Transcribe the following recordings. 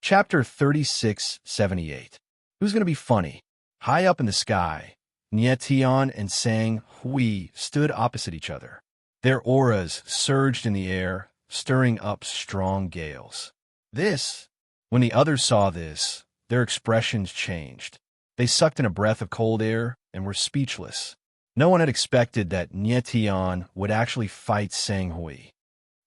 Chapter 3678. Who's going to be funny? High up in the sky, Nietian and Sang Hui stood opposite each other. Their auras surged in the air, stirring up strong gales. When the others saw this, their expressions changed. They sucked in a breath of cold air and were speechless. No one had expected that Nietian would actually fight Sang Hui.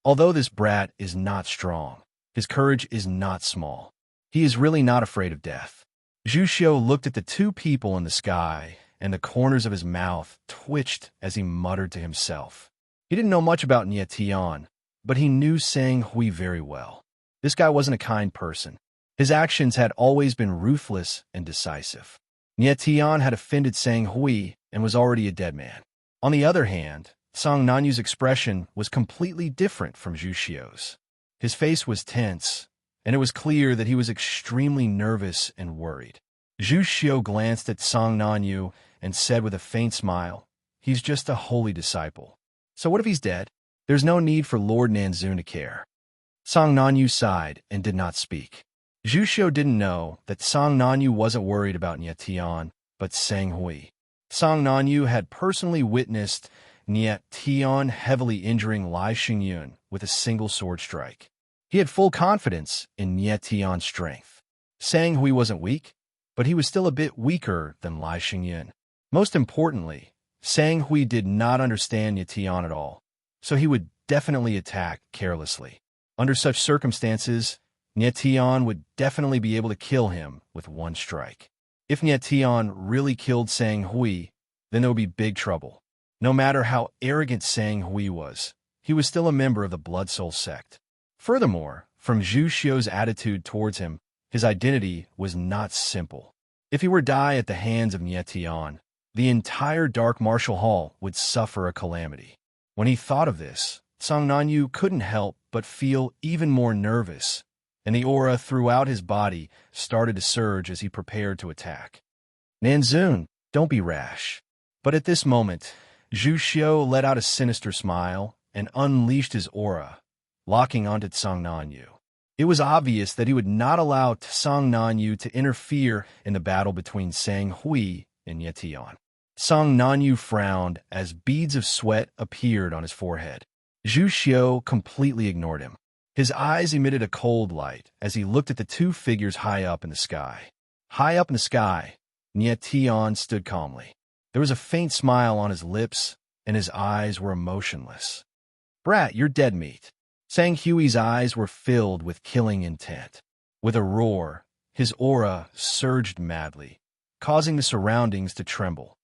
Although this brat is not strong, his courage is not small. He is really not afraid of death. Zhu Xiu looked at the two people in the sky, and the corners of his mouth twitched as he muttered to himself. He didn't know much about Nietian, but he knew Sang Hui very well. This guy wasn't a kind person. His actions had always been ruthless and decisive. Nietian had offended Sang Hui and was already a dead man. On the other hand, Song Nanyu's expression was completely different from Zhu Xiu's. His face was tense, and it was clear that he was extremely nervous and worried. Zhu Xiu glanced at Song Nanyu and said with a faint smile, "He's just a holy disciple. So what if he's dead? There's no need for Lord Nanzun to care." Song Nanyu sighed and did not speak. Zhu Xiu didn't know that Song Nanyu wasn't worried about Nietian, but Sang Hui. Song Nanyu had personally witnessed Nietian heavily injuring Lai Xingyun with a single sword strike. He had full confidence in Nietian's strength. Sang Hui wasn't weak, but he was still a bit weaker than Lai Xingyun. Most importantly, Sang Hui did not understand Nietian at all, so he would definitely attack carelessly. Under such circumstances, Nietian would definitely be able to kill him with one strike. If Nietian really killed Sang Hui, then there would be big trouble. No matter how arrogant Sang Hui was, he was still a member of the Blood Soul sect. Furthermore, from Zhu Xiu's attitude towards him, his identity was not simple. If he were to die at the hands of Nietian, the entire Dark Martial Hall would suffer a calamity. When he thought of this, Song Nanyu couldn't help but feel even more nervous, and the aura throughout his body started to surge as he prepared to attack. "Nanzun, don't be rash." But at this moment, Zhu Xiu let out a sinister smile and unleashed his aura, locking onto Song Nanyu. It was obvious that he would not allow Song Nanyu to interfere in the battle between Sang Hui and Nietian. Song Nanyu frowned as beads of sweat appeared on his forehead. Zhu Xiu completely ignored him. His eyes emitted a cold light as he looked at the two figures high up in the sky. High up in the sky, Nietian stood calmly. There was a faint smile on his lips, and his eyes were emotionless. "Brat, you're dead meat." Sang Hui's eyes were filled with killing intent. With a roar, his aura surged madly, causing the surroundings to tremble.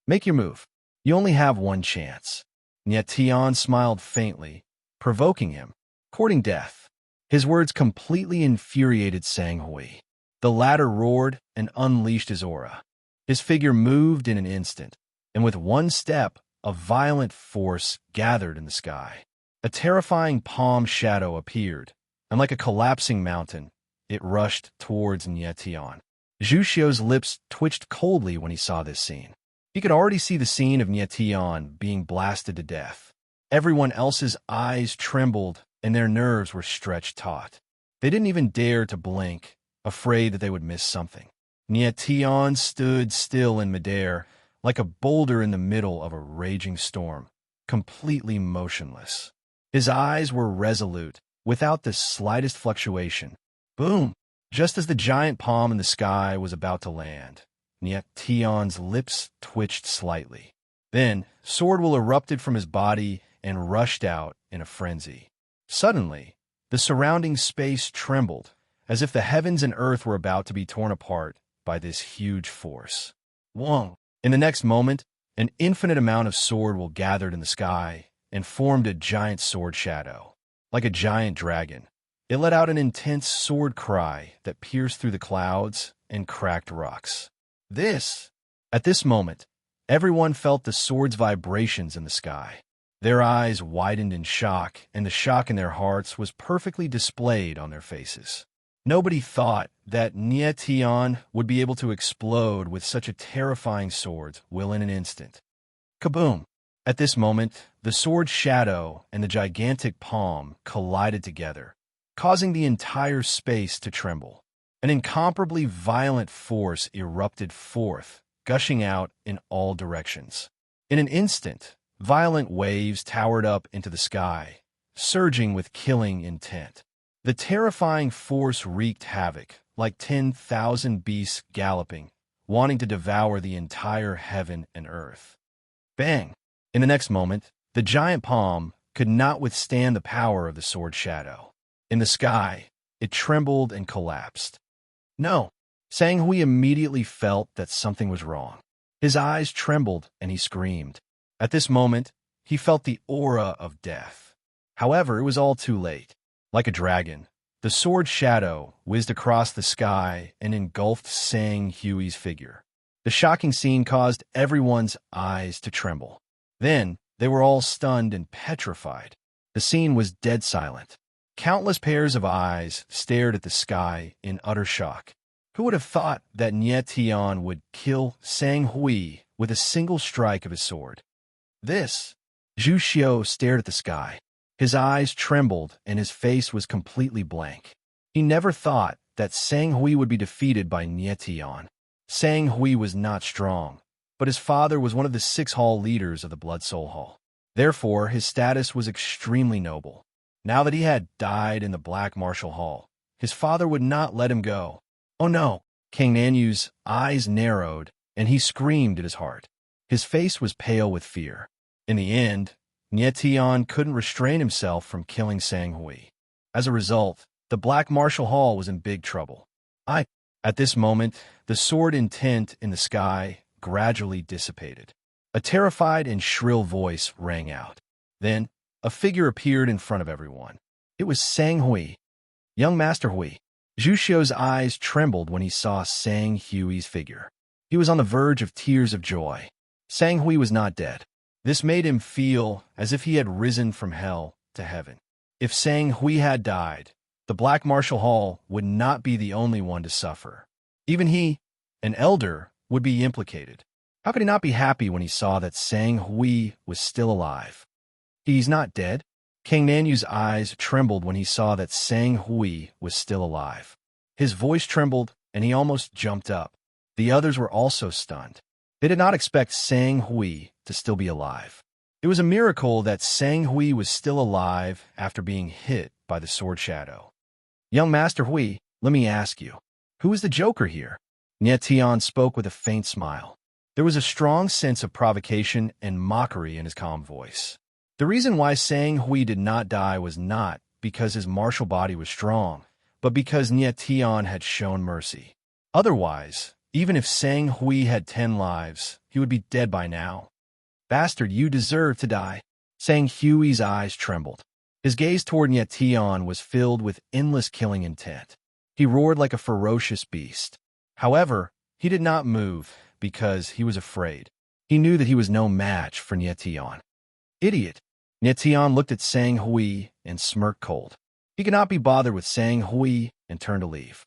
"Make your move. You only have one chance." Nietian smiled faintly, provoking him, courting death. His words completely infuriated Sang Hui. The latter roared and unleashed his aura. His figure moved in an instant, and with one step, a violent force gathered in the sky. A terrifying palm shadow appeared, and like a collapsing mountain, it rushed towards Nietian. Zhu Xiu's lips twitched coldly when he saw this scene. He could already see the scene of Nietian being blasted to death. Everyone else's eyes trembled, and their nerves were stretched taut. They didn't even dare to blink, afraid that they would miss something. Nietian stood still in midair, like a boulder in the middle of a raging storm, completely motionless. His eyes were resolute, without the slightest fluctuation. Boom! Just as the giant palm in the sky was about to land, Nietian's lips twitched slightly. Then, sword will erupted from his body and rushed out in a frenzy. Suddenly, the surrounding space trembled, as if the heavens and earth were about to be torn apart by this huge force. Whoa! In the next moment, an infinite amount of sword will gathered in the sky and formed a giant sword shadow. Like a giant dragon, it let out an intense sword cry that pierced through the clouds and cracked rocks. At this moment, everyone felt the sword's vibrations in the sky. Their eyes widened in shock, and the shock in their hearts was perfectly displayed on their faces. Nobody thought that Nietian would be able to explode with such a terrifying sword will in an instant. Kaboom! At this moment, the sword shadow and the gigantic palm collided together, causing the entire space to tremble. An incomparably violent force erupted forth, gushing out in all directions. In an instant, violent waves towered up into the sky, surging with killing intent. The terrifying force wreaked havoc, like 10,000 beasts galloping, wanting to devour the entire heaven and earth. Bang! In the next moment, the giant palm could not withstand the power of the sword shadow. In the sky, it trembled and collapsed. No, Sang Hui immediately felt that something was wrong. His eyes trembled and he screamed. At this moment, he felt the aura of death. However, it was all too late. Like a dragon, the sword shadow whizzed across the sky and engulfed Sang Hui's figure. The shocking scene caused everyone's eyes to tremble. Then, they were all stunned and petrified. The scene was dead silent. Countless pairs of eyes stared at the sky in utter shock. Who would have thought that Nie Tian would kill Sang Hui with a single strike of his sword? This. Zhu Xiu stared at the sky. His eyes trembled and his face was completely blank. He never thought that Sang Hui would be defeated by Nie Tian. Sang Hui was not strong, but his father was one of the 6 hall leaders of the Blood Soul Hall. Therefore, his status was extremely noble. Now that he had died in the Black Martial Hall, his father would not let him go. Oh no! King Nanyu's eyes narrowed, and he screamed at his heart. His face was pale with fear. In the end, Nie Tian couldn't restrain himself from killing Sang Hui. As a result, the Black Martial Hall was in big trouble. At this moment, the sword intent in the sky gradually dissipated. A terrified and shrill voice rang out. Then, a figure appeared in front of everyone. It was Sang Hui. Young Master Hui. Zhu Xiu's eyes trembled when he saw Sang Hui's figure. He was on the verge of tears of joy. Sang Hui was not dead. This made him feel as if he had risen from hell to heaven. If Sang Hui had died, the Black Martial Hall would not be the only one to suffer. Even he, an elder, would be implicated. How could he not be happy when he saw that Sang Hui was still alive? He's not dead. King Nanyu's eyes trembled when he saw that Sang Hui was still alive. His voice trembled, and he almost jumped up. The others were also stunned. They did not expect Sang Hui to still be alive. It was a miracle that Sang Hui was still alive after being hit by the sword shadow. Young Master Hui, let me ask you, who is the Joker here? Nie Tian spoke with a faint smile. There was a strong sense of provocation and mockery in his calm voice. The reason why Sang Hui did not die was not because his martial body was strong, but because Nie Tian had shown mercy. Otherwise, even if Sang Hui had 10 lives, he would be dead by now. Bastard, you deserve to die. Sang Hui's eyes trembled. His gaze toward Nie Tian was filled with endless killing intent. He roared like a ferocious beast. However, he did not move because he was afraid. He knew that he was no match for Nie Tian. Idiot! Nie Tian looked at Sang Hui and smirked cold. He could not be bothered with Sang Hui and turned to leave.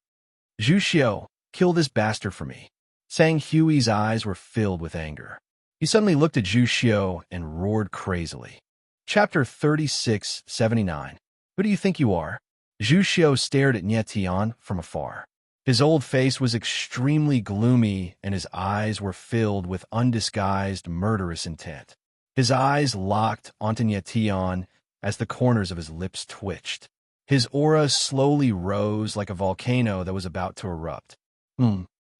Zhu Xiu, kill this bastard for me. Sang Hui's eyes were filled with anger. He suddenly looked at Zhu Xiu and roared crazily. Chapter 3679. Who do you think you are? Zhu Xiu stared at Nie Tian from afar. His old face was extremely gloomy and his eyes were filled with undisguised murderous intent. His eyes locked onto Nie Tian as the corners of his lips twitched. His aura slowly rose like a volcano that was about to erupt.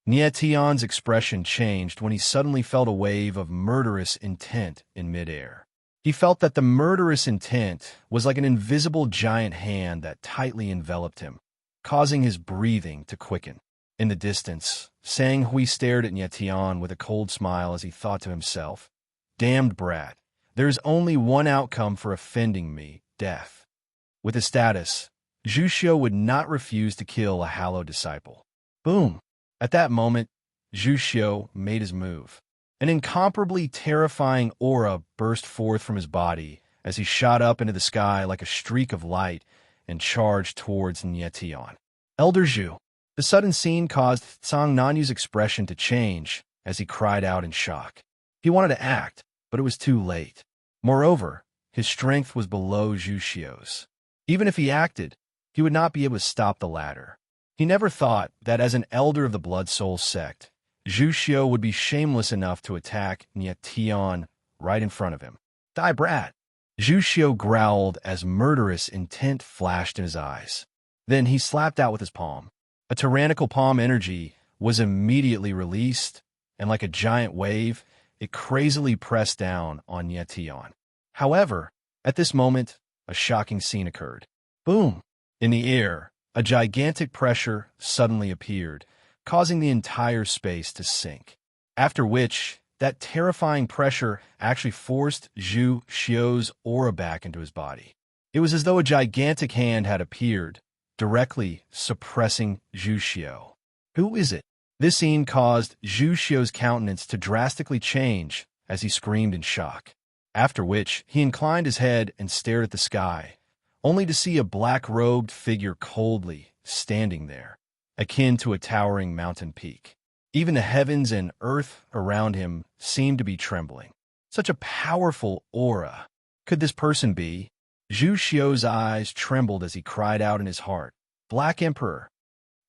Nie Tian's expression changed when he suddenly felt a wave of murderous intent in midair. He felt that the murderous intent was like an invisible giant hand that tightly enveloped him, causing his breathing to quicken. In the distance, Sang Hui stared at Nie Tian with a cold smile as he thought to himself, "Damned brat, there is only one outcome for offending me, death." With his status, Zhu Xiu would not refuse to kill a hallowed disciple. Boom! At that moment, Zhu Xiu made his move. An incomparably terrifying aura burst forth from his body as he shot up into the sky like a streak of light and charged towards Nie Tian. Elder Zhu. The sudden scene caused Sang Nanyu's expression to change as he cried out in shock. He wanted to act, but it was too late. Moreover, his strength was below Zhu Xiu's. Even if he acted, he would not be able to stop the latter. He never thought that as an elder of the Blood Soul sect, Zhu Xiu would be shameless enough to attack Nye Tian right in front of him. Die, brat! Zhu Xiu growled as murderous intent flashed in his eyes. Then he slapped out with his palm. A tyrannical palm energy was immediately released, and like a giant wave, it crazily pressed down on Nye Tian. However, at this moment, a shocking scene occurred. Boom! In the air, a gigantic pressure suddenly appeared, causing the entire space to sink. After which, that terrifying pressure actually forced Zhu Xiu's aura back into his body. It was as though a gigantic hand had appeared, directly suppressing Zhu Xiu. Who is it? This scene caused Zhu Xiu's countenance to drastically change as he screamed in shock. After which, he inclined his head and stared at the sky, only to see a black-robed figure coldly standing there, akin to a towering mountain peak. Even the heavens and earth around him seemed to be trembling. Such a powerful aura. Could this person be? Zhu Xiu's eyes trembled as he cried out in his heart, "Black Emperor!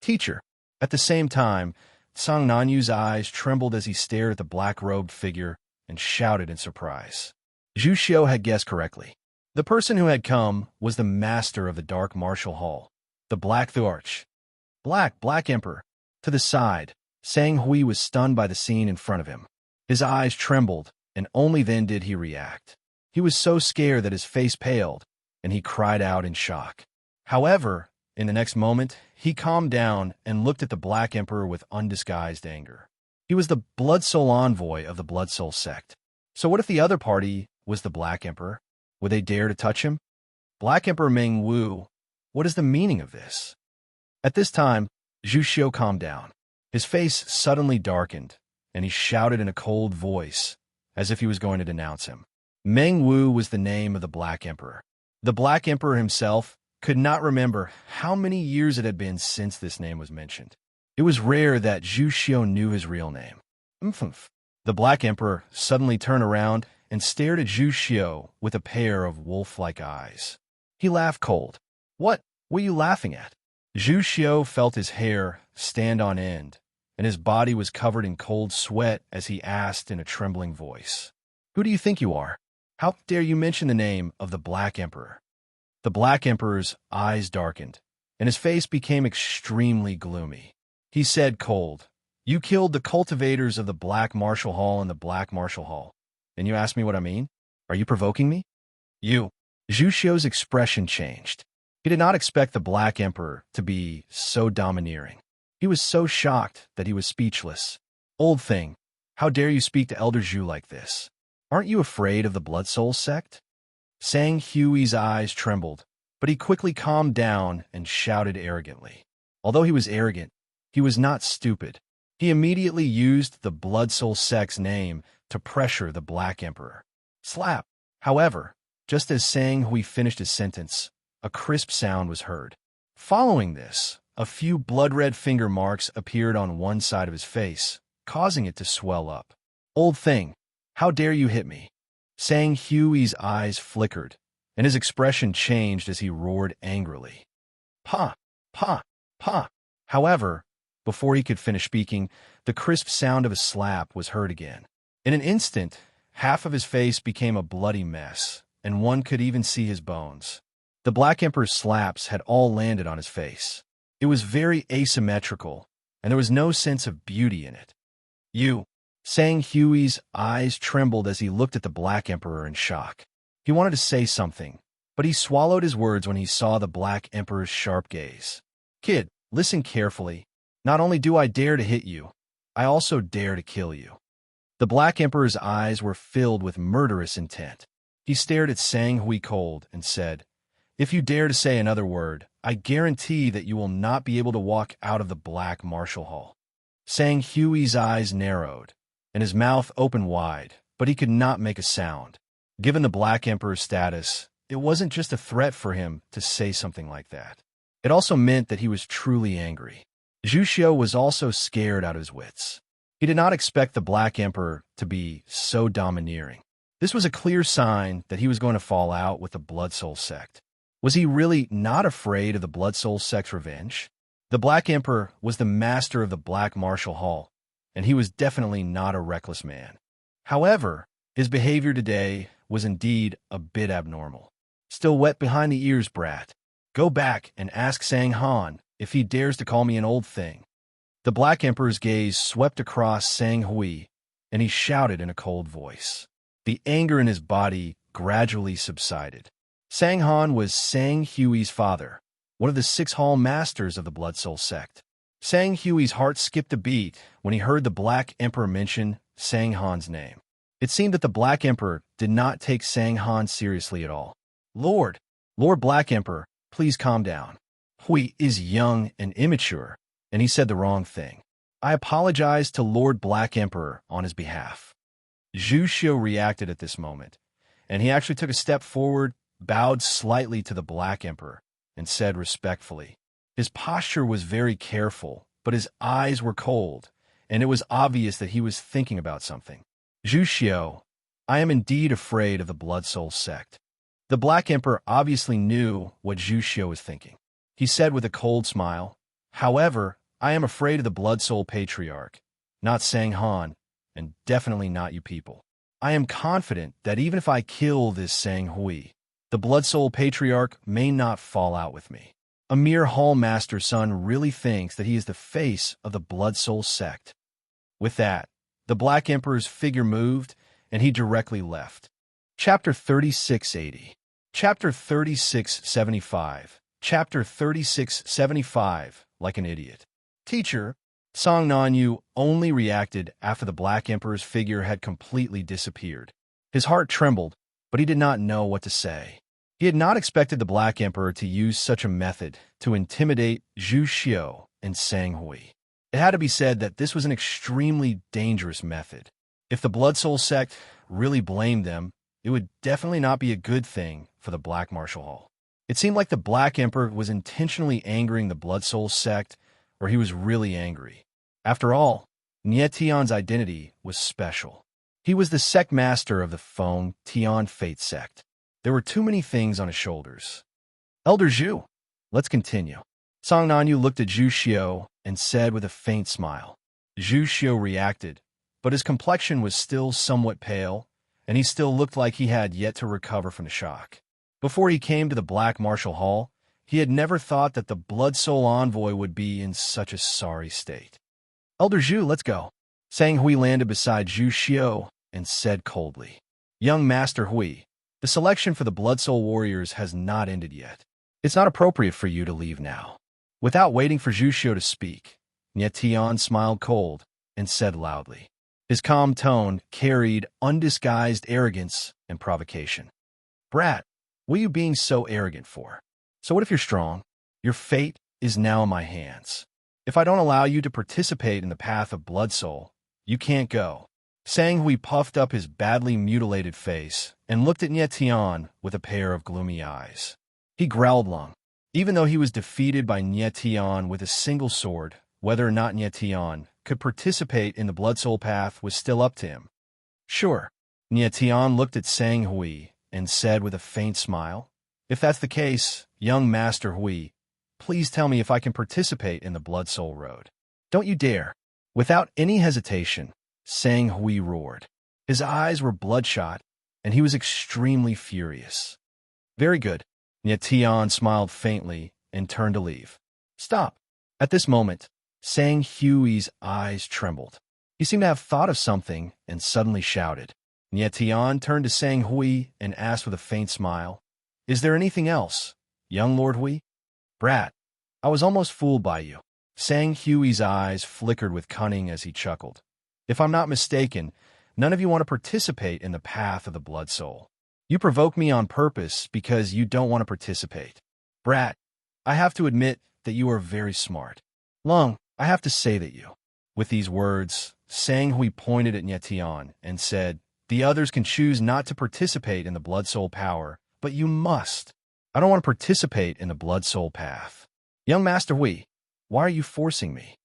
Teacher!" At the same time, Tsang Nanyu's eyes trembled as he stared at the black-robed figure and shouted in surprise. Zhu Xiu had guessed correctly. The person who had come was the master of the Dark Martial Hall, the Black Thorch. Black Emperor. To the side, Sang Hui was stunned by the scene in front of him. His eyes trembled, and only then did he react. He was so scared that his face paled, and he cried out in shock. However, in the next moment, he calmed down and looked at the Black Emperor with undisguised anger. He was the Blood Soul envoy of the Blood Soul sect. So what if the other party was the Black Emperor? Would they dare to touch him? Black Emperor Meng Wu, what is the meaning of this? At this time, Zhu Xiu calmed down. His face suddenly darkened, and he shouted in a cold voice, as if he was going to denounce him. Meng Wu was the name of the Black Emperor. The Black Emperor himself could not remember how many years it had been since this name was mentioned. It was rare that Zhu Xiu knew his real name. Umph. The Black Emperor suddenly turned around and stared at Zhu Xiu with a pair of wolf-like eyes. He laughed cold. What were you laughing at? Zhu Xiu felt his hair stand on end, and his body was covered in cold sweat as he asked in a trembling voice, "Who do you think you are? How dare you mention the name of the Black Emperor?" The Black Emperor's eyes darkened, and his face became extremely gloomy. He said cold, "You killed the cultivators of the Black Martial Hall and the Black Martial Hall, and you ask me what I mean? Are you provoking me?" You. Zhu Xiu's expression changed. He did not expect the Black Emperor to be so domineering. He was so shocked that he was speechless. "Old thing, how dare you speak to Elder Zhu like this? Aren't you afraid of the Blood Soul sect?" Sang Hui's eyes trembled, but he quickly calmed down and shouted arrogantly. Although he was arrogant, he was not stupid. He immediately used the Blood Soul sect's name to pressure the Black Emperor. Slap! However, just as Sang Hui finished his sentence, a crisp sound was heard. Following this, a few blood-red finger marks appeared on one side of his face, causing it to swell up. "Old thing, how dare you hit me?" Sang Hui's eyes flickered, and his expression changed as he roared angrily. "Pa! Pa! Pa!" However, before he could finish speaking, the crisp sound of a slap was heard again. In an instant, half of his face became a bloody mess, and one could even see his bones. The Black Emperor's slaps had all landed on his face. It was very asymmetrical, and there was no sense of beauty in it. "You!" Sang Hui's eyes trembled as he looked at the Black Emperor in shock. He wanted to say something, but he swallowed his words when he saw the Black Emperor's sharp gaze. "Kid, listen carefully. Not only do I dare to hit you, I also dare to kill you." The Black Emperor's eyes were filled with murderous intent. He stared at Sang Hui cold and said, "If you dare to say another word, I guarantee that you will not be able to walk out of the Black Martial Hall." Sang Hui's eyes narrowed, and his mouth opened wide, but he could not make a sound. Given the Black Emperor's status, it wasn't just a threat for him to say something like that. It also meant that he was truly angry. Zhu Xiu was also scared out of his wits. He did not expect the Black Emperor to be so domineering. This was a clear sign that he was going to fall out with the Blood Soul sect. Was he really not afraid of the Blood Soul sect's revenge? The Black Emperor was the master of the Black Martial Hall, and he was definitely not a reckless man. However, his behavior today was indeed a bit abnormal. Still wet behind the ears, brat. Go back and ask Sang Han if he dares to call me an old thing. The Black Emperor's gaze swept across Sang Hui, and he shouted in a cold voice. The anger in his body gradually subsided. Sang Han was Sang Hui's father, one of the 6 hall masters of the Blood Soul sect. Sang Hui's heart skipped a beat when he heard the Black Emperor mention Sang Han's name. It seemed that the Black Emperor did not take Sang Han seriously at all. Lord Black Emperor, please calm down. Hui is young and immature, and he said the wrong thing. I apologize to Lord Black Emperor on his behalf. Zhu Xiu reacted at this moment, and he actually took a step forward, bowed slightly to the Black Emperor, and said respectfully. His posture was very careful, but his eyes were cold, and it was obvious that he was thinking about something. Zhu Xiu, I am indeed afraid of the Blood Soul sect. The Black Emperor obviously knew what Zhu Xiu was thinking. He said with a cold smile, however, I am afraid of the Blood Soul Patriarch, not Sang Han, and definitely not you people. I am confident that even if I kill this Sang Hui, the Blood Soul Patriarch may not fall out with me. A mere Hall Master's son really thinks that he is the face of the Blood Soul sect. With that, the Black Emperor's figure moved, and he directly left. Chapter 3680. Chapter 3675. Chapter 3675, like an idiot. Teacher, Song Nanyu only reacted after the Black Emperor's figure had completely disappeared. His heart trembled, but he did not know what to say. He had not expected the Black Emperor to use such a method to intimidate Zhu Xiu and Sang Hui. It had to be said that this was an extremely dangerous method. If the Blood Soul sect really blamed them, it would definitely not be a good thing for the Black Martial Hall. It seemed like the Black Emperor was intentionally angering the Blood Soul sect, or he was really angry. After all, Nie Tian's identity was special. He was the sect master of the Feng Tian Fate sect. There were too many things on his shoulders. Elder Zhu, let's continue. Song Nanyu looked at Zhu Xiu and said with a faint smile. Zhu Xiu reacted, but his complexion was still somewhat pale, and he still looked like he had yet to recover from the shock. Before he came to the Black Martial Hall, he had never thought that the Blood Soul Envoy would be in such a sorry state. Elder Zhu, let's go. Sang Hui landed beside Zhu Xiu and said coldly, Young Master Hui, the selection for the Blood Soul Warriors has not ended yet. It's not appropriate for you to leave now. Without waiting for Zhu Xiu to speak, Nie Tian smiled cold and said loudly. His calm tone carried undisguised arrogance and provocation. Brat, what are you being so arrogant for? So what if you're strong? Your fate is now in my hands. If I don't allow you to participate in the path of Blood Soul, you can't go. Sang Hui puffed up his badly mutilated face and looked at Nie Tian with a pair of gloomy eyes. He growled long. Even though he was defeated by Nie Tian with a single sword, whether or not Nie Tian could participate in the Blood Soul path was still up to him. Sure. Nie Tian looked at Sang Hui and said with a faint smile, If that's the case, young Master Hui, please tell me if I can participate in the Blood Soul Road. Don't you dare. Without any hesitation, Sang Hui roared. His eyes were bloodshot, and he was extremely furious. Very good. Nie Tian smiled faintly and turned to leave. Stop. At this moment, Sang Hui's eyes trembled. He seemed to have thought of something and suddenly shouted. Nie Tian turned to Sang Hui and asked with a faint smile, Is there anything else, young Lord Hui? Brat, I was almost fooled by you. Sang Hui's eyes flickered with cunning as he chuckled. If I'm not mistaken, none of you want to participate in the path of the Blood Soul. You provoke me on purpose because you don't want to participate. Brat, I have to admit that you are very smart. Lung, I have to say that you. With these words, Sang Hui pointed at Nie Tian and said, The others can choose not to participate in the Blood Soul power, but you must. I don't want to participate in the Blood Soul path. Young Master Hui, why are you forcing me?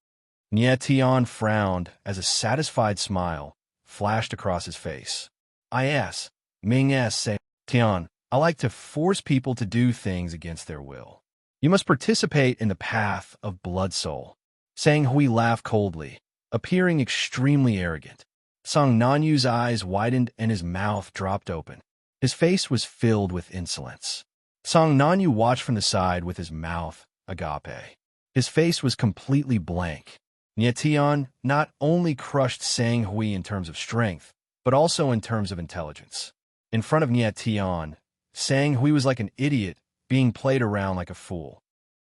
Nie Tian frowned as a satisfied smile flashed across his face. I ask, Ming S. Say, Tian, I like to force people to do things against their will. You must participate in the path of blood soul. Sang Hui laughed coldly, appearing extremely arrogant. Song Nanyu's eyes widened and his mouth dropped open. His face was filled with insolence. Song Nanyu watched from the side with his mouth agape. His face was completely blank. Nietian not only crushed Sang Hui in terms of strength, but also in terms of intelligence. In front of Nietian, Sang Hui was like an idiot being played around like a fool.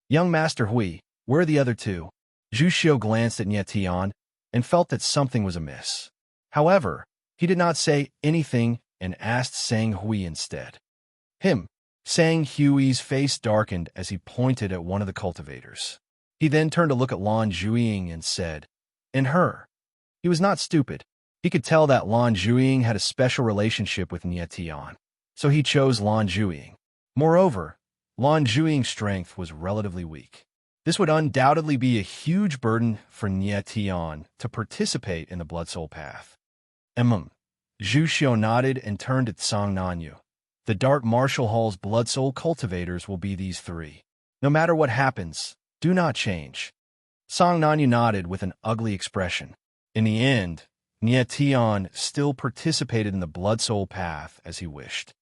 Young Master Hui, where are the other two? Zhu Xiu glanced at Nietian and felt that something was amiss. However, he did not say anything and asked Sang Hui instead. Him. Sang Hui's face darkened as he pointed at one of the cultivators. He then turned to look at Lan Zhuiying and said, "And her." He was not stupid. He could tell that Lan Zhuiying had a special relationship with Nietian, so he chose Lan Zhuiying. Moreover, Lan Zhuiying's strength was relatively weak. This would undoubtedly be a huge burden for Nietian to participate in the Blood Soul path. Zhu Xiu nodded and turned to Song Nanyu. The Dark Martial Hall's Blood Soul cultivators will be these three. No matter what happens, do not change. Song Nanyu nodded with an ugly expression. In the end, Nietian still participated in the Blood Soul path as he wished.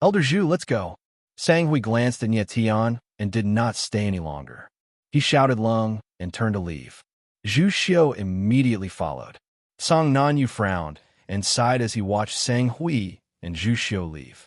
Elder Zhu, let's go. Sang Hui glanced at Nietian and did not stay any longer. He shouted Lung and turned to leave. Zhu Xiu immediately followed. Song Nanyu frowned and sighed as he watched Sang Hui and Zhu Xiu leave.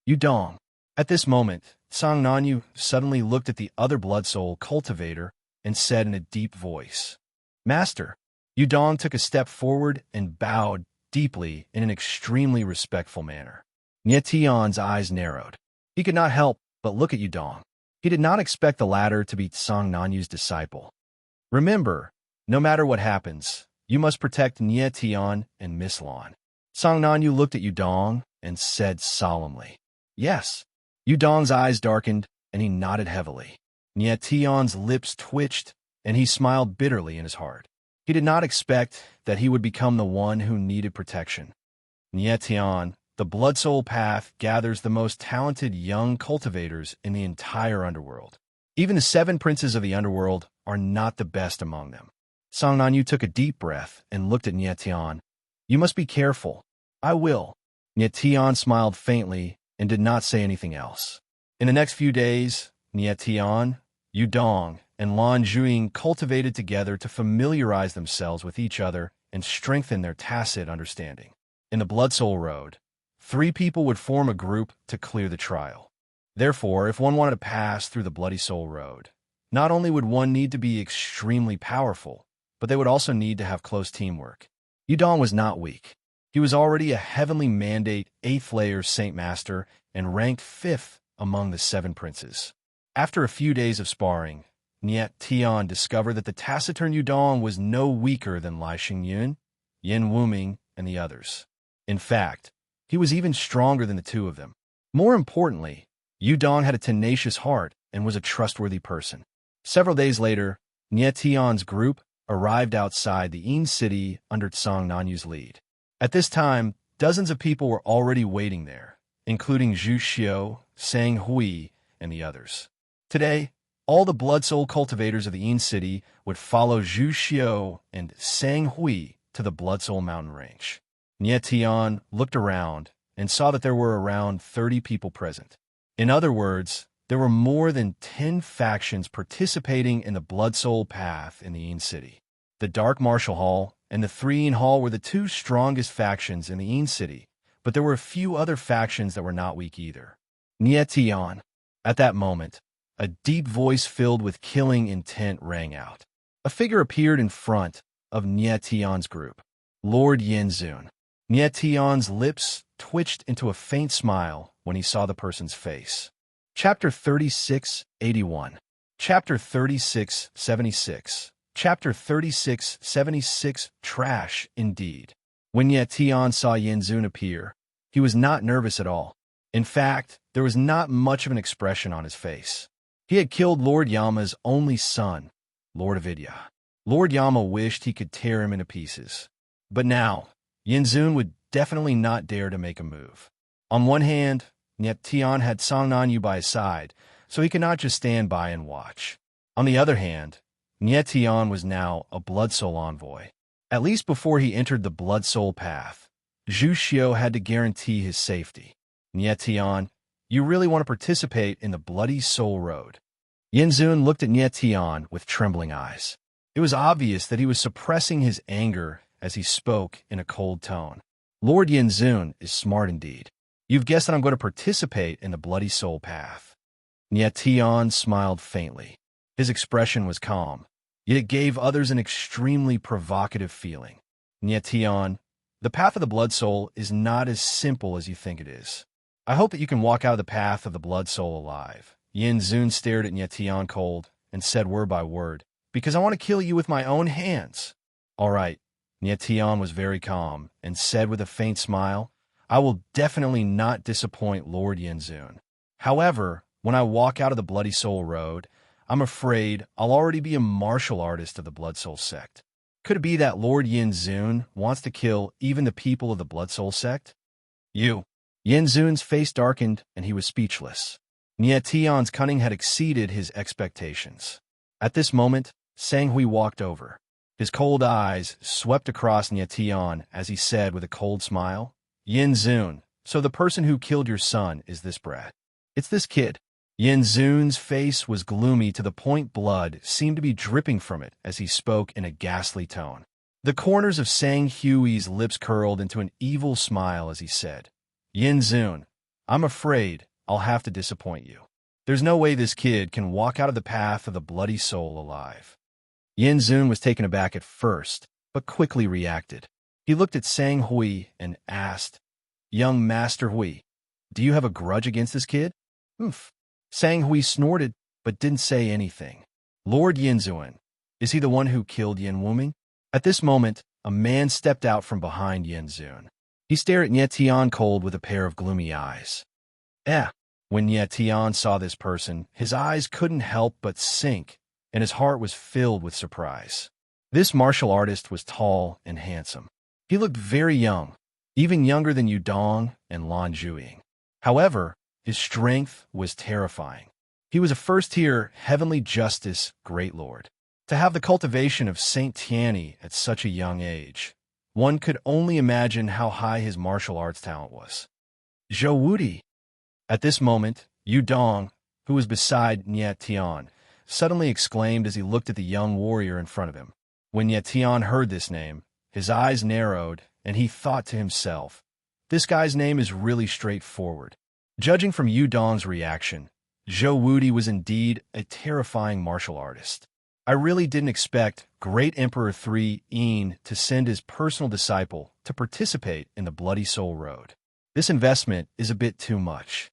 Yudong. At this moment, Song Nanyu suddenly looked at the other Blood Soul cultivator and said in a deep voice, "Master." Yudong took a step forward and bowed deeply in an extremely respectful manner. Nietian's eyes narrowed. He could not help but look at Yudong. He did not expect the latter to be Song Nanyu's disciple. Remember, no matter what happens, you must protect Nietian and Miss Lan. Song Nanyu looked at Yudong and said solemnly, "Yes." Yudong's eyes darkened and he nodded heavily. Nietian's lips twitched and he smiled bitterly in his heart. He did not expect that he would become the one who needed protection. Nietian, the Blood Soul path, gathers the most talented young cultivators in the entire underworld. Even the 7 princes of the underworld are not the best among them. Song Nanyu took a deep breath and looked at Nietian. "You must be careful." "I will." Nietian smiled faintly and did not say anything else. In the next few days, Nietian, Yudong, and Lan Zhuiying cultivated together to familiarize themselves with each other and strengthen their tacit understanding. In the Blood Soul Road, 3 people would form a group to clear the trial. Therefore, if one wanted to pass through the Bloody Soul Road, not only would one need to be extremely powerful, but they would also need to have close teamwork. Yudong was not weak. He was already a Heavenly Mandate 8th layer Saint Master and ranked 5th among the 7 princes. After a few days of sparring, Nietian discovered that the taciturn Yudong was no weaker than Lai Xingyun, Yin Wuming, and the others. In fact, he was even stronger than the 2 of them. More importantly, Yudong had a tenacious heart and was a trustworthy person. Several days later, Nietian's group arrived outside the Yin city under Song Nanyu's lead. At this time, dozens of people were already waiting there, including Zhu Xiu, Sang Hui, and the others. Today, all the Blood Soul cultivators of the Yin city would follow Zhu Xiu and Sang Hui to the Blood Soul mountain range. Nietian looked around and saw that there were around 30 people present. In other words, there were more than 10 factions participating in the Blood Soul path in the Yin city. The Dark Martial Hall and the 3 Yin Hall were the 2 strongest factions in the Yin city, but there were a few other factions that were not weak either. Nietian. At that moment, a deep voice filled with killing intent rang out. A figure appeared in front of Nietian's group. Lord Yinzun. Nietian's lips twitched into a faint smile when he saw the person's face. Chapter 36:81. Chapter 36:76. Chapter 36:76. Trash, indeed. When Nietian saw Yinzun appear, he was not nervous at all. In fact, there was not much of an expression on his face. He had killed Lord Yama's only son, Lord Avidya. Lord Yama wished he could tear him into pieces. But now, Yinzun would definitely not dare to make a move. On one hand, Niet Tian had Song Nanyu by his side, so he could not just stand by and watch. On the other hand, Niet Tian was now a Blood Soul envoy. At least before he entered the Blood Soul path, Zhu Xiu had to guarantee his safety. Niet Tian, you really want to participate in the Bloody Soul Road? Yin Zun looked at Niet Tian with trembling eyes. It was obvious that he was suppressing his anger as he spoke in a cold tone. Lord Yin Zun is smart indeed. You've guessed that I'm going to participate in the Bloody Soul path. Niet Tian smiled faintly. His expression was calm, yet it gave others an extremely provocative feeling. Niet Tian, the path of the Blood Soul is not as simple as you think it is. I hope that you can walk out of the path of the Blood Soul alive. Yin Zun stared at Niet Tian cold and said word by word, because I want to kill you with my own hands. All right. Niet Tian was very calm and said with a faint smile, I will definitely not disappoint Lord Yin Zun. However, when I walk out of the Bloody Soul Road, I'm afraid I'll already be a martial artist of the Blood Soul sect. Could it be that Lord Yin Zun wants to kill even the people of the Blood Soul sect? You. Yin Zun's face darkened and he was speechless. Niet Tian's cunning had exceeded his expectations. At this moment, Sang Hui walked over. His cold eyes swept across Niet Tian as he said with a cold smile, Yin Zun, so the person who killed your son is this brat. It's this kid. Yin Zun's face was gloomy to the point blood seemed to be dripping from it as he spoke in a ghastly tone. The corners of Sang Hui's lips curled into an evil smile as he said, Yin Zun, I'm afraid I'll have to disappoint you. There's no way this kid can walk out of the path of the Bloody Soul alive. Yin Zun was taken aback at first, but quickly reacted. He looked at Sang Hui and asked, Young Master Hui, do you have a grudge against this kid? Oof. Sang Hui snorted, but didn't say anything. Lord Yin Zun, is he the one who killed Yin Wuming? At this moment, a man stepped out from behind Yin Zun. He stared at Niet Tian cold with a pair of gloomy eyes. When Niet Tian saw this person, his eyes couldn't help but sink, and his heart was filled with surprise. This martial artist was tall and handsome. He looked very young, even younger than Yudong and Lan Zhuiying. However, his strength was terrifying. He was a first-tier Heavenly Justice Great Lord. To have the cultivation of Saint Tianyi at such a young age, one could only imagine how high his martial arts talent was. Zhou Wudi. At this moment, Yudong, who was beside Niet Tian, suddenly exclaimed as he looked at the young warrior in front of him. When Niet Tian heard this name, his eyes narrowed, and he thought to himself, this guy's name is really straightforward. Judging from Yudong's reaction, Zhou Wudi was indeed a terrifying martial artist. I really didn't expect Great Emperor 3 Yin to send his personal disciple to participate in the Bloody Soul Road. This investment is a bit too much.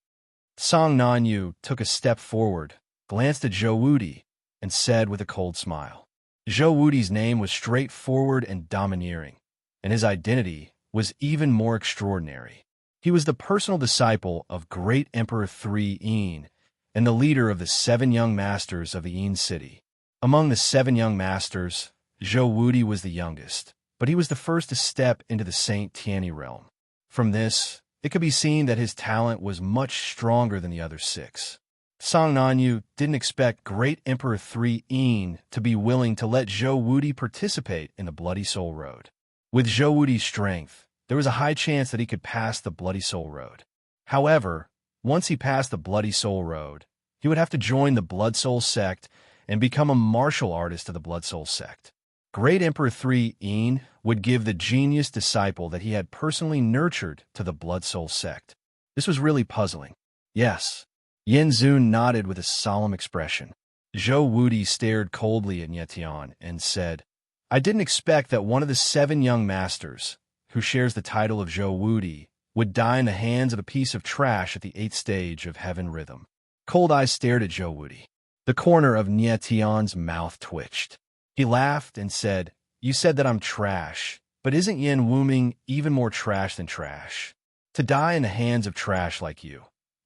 Song Nanyu took a step forward, glanced at Zhou Wudi, and said with a cold smile. Zhou Wudi's name was straightforward and domineering, and his identity was even more extraordinary. He was the personal disciple of Great Emperor 3 Yin and the leader of the 7 young masters of the Yin city. Among the 7 young masters, Zhou Wudi was the youngest, but he was the first to step into the Saint Tianyi realm. From this, it could be seen that his talent was much stronger than the other 6. Song Nanyu didn't expect Great Emperor 3 Yin to be willing to let Zhou Wudi participate in the Bloody Soul Road. With Zhou Wudi's strength, there was a high chance that he could pass the Bloody Soul Road. However, once he passed the Bloody Soul Road, he would have to join the Blood Soul sect and become a martial artist of the Blood Soul sect. Great Emperor 3 Yin would give the genius disciple that he had personally nurtured to the Blood Soul sect. This was really puzzling. Yes. Yin Zun nodded with a solemn expression. Zhou Wudi stared coldly at Niet Tian and said, I didn't expect that one of the 7 young masters, who shares the title of Zhou Wudi, would die in the hands of a piece of trash at the 8th stage of Heaven Rhythm. Cold eyes stared at Zhou Wudi. The corner of Niet Tian's mouth twitched. He laughed and said, You said that I'm trash, but isn't Yin Wuming even more trash than trash? To die in the hands of trash like you.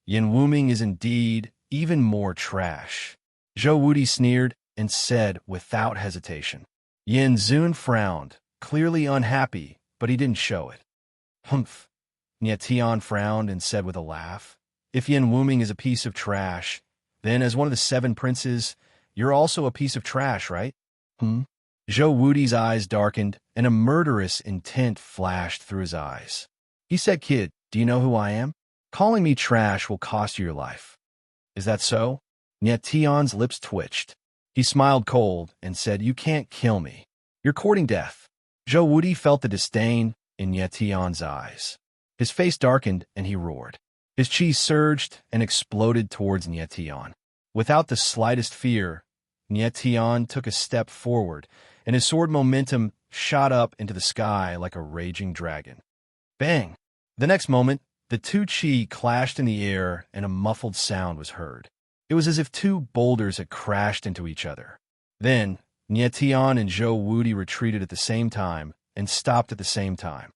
Yin Wuming is indeed even more trash. Zhou Wudi sneered and said without hesitation. Yin Zun frowned, clearly unhappy, but he didn't show it. Humph. Niet Tian frowned and said with a laugh, If Yin Wuming is a piece of trash, then as one of the 7 princes, you're also a piece of trash, right? Hmm? Zhou Wudi's eyes darkened, and a murderous intent flashed through his eyes. He said, "Kid, do you know who I am? Calling me trash will cost you your life." "Is that so?" Niet Tian's lips twitched. He smiled cold and said, "You can't kill me. You're courting death." Zhou Wudi felt the disdain in Niet Tian's eyes. His face darkened and he roared. His chi surged and exploded towards Niet Tian. Without the slightest fear, Niet Tian took a step forward, and his sword momentum shot up into the sky like a raging dragon. Bang! The next moment, the 2 chi clashed in the air and a muffled sound was heard. It was as if 2 boulders had crashed into each other. Then, Niet Tian and Zhou Wudi retreated at the same time and stopped at the same time.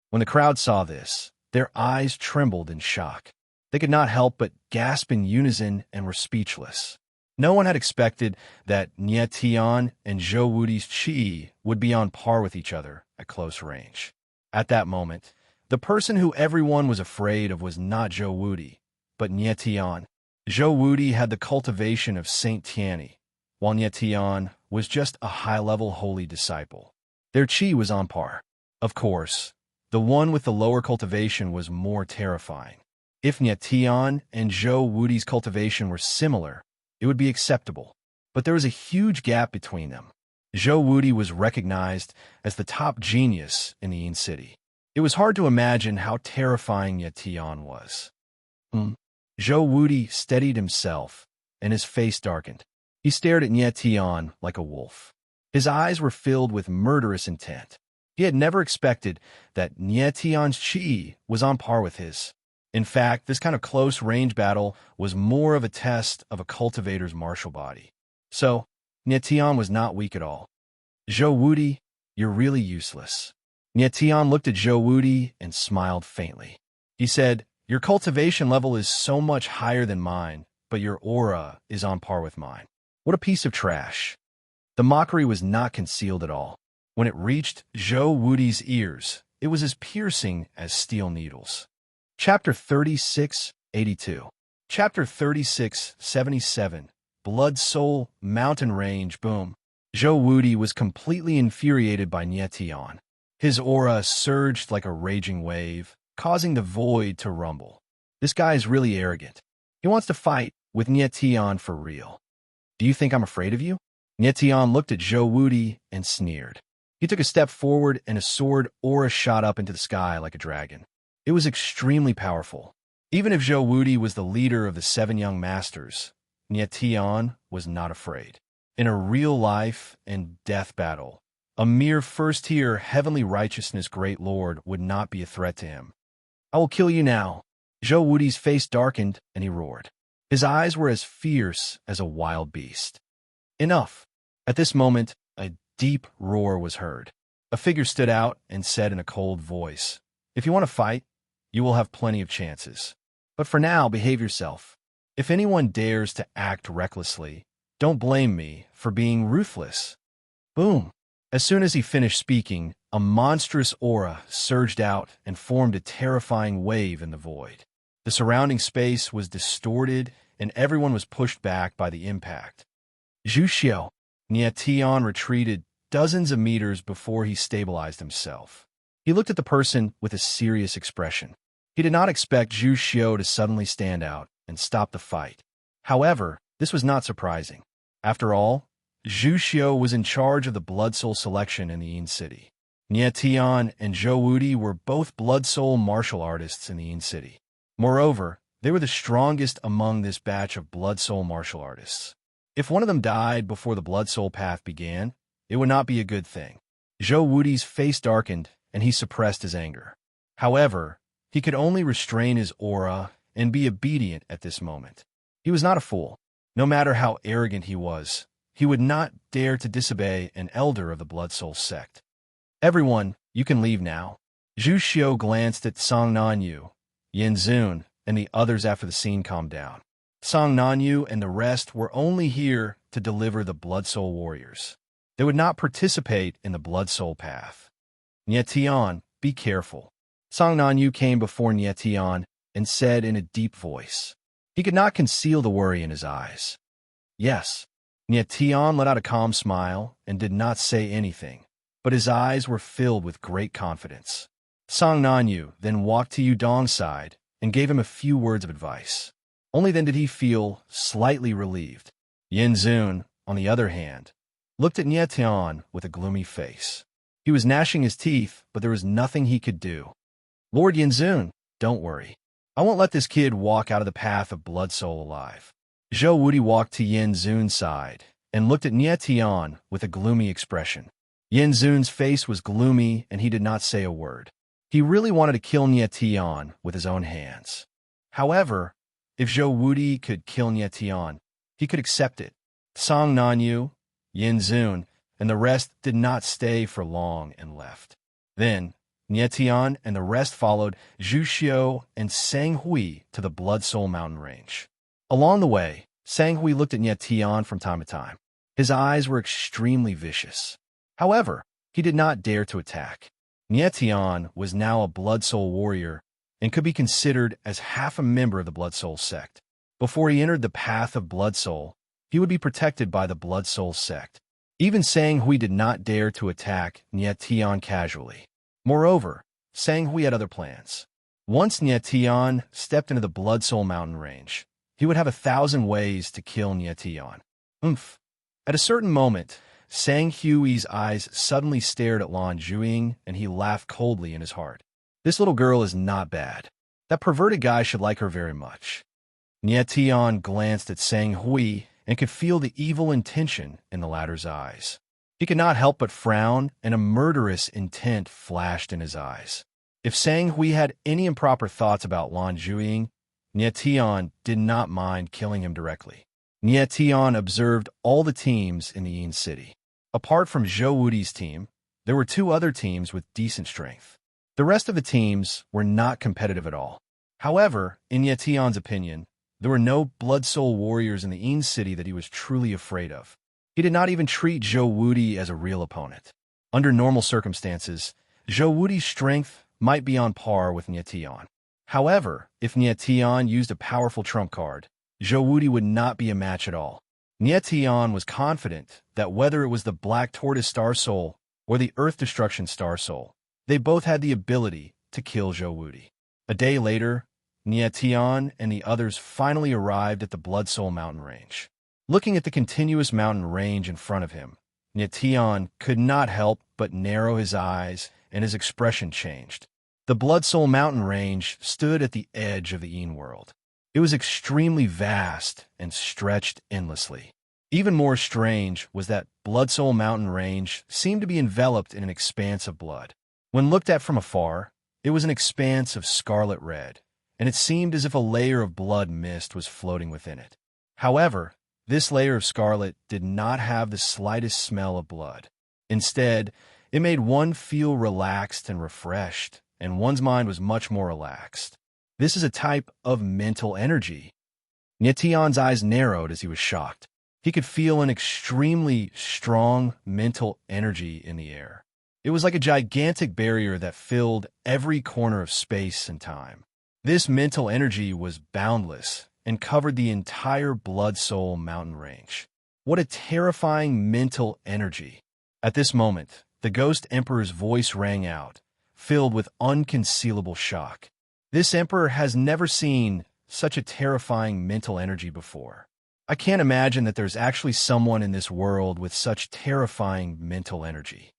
When the crowd saw this, their eyes trembled in shock. They could not help but gasp in unison and were speechless. No one had expected that Niet Tian and Zhou Wudi's chi would be on par with each other at close range. At that moment, the person who everyone was afraid of was not Zhou Wudi, but Niet Tian. Zhou Wudi had the cultivation of Saint Tianyi, while Niet Tian was just a high-level holy disciple. Their chi was on par. Of course, the one with the lower cultivation was more terrifying. If Niet Tian and Zhou Wudi's cultivation were similar, it would be acceptable. But there was a huge gap between them. Zhou Wudi was recognized as the top genius in the Yin City. It was hard to imagine how terrifying Niet Tian was. Zhou Wudi steadied himself, and his face darkened. He stared at Niet Tian like a wolf. His eyes were filled with murderous intent. He had never expected that Niet Tian's chi was on par with his. In fact, this kind of close-range battle was more of a test of a cultivator's martial body. So, Niet Tian was not weak at all. "Zhou Wudi, you're really useless." Niet Tian looked at Zhou Wudi and smiled faintly. He said, "Your cultivation level is so much higher than mine, but your aura is on par with mine. What a piece of trash." The mockery was not concealed at all. When it reached Zhou Wudi's ears, it was as piercing as steel needles. Chapter 36:82. Chapter 36:77. Blood Soul Mountain Range Boom. Zhou Wudi was completely infuriated by Niet Tian. His aura surged like a raging wave, causing the void to rumble. This guy is really arrogant. He wants to fight with Niet Tian for real. "Do you think I'm afraid of you?" Niet Tian looked at Zhou Wudi and sneered. He took a step forward and a sword aura shot up into the sky like a dragon. It was extremely powerful. Even if Zhou Wudi was the leader of the 7 young masters, Niet Tian was not afraid. In a real-life and death battle, a mere first-tier heavenly righteousness great lord would not be a threat to him. "I will kill you now." Zhou Wudi's face darkened and he roared. His eyes were as fierce as a wild beast. Enough. At this moment, a deep roar was heard. A figure stood out and said in a cold voice, "If you want to fight, you will have plenty of chances. But for now, behave yourself. If anyone dares to act recklessly, don't blame me for being ruthless." Boom! As soon as he finished speaking, a monstrous aura surged out and formed a terrifying wave in the void. The surrounding space was distorted and everyone was pushed back by the impact. Zhu Xiu. Niet Tian retreated dozens of meters before he stabilized himself. He looked at the person with a serious expression. He did not expect Zhu Xiu to suddenly stand out and stop the fight. However, this was not surprising. After all, Zhu Xiu was in charge of the Blood Soul selection in the Yin City. Niet Tian and Zhou Wudi were both Blood Soul martial artists in the Yin City. Moreover, they were the strongest among this batch of Blood Soul martial artists. If one of them died before the Blood Soul path began, it would not be a good thing. Zhou Wudi's face darkened and he suppressed his anger. However, he could only restrain his aura and be obedient at this moment. He was not a fool. No matter how arrogant he would not dare to disobey an elder of the Blood Soul sect. "Everyone, you can leave now." Zhu Xiu glanced at Song Nanyu, Yin Zun, and the others after the scene calmed down. Song Nanyu and the rest were only here to deliver the Blood Soul warriors. They would not participate in the Blood Soul path. "Niet Tian, be careful." Song Nanyu came before Niet Tian and said in a deep voice. He could not conceal the worry in his eyes. Yes. Tian let out a calm smile and did not say anything, but his eyes were filled with great confidence. Song Nanyu then walked to Yudong's side and gave him a few words of advice. Only then did he feel slightly relieved. Yin Zun, on the other hand, looked at Tian with a gloomy face. He was gnashing his teeth, but there was nothing he could do. Lord Yin Zun, don't worry. I won't let this kid walk out of the path of Blood Soul alive. Zhou Wudi walked to Yin Zun's side and looked at Tian with a gloomy expression. Yin Zun's face was gloomy and he did not say a word. He really wanted to kill Tian with his own hands. However, if Zhou Wudi could kill Tian, he could accept it. Song Nanyu, Yin Zun, and the rest did not stay for long and left. Then, Tian and the rest followed Zhu Xiu and Sang Hui to the Blood Soul mountain range. Along the way, Sang Hui looked at Tian from time to time. His eyes were extremely vicious. However, he did not dare to attack. Tian was now a Blood Soul warrior and could be considered as half a member of the Blood Soul sect. Before he entered the path of Blood Soul, he would be protected by the Blood Soul sect. Even Sang Hui did not dare to attack Tian casually. Moreover, Sang Hui had other plans. Once Tian stepped into the Blood Soul mountain range, he would have 1,000 ways to kill Tian. At a certain moment, Sang Hui's eyes suddenly stared at Lan Zhuing, and he laughed coldly in his heart. This little girl is not bad. That perverted guy should like her very much. Tian glanced at Sang Hui and could feel the evil intention in the latter's eyes. He could not help but frown, and a murderous intent flashed in his eyes. If Sang Hui had any improper thoughts about Lan Zhuing, Tian did not mind killing him directly. Tian observed all the teams in the Yin City. Apart from Zhou Wudi's team, there were 2 other teams with decent strength. The rest of the teams were not competitive at all. However, in Tian's opinion, there were no Blood Soul warriors in the Yin City that he was truly afraid of. He did not even treat Zhou Wudi as a real opponent. Under normal circumstances, Zhou Wudi's strength might be on par with Tian. However, if Tian used a powerful trump card, Zhou Wudi would not be a match at all. Tian was confident that whether it was the Black Tortoise Star Soul or the Earth Destruction Star Soul, they both had the ability to kill Zhou Wudi. A day later, Tian and the others finally arrived at the Blood Soul mountain range. Looking at the continuous mountain range in front of him, Tian could not help but narrow his eyes, and his expression changed. The Blood Soul mountain range stood at the edge of the Yin world. It was extremely vast and stretched endlessly. Even more strange was that Blood Soul mountain range seemed to be enveloped in an expanse of blood. When looked at from afar, it was an expanse of scarlet red, and it seemed as if a layer of blood mist was floating within it. However, this layer of scarlet did not have the slightest smell of blood. Instead, it made one feel relaxed and refreshed, and one's mind was much more relaxed. This is a type of mental energy. Tian's eyes narrowed as he was shocked. He could feel an extremely strong mental energy in the air. It was like a gigantic barrier that filled every corner of space and time. This mental energy was boundless and covered the entire Blood Soul mountain range. What a terrifying mental energy. At this moment, the Ghost Emperor's voice rang out, filled with unconcealable shock. This emperor has never seen such a terrifying mental energy before. I can't imagine that there's actually someone in this world with such terrifying mental energy.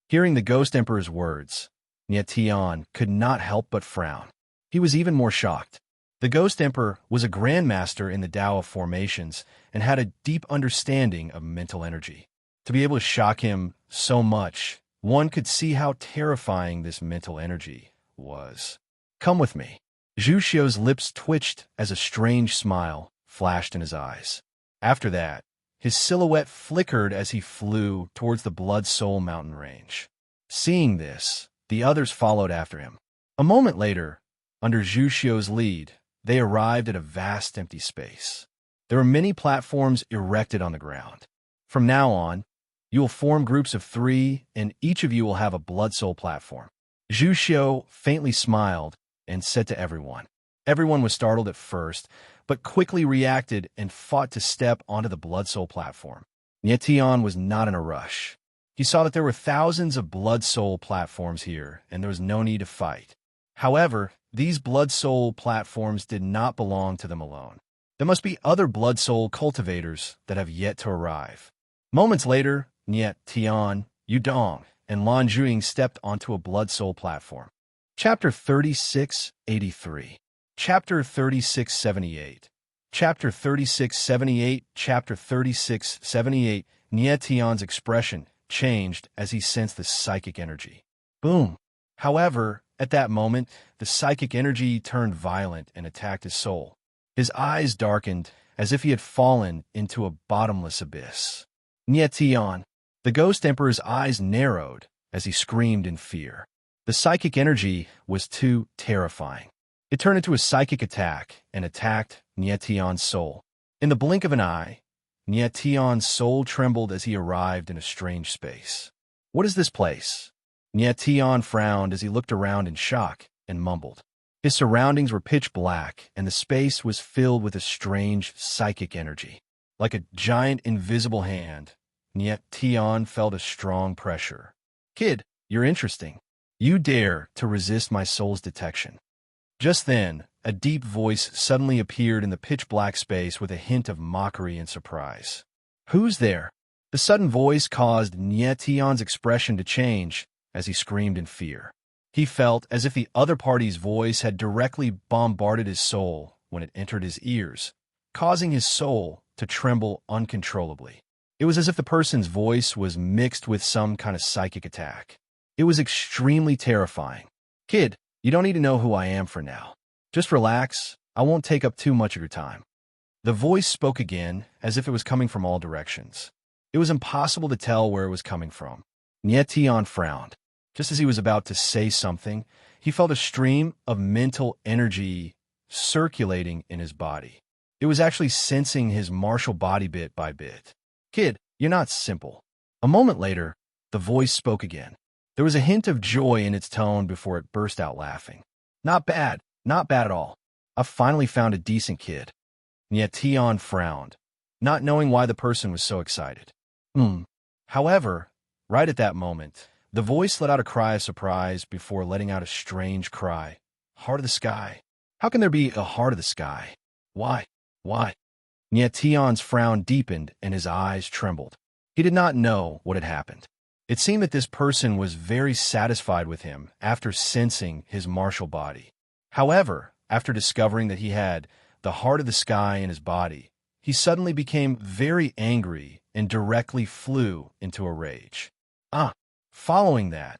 Hearing the Ghost Emperor's words, Tian could not help but frown. He was even more shocked. The Ghost Emperor was a grandmaster in the Tao of formations and had a deep understanding of mental energy. To be able to shock him so much, one could see how terrifying this mental energy was. Come with me. Zhu Xiu's lips twitched as a strange smile flashed in his eyes. After that, his silhouette flickered as he flew towards the Blood Soul mountain range. Seeing this, the others followed after him. A moment later, under Zhu Xiu's lead, they arrived at a vast empty space. There were many platforms erected on the ground. From now on, you will form groups of 3, and each of you will have a Blood Soul platform. Zhu Xiu faintly smiled and said to everyone, Everyone was startled at first, but quickly reacted and fought to step onto the Blood Soul platform. Nietion was not in a rush. He saw that there were thousands of Blood Soul platforms here, and there was no need to fight. However, these Blood Soul platforms did not belong to them alone. There must be other Blood Soul cultivators that have yet to arrive. Moments later, Niet Tian, Yudong, and Lan Zhuing stepped onto a Blood Soul platform. Chapter 3683. Chapter 3678. Chapter 3678. Chapter 3678. Niet Tian's expression changed as he sensed the psychic energy. Boom! However, at that moment, the psychic energy turned violent and attacked his soul. His eyes darkened as if he had fallen into a bottomless abyss. Niet Tian. The Ghost Emperor's eyes narrowed as he screamed in fear. The psychic energy was too terrifying. It turned into a psychic attack and attacked Niet Tian's soul. In the blink of an eye, Niet Tian's soul trembled as he arrived in a strange space. What is this place? Niet Tian frowned as he looked around in shock and mumbled. His surroundings were pitch black, and the space was filled with a strange psychic energy. Like a giant invisible hand, Niet Tian felt a strong pressure. Kid, you're interesting. You dare to resist my soul's detection. Just then, a deep voice suddenly appeared in the pitch-black space with a hint of mockery and surprise. Who's there? The sudden voice caused Niet Tian's expression to change as he screamed in fear. He felt as if the other party's voice had directly bombarded his soul when it entered his ears, causing his soul to tremble uncontrollably. It was as if the person's voice was mixed with some kind of psychic attack. It was extremely terrifying. Kid, you don't need to know who I am for now. Just relax. I won't take up too much of your time. The voice spoke again, as if it was coming from all directions. It was impossible to tell where it was coming from. Niet Tian frowned. Just as he was about to say something, he felt a stream of mental energy circulating in his body. It was actually sensing his martial body bit by bit. Kid, you're not simple. A moment later, the voice spoke again. There was a hint of joy in its tone before it burst out laughing. Not bad at all. I've finally found a decent kid. Niet Tian frowned, not knowing why the person was so excited. However, right at that moment, the voice let out a cry of surprise before letting out a strange cry. Heart of the sky. How can there be a heart of the sky? Why? Niet Tian's frown deepened and his eyes trembled. He did not know what had happened. It seemed that this person was very satisfied with him after sensing his martial body. However, after discovering that he had the heart of the sky in his body, he suddenly became very angry and directly flew into a rage. Following that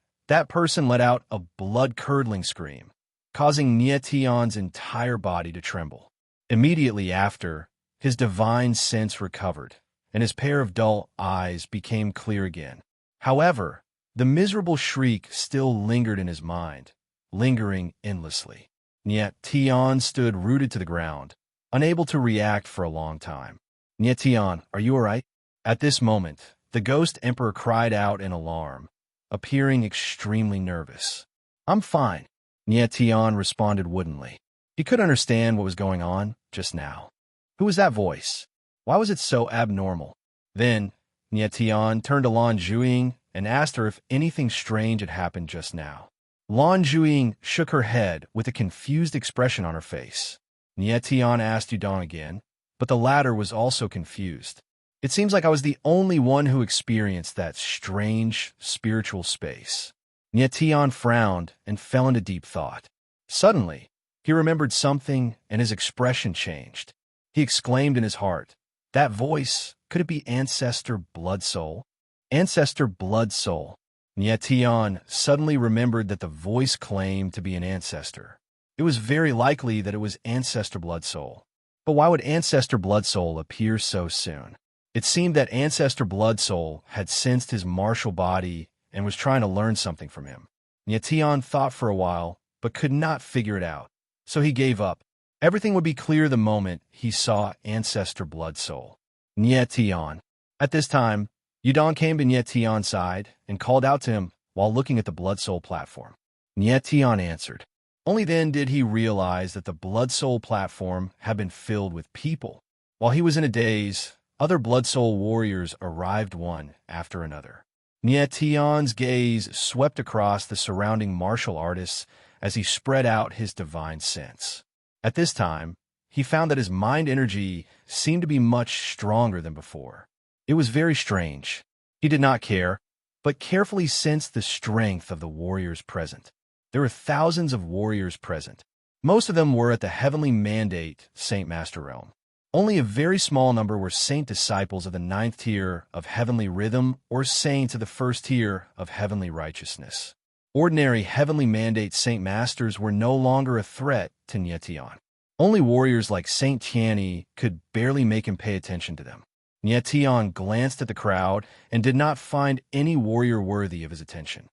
person let out a blood-curdling scream, causing Niet Tian's entire body to tremble. Immediately after, his divine sense recovered, and his pair of dull eyes became clear again. However, the miserable shriek still lingered in his mind, lingering endlessly. Niet Tian stood rooted to the ground, unable to react for a long time. Niet Tian, are you all right? At this moment, the Ghost Emperor cried out in alarm, appearing extremely nervous. I'm fine, Niet Tian responded woodenly. He couldn't understand what was going on just now. Who was that voice? Why was it so abnormal? Then, Niet Tian turned to Lan Zhuing and asked her if anything strange had happened just now. Lan Zhuing shook her head with a confused expression on her face. Niet Tian asked Yudong again, but the latter was also confused. It seems like I was the only one who experienced that strange spiritual space. Niet Tian frowned and fell into deep thought. Suddenly, he remembered something and his expression changed. He exclaimed in his heart, that voice, could it be Ancestor Blood Soul? Ancestor Blood Soul. Niet Tian suddenly remembered that the voice claimed to be an ancestor. It was very likely that it was Ancestor Blood Soul. But why would Ancestor Blood Soul appear so soon? It seemed that Ancestor Blood Soul had sensed his martial body and was trying to learn something from him. Niet Tian thought for a while, but could not figure it out, so he gave up. Everything would be clear the moment he saw Ancestor Blood Soul. Niet Tian. At this time, Yudong came to Niet Tian's side and called out to him while looking at the Blood Soul platform. Niet Tian answered. Only then did he realize that the Blood Soul platform had been filled with people. While he was in a daze, other Blood Soul warriors arrived one after another. Nietion's gaze swept across the surrounding martial artists as he spread out his divine sense. At this time, he found that his mind energy seemed to be much stronger than before. It was very strange. He did not care, but carefully sensed the strength of the warriors present. There were thousands of warriors present. Most of them were at the heavenly mandate Saint Master Realm. Only a very small number were saint disciples of the 9th tier of heavenly rhythm or saints of the 1st tier of heavenly righteousness. Ordinary heavenly mandate Saint Masters were no longer a threat to Nietion. Only warriors like Saint Tianyi could barely make him pay attention to them. Nietion glanced at the crowd and did not find any warrior worthy of his attention.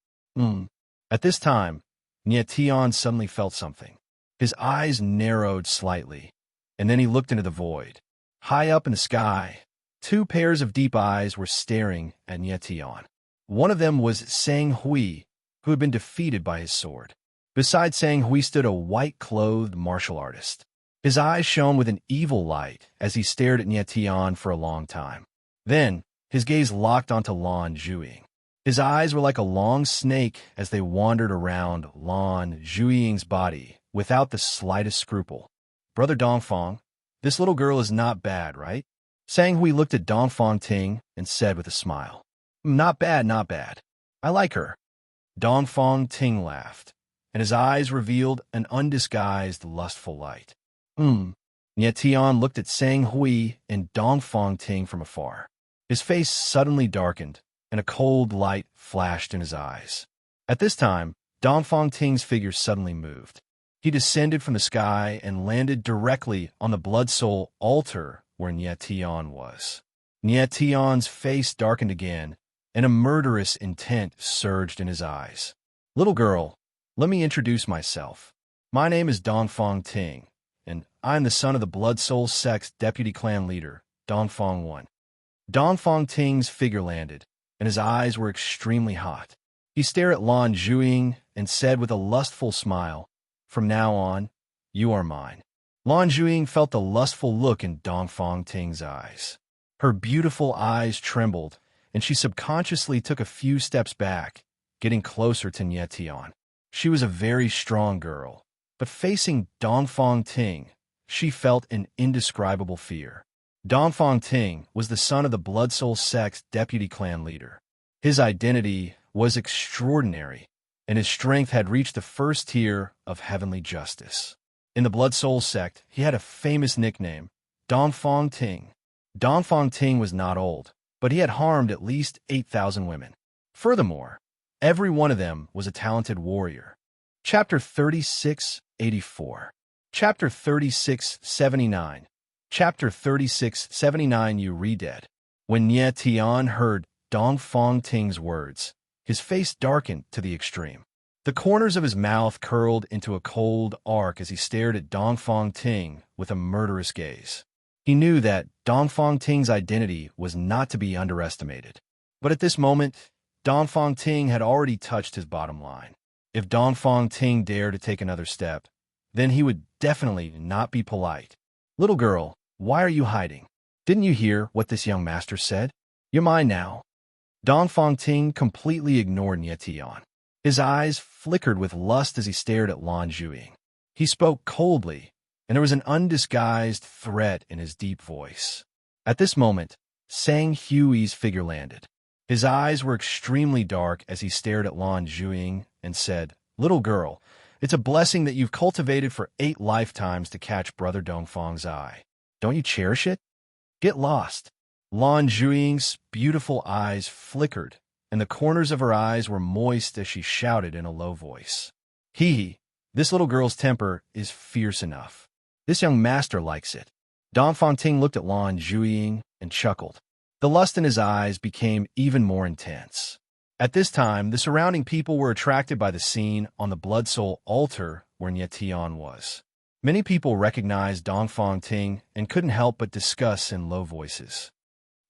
At this time, Nietion suddenly felt something. His eyes narrowed slightly, and then he looked into the void. High up in the sky, 2 pairs of deep eyes were staring at Nietion. One of them was Sang Hui, who had been defeated by his sword. Beside Sang Hui stood a white-clothed martial artist. His eyes shone with an evil light as he stared at Nietion for a long time. Then, his gaze locked onto Lan Zhuiying. His eyes were like a long snake as they wandered around Lan Zhuiying's body without the slightest scruple. "Brother Dongfang, this little girl is not bad, right?" Sang Hui looked at Dongfang Ting and said with a smile, "Not bad, not bad. I like her." Dongfang Ting laughed, and his eyes revealed an undisguised lustful light. Nietion looked at Sang Hui and Dongfang Ting from afar. His face suddenly darkened, and a cold light flashed in his eyes. At this time, Dongfang Ting's figure suddenly moved. He descended from the sky and landed directly on the Blood Soul altar where Nietion was. Nietion's face darkened again, and a murderous intent surged in his eyes. "Little girl, let me introduce myself. My name is Dongfang Ting, and I am the son of the Blood Soul sect's deputy clan leader, Dongfang 1. Dongfang Ting's figure landed, and his eyes were extremely hot. He stared at Lan Zhuiying and said with a lustful smile, "From now on, you are mine." Lan Zhuiying felt the lustful look in Dongfang Ting's eyes. Her beautiful eyes trembled, and she subconsciously took a few steps back, getting closer to Nietion. She was a very strong girl, but facing Dongfang Ting, she felt an indescribable fear. Dongfang Ting was the son of the Blood Soul sect's deputy clan leader. His identity was extraordinary, and his strength had reached the 1st tier of heavenly justice. In the Blood Soul sect, he had a famous nickname, Dongfang Ting. Dongfang Ting was not old, but he had harmed at least 8,000 women. Furthermore, every one of them was a talented warrior. Chapter 3684. Chapter 3679. Chapter 3679. You redead. When Nietion heard Dongfang Ting's words, his face darkened to the extreme. The corners of his mouth curled into a cold arc as he stared at Dongfang Ting with a murderous gaze. He knew that Dongfang Ting's identity was not to be underestimated. But at this moment, Dongfang Ting had already touched his bottom line. If Dongfang Ting dared to take another step, then he would definitely not be polite. "Little girl, why are you hiding? Didn't you hear what this young master said? You're mine now." Dongfang Ting completely ignored Nietion. His eyes flickered with lust as he stared at Lan Zhuiying. He spoke coldly, and there was an undisguised threat in his deep voice. At this moment, Sang Hui's figure landed. His eyes were extremely dark as he stared at Lan Zhuiying and said, "Little girl, it's a blessing that you've cultivated for 8 lifetimes to catch Brother Dongfang's eye. Don't you cherish it? Get lost." Lan Zhuiying's beautiful eyes flickered, and the corners of her eyes were moist as she shouted in a low voice, This little girl's temper is fierce enough. This young master likes it." Dongfang Ting looked at Lan Zhuiying and chuckled. The lust in his eyes became even more intense. At this time, the surrounding people were attracted by the scene on the Blood Soul altar where Nietion was. Many people recognized Dongfang Ting and couldn't help but discuss in low voices,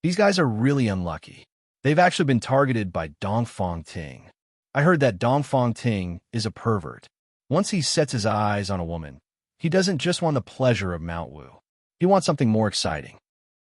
"These guys are really unlucky. They've actually been targeted by Dongfang Ting. I heard that Dongfang Ting is a pervert. Once he sets his eyes on a woman, he doesn't just want the pleasure of Mount Wu. He wants something more exciting.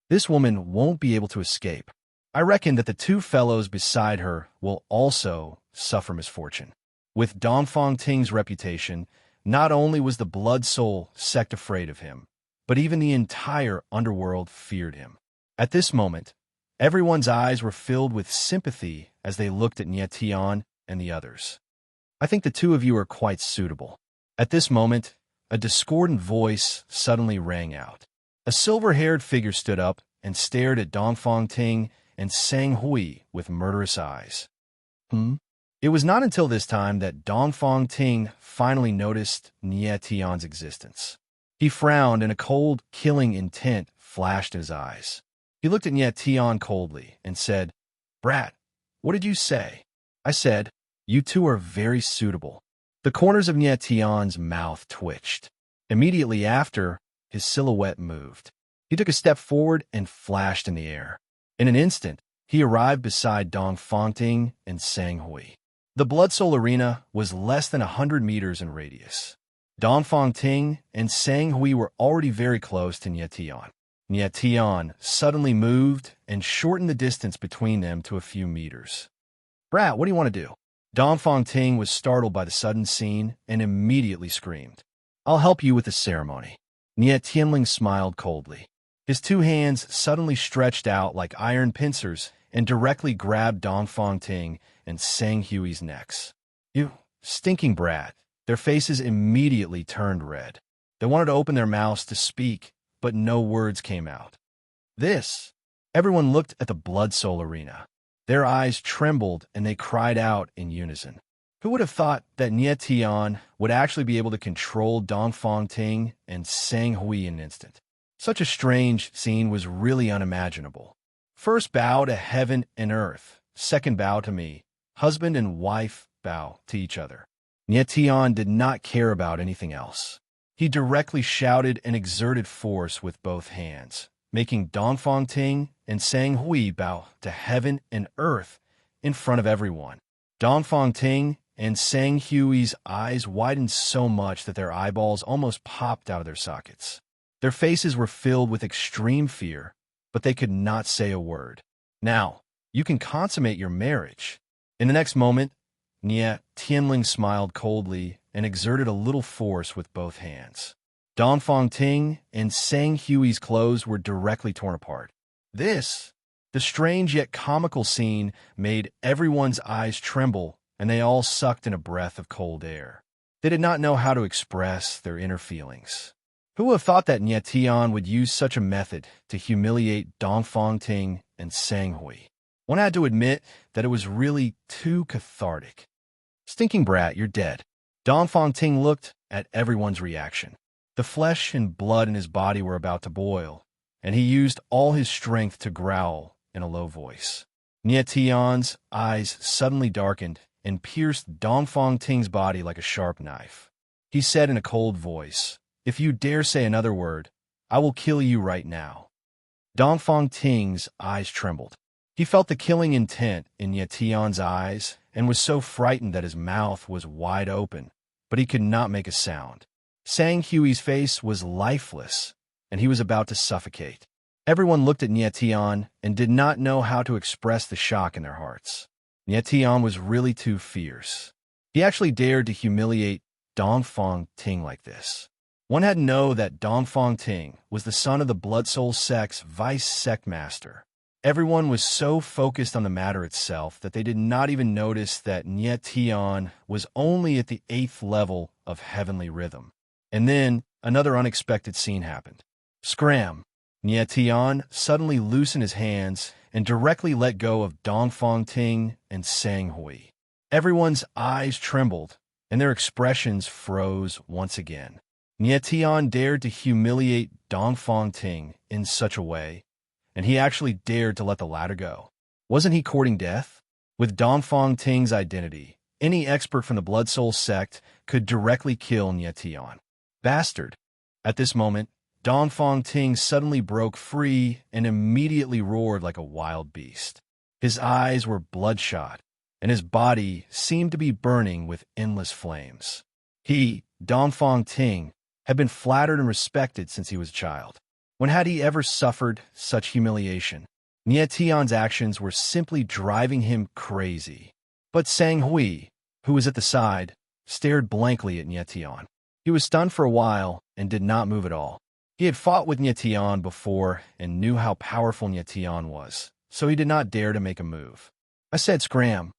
This woman won't be able to escape. I reckon that the two fellows beside her will also suffer misfortune. With Dongfang Ting's reputation, not only was the Blood Soul sect afraid of him, but even the entire underworld feared him. At this moment, everyone's eyes were filled with sympathy as they looked at Nie Tian and the others. I think the two of you are quite suitable. At this moment, a discordant voice suddenly rang out. A silver-haired figure stood up and stared at Dongfang Ting and Sang Hui with murderous eyes. It was not until this time that Dongfang Ting finally noticed Nie Tian's existence. He frowned and a cold, killing intent flashed in his eyes. He looked at Nie Tian coldly and said, "Brat, what did you say?" I said, "You two are very suitable." The corners of Nie Tian's mouth twitched. Immediately after, his silhouette moved. He took a step forward and flashed in the air. In an instant, he arrived beside Dongfang Ting and Sang Hui. The Blood Soul Arena was less than 100 meters in radius. Dongfang Ting and Sang Hui were already very close to Nie Tian. Nie Tian suddenly moved and shortened the distance between them to a few meters. "Brat, what do you want to do?" Dongfang Ting was startled by the sudden scene and immediately screamed. "I'll help you with the ceremony." Nie Tianling smiled coldly. His two hands suddenly stretched out like iron pincers and directly grabbed Dongfang Ting and Sang Hui's necks. "You stinking brat." Their faces immediately turned red. They wanted to open their mouths to speak, but no words came out. "This." Everyone looked at the Blood Soul Arena. Their eyes trembled and they cried out in unison. Who would have thought that Nie Tian would actually be able to control Dongfang Ting and Sang Hui in an instant? Such a strange scene was really unimaginable. First bow to heaven and earth, second bow to me. Husband and wife bow to each other. Nie Tian did not care about anything else. He directly shouted and exerted force with both hands, making Dongfang Ting and Sang Hui bow to heaven and earth in front of everyone. Dongfang Ting and Sang Hui's eyes widened so much that their eyeballs almost popped out of their sockets. Their faces were filled with extreme fear, but they could not say a word. "Now, you can consummate your marriage." In the next moment, Nie Tianling smiled coldly and exerted a little force with both hands. Dongfang Ting and Sang Hui's clothes were directly torn apart. The strange yet comical scene made everyone's eyes tremble, and they all sucked in a breath of cold air. They did not know how to express their inner feelings. Who would have thought that Nie Tian would use such a method to humiliate Dongfang Ting and Sang Hui? One had to admit that it was really too cathartic. "Stinking brat, you're dead." Dongfang Ting looked at everyone's reaction. The flesh and blood in his body were about to boil, and he used all his strength to growl in a low voice. Nie Tian's eyes suddenly darkened and pierced Dongfang Ting's body like a sharp knife. He said in a cold voice, "If you dare say another word, I will kill you right now." Dongfang Ting's eyes trembled. He felt the killing intent in Nie Tian's eyes and was so frightened that his mouth was wide open, but he could not make a sound. Sang Hui's face was lifeless, and he was about to suffocate. Everyone looked at Nie Tian and did not know how to express the shock in their hearts. Nie Tian was really too fierce. He actually dared to humiliate Dongfang Ting like this. One had to know that Dongfang Ting was the son of the Blood Soul sect's vice sect master. Everyone was so focused on the matter itself that they did not even notice that Nie Tian was only at the 8th level of heavenly rhythm. And then another unexpected scene happened. Scram! Nie Tian suddenly loosened his hands and directly let go of Dongfang Ting and Sang Hui. Everyone's eyes trembled, and their expressions froze once again. Nie Tian dared to humiliate Dongfang Ting in such a way, and he actually dared to let the latter go. Wasn't he courting death? With Dongfang Ting's identity, any expert from the Blood Soul sect could directly kill Nie Tian. Bastard! At this moment, Dongfang Ting suddenly broke free and immediately roared like a wild beast. His eyes were bloodshot, and his body seemed to be burning with endless flames. He, Dongfang Ting, had been flattered and respected since he was a child. When had he ever suffered such humiliation? Nie Tian's actions were simply driving him crazy. But Sang Hui, who was at the side, stared blankly at Nie Tian. He was stunned for a while and did not move at all. He had fought with Nie Tian before and knew how powerful Nie Tian was, so he did not dare to make a move. I said scram.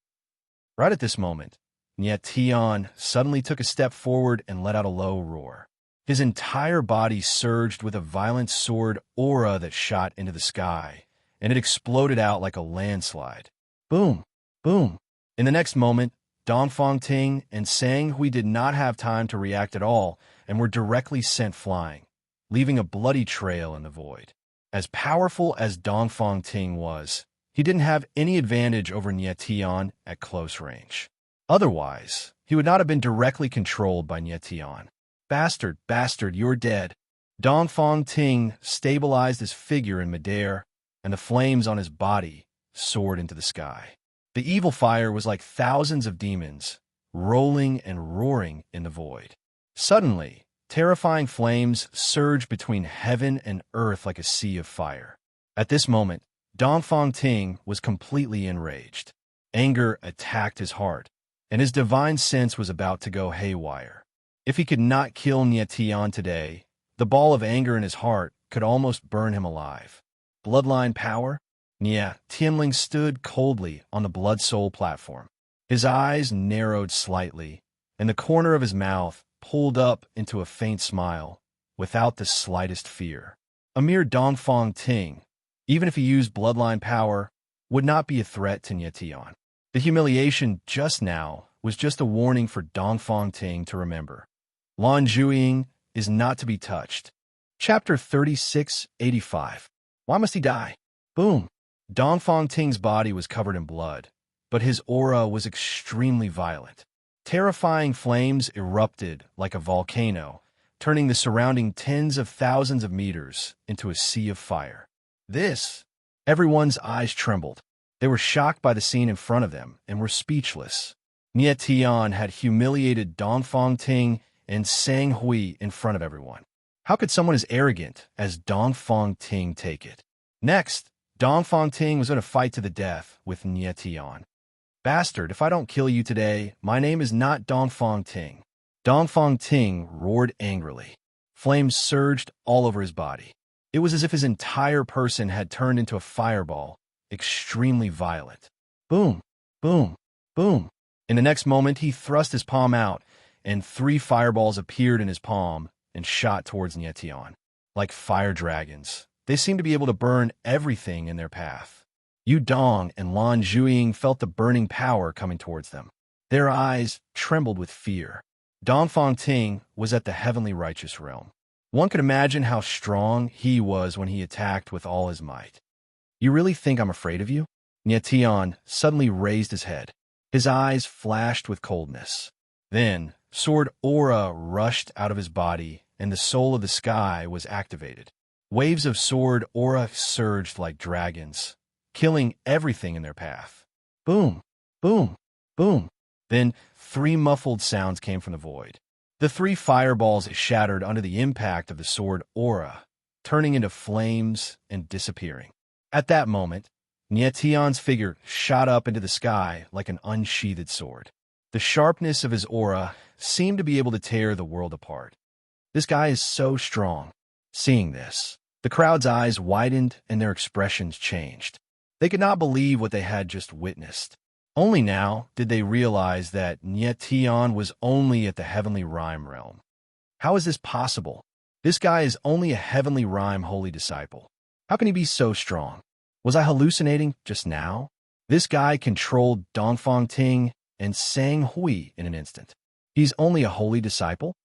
Right at this moment, Nie Tian suddenly took a step forward and let out a low roar. His entire body surged with a violent sword aura that shot into the sky, and it exploded out like a landslide. Boom! Boom! In the next moment, Dongfang Ting and Sang Hui did not have time to react at all and were directly sent flying, leaving a bloody trail in the void. As powerful as Dongfang Ting was, he didn't have any advantage over Nie Tian at close range. Otherwise, he would not have been directly controlled by Nie Tian. Bastard, bastard, you're dead. Dongfang Ting stabilized his figure in midair, and the flames on his body soared into the sky. The evil fire was like thousands of demons, rolling and roaring in the void. Suddenly, terrifying flames surged between heaven and earth like a sea of fire. At this moment, Dongfang Ting was completely enraged. Anger attacked his heart, and his divine sense was about to go haywire. If he could not kill Nie Tian today, the ball of anger in his heart could almost burn him alive. Bloodline power? Nie Tianling stood coldly on the Blood Soul platform. His eyes narrowed slightly, and the corner of his mouth pulled up into a faint smile, without the slightest fear. A mere Dongfang Ting, even if he used bloodline power, would not be a threat to Nie Tian. The humiliation just now was just a warning for Dongfang Ting to remember. Lan Zhuiying is not to be touched. Chapter 3685. Why must he die? Boom. Dongfang Ting's body was covered in blood, but his aura was extremely violent. Terrifying flames erupted like a volcano, turning the surrounding tens of thousands of meters into a sea of fire. Everyone's eyes trembled. They were shocked by the scene in front of them and were speechless. Nie Tian had humiliated Dongfang Ting and Sang Hui in front of everyone. How could someone as arrogant as Dongfang Ting take it? Next, Dongfang Ting was going to fight to the death with Nie Tian. Bastard, if I don't kill you today, my name is not Dongfang Ting. Dongfang Ting roared angrily. Flames surged all over his body. It was as if his entire person had turned into a fireball, extremely violent. Boom, boom, boom. In the next moment, he thrust his palm out, and 3 fireballs appeared in his palm and shot towards Nie Tian. Like fire dragons, they seemed to be able to burn everything in their path. Yu Dong and Lan Zhuiying felt the burning power coming towards them. Their eyes trembled with fear. Dongfang Ting was at the heavenly righteous realm. One could imagine how strong he was when he attacked with all his might. You really think I'm afraid of you? Nie Tian suddenly raised his head. His eyes flashed with coldness. Then, sword aura rushed out of his body, and the soul of the sky was activated. Waves of sword aura surged like dragons, killing everything in their path. Boom, boom, boom. Then 3 muffled sounds came from the void. The 3 fireballs shattered under the impact of the sword aura, turning into flames and disappearing. At that moment, Nie Tian's figure shot up into the sky like an unsheathed sword. The sharpness of his aura seemed to be able to tear the world apart. This guy is so strong. Seeing this, the crowd's eyes widened and their expressions changed. They could not believe what they had just witnessed. Only now did they realize that Nie Tian was only at the heavenly rhyme realm. How is this possible? This guy is only a heavenly rhyme holy disciple. How can he be so strong? Was I hallucinating just now? This guy controlled Dongfang Ting and Sang Hui in an instant. He's only a holy disciple?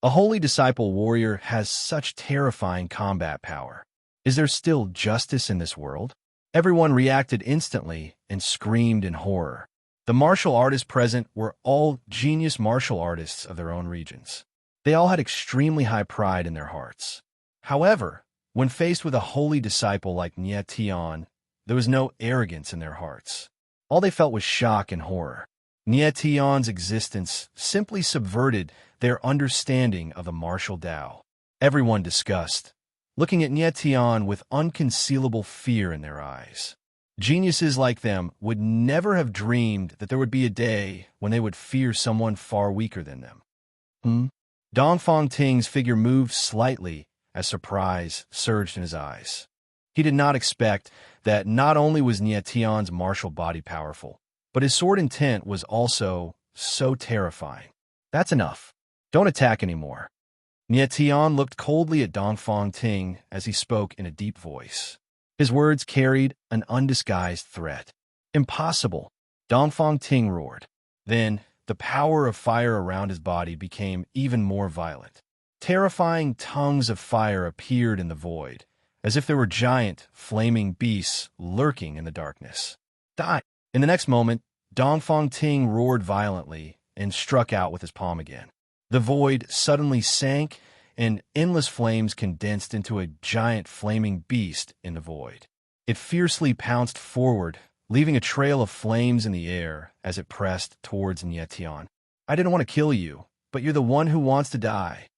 A holy disciple warrior has such terrifying combat power. Is there still justice in this world? Everyone reacted instantly and screamed in horror. The martial artists present were all genius martial artists of their own regions. They all had extremely high pride in their hearts. However, when faced with a holy disciple like Nie Tian, there was no arrogance in their hearts. All they felt was shock and horror. Nietion's existence simply subverted their understanding of the martial Tao. Everyone discussed, looking at Nietion with unconcealable fear in their eyes. Geniuses like them would never have dreamed that there would be a day when they would fear someone far weaker than them. Dongfang Ting's figure moved slightly as surprise surged in his eyes. He did not expect that not only was Nietion's martial body powerful, but his sword intent was also so terrifying. That's enough. Don't attack anymore. Nietion looked coldly at Dongfang Ting as he spoke in a deep voice. His words carried an undisguised threat. Impossible, Dongfang Ting roared. Then, the power of fire around his body became even more violent. Terrifying tongues of fire appeared in the void, as if there were giant, flaming beasts lurking in the darkness. Die! In the next moment, Dongfang Ting roared violently and struck out with his palm again. The void suddenly sank, and endless flames condensed into a giant flaming beast in the void. It fiercely pounced forward, leaving a trail of flames in the air as it pressed towards Nietion. I didn't want to kill you, but you're the one who wants to die.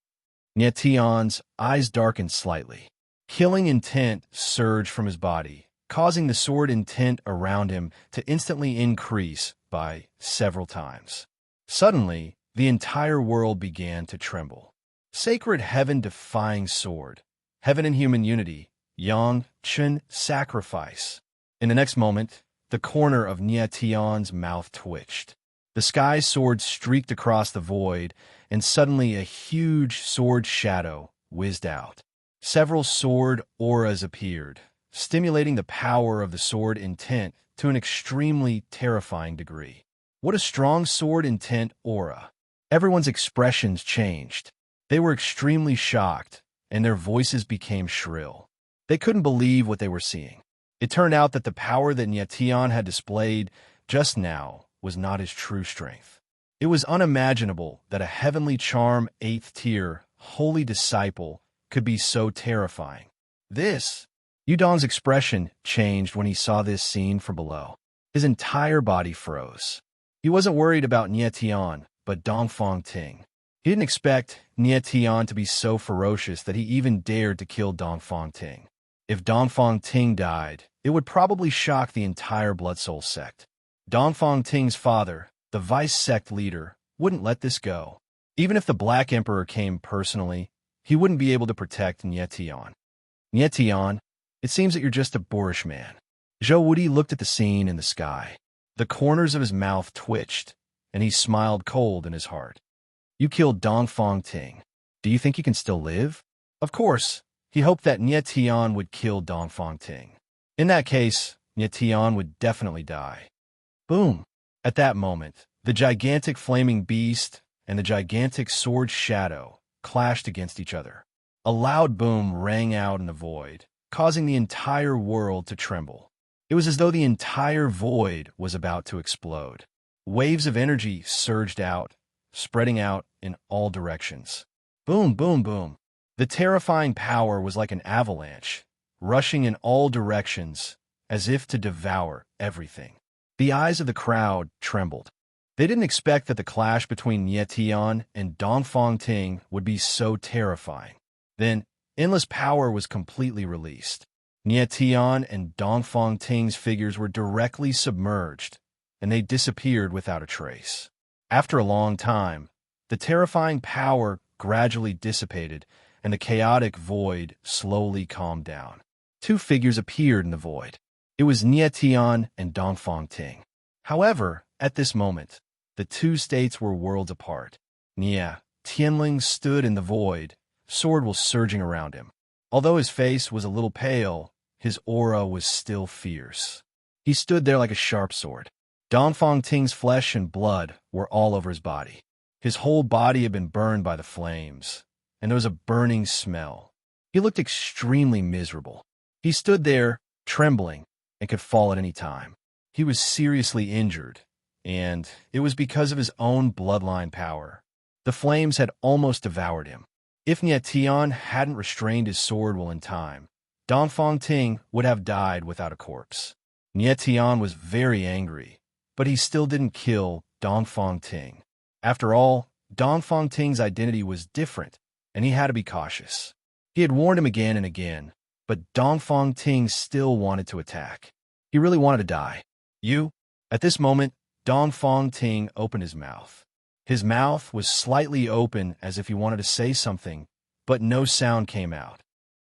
Nietion's eyes darkened slightly. Killing intent surged from his body, causing the sword intent around him to instantly increase by several times. Suddenly, the entire world began to tremble. Sacred heaven-defying sword, heaven and human unity, yang, chen, sacrifice. In the next moment, the corner of Nietion's mouth twitched. The sky sword streaked across the void, and suddenly a huge sword shadow whizzed out. Several sword auras appeared, stimulating the power of the sword intent to an extremely terrifying degree. What a strong sword intent aura! Everyone's expressions changed. They were extremely shocked, and their voices became shrill. They couldn't believe what they were seeing. It turned out that the power that Nietion had displayed just now was not his true strength. It was unimaginable that a heavenly charm 8th tier, holy disciple could be so terrifying. Yudong's expression changed when he saw this scene from below. His entire body froze. He wasn't worried about Nietion, but Dongfang Ting. He didn't expect Nietion to be so ferocious that he even dared to kill Dongfang Ting. If Dongfang Ting died, it would probably shock the entire Blood Soul sect. Dongfang Ting's father, the vice sect leader, wouldn't let this go. Even if the Black Emperor came personally, he wouldn't be able to protect Nietion. Nietion, it seems that you're just a boorish man. Zhou Wudi looked at the scene in the sky. The corners of his mouth twitched, and he smiled cold in his heart. You killed Dongfang Ting. Do you think you can still live? Of course, he hoped that Nietion would kill Dongfang Ting. In that case, Nietion would definitely die. Boom! At that moment, the gigantic flaming beast and the gigantic sword shadow clashed against each other. A loud boom rang out in the void, causing the entire world to tremble. It was as though the entire void was about to explode. Waves of energy surged out, spreading out in all directions. Boom, boom, boom. The terrifying power was like an avalanche, rushing in all directions, as if to devour everything. The eyes of the crowd trembled. They didn't expect that the clash between Nietion and Dongfang Ting would be so terrifying. Then, endless power was completely released. Nietion and Dongfang Ting's figures were directly submerged, and they disappeared without a trace. After a long time, the terrifying power gradually dissipated, and the chaotic void slowly calmed down. Two figures appeared in the void. It was Nietion and Dongfang Ting. However, at this moment, the two states were worlds apart. Tianling stood in the void, sword was surging around him. Although his face was a little pale, his aura was still fierce. He stood there like a sharp sword. Dongfang Ting's flesh and blood were all over his body. His whole body had been burned by the flames, and there was a burning smell. He looked extremely miserable. He stood there, trembling, and could fall at any time. He was seriously injured, and it was because of his own bloodline power. The flames had almost devoured him. If Nietion hadn't restrained his sword while in time, Dongfang Ting would have died without a corpse. Nietion was very angry, but he still didn't kill Dongfang Ting. After all, Dongfang Ting's identity was different, and he had to be cautious. He had warned him again and again, but Dongfang Ting still wanted to attack. He really wanted to die. You? At this moment, Dongfang Ting opened his mouth. His mouth was slightly open as if he wanted to say something, but no sound came out.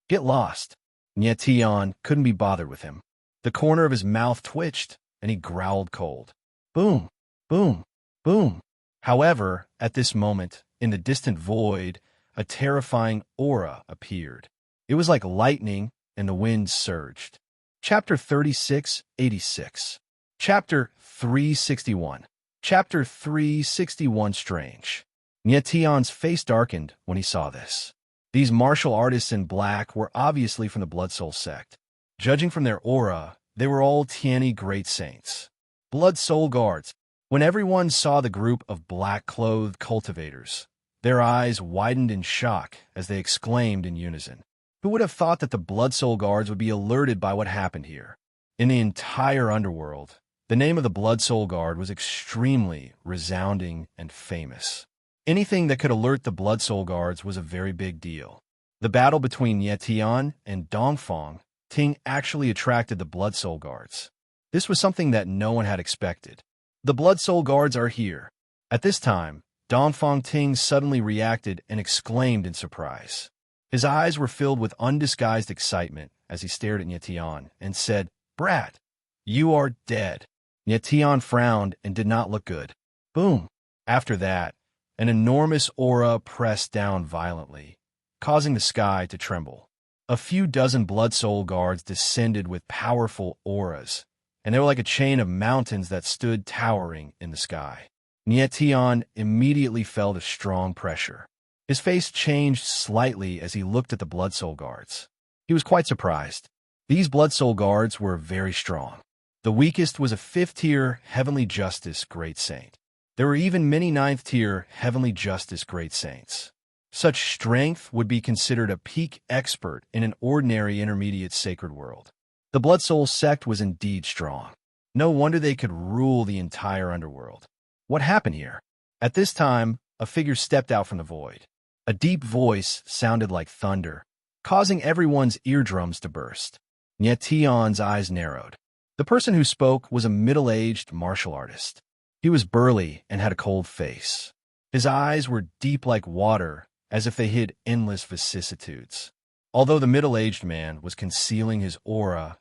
Get lost. Nie Tian couldn't be bothered with him. The corner of his mouth twitched, and he growled cold. Boom, boom, boom. However, at this moment, in the distant void, a terrifying aura appeared. It was like lightning, and the wind surged. Chapter 3686. Chapter 361. Chapter 361 Strange. Nie Tian's face darkened when he saw this. These martial artists in black were obviously from the Blood Soul sect. Judging from their aura, they were all Tianyi great saints. Blood Soul guards. When everyone saw the group of black-clothed cultivators, their eyes widened in shock as they exclaimed in unison. Who would have thought that the Blood Soul guards would be alerted by what happened here? In the entire underworld, the name of the Blood Soul guard was extremely resounding and famous. Anything that could alert the Blood Soul guards was a very big deal. The battle between Nie Tian and Dongfang Ting actually attracted the Blood Soul guards. This was something that no one had expected. The Blood Soul guards are here. At this time, Dongfang Ting suddenly reacted and exclaimed in surprise. His eyes were filled with undisguised excitement as he stared at Nie Tian and said, Brat, you are dead. Nie Tian frowned and did not look good. Boom. After that, an enormous aura pressed down violently, causing the sky to tremble. A few dozen Blood Soul guards descended with powerful auras, and they were like a chain of mountains that stood towering in the sky. Nie Tian immediately felt a strong pressure. His face changed slightly as he looked at the Blood Soul guards. He was quite surprised. These Blood Soul guards were very strong. The weakest was a 5th-tier Heavenly Justice Great Saint. There were even many 9th-tier Heavenly Justice Great Saints. Such strength would be considered a peak expert in an ordinary intermediate sacred world. The Blood Soul sect was indeed strong. No wonder they could rule the entire underworld. What happened here? At this time, a figure stepped out from the void. A deep voice sounded like thunder, causing everyone's eardrums to burst. Nie Tian's eyes narrowed. The person who spoke was a middle-aged martial artist. He was burly and had a cold face. His eyes were deep like water, as if they hid endless vicissitudes. Although the middle-aged man was concealing his aura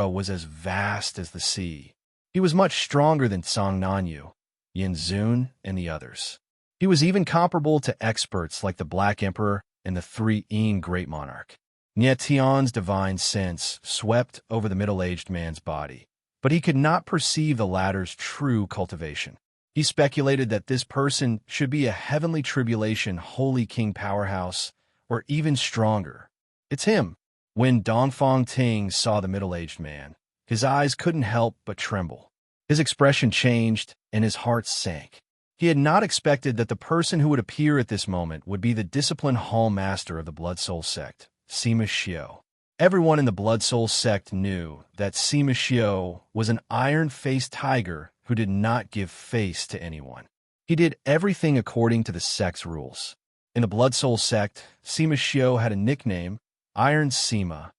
was as vast as the sea. He was much stronger than Song Nanyu, Yin Zun, and the others. He was even comparable to experts like the Black Emperor and the 3 Yin Great Monarch. Nie Tian's divine sense swept over the middle-aged man's body, but he could not perceive the latter's true cultivation. He speculated that this person should be a heavenly tribulation holy king powerhouse, or even stronger. It's him. When Dongfang Ting saw the middle-aged man, his eyes couldn't help but tremble. His expression changed, and his heart sank. He had not expected that the person who would appear at this moment would be the disciplined hall master of the Blood Soul sect, Sima Xiu. Everyone in the Blood Soul sect knew that Sima Xiu was an iron-faced tiger who did not give face to anyone. He did everything according to the sect's rules. In the Blood Soul sect, Sima Xiu had a nickname, Iron Sima.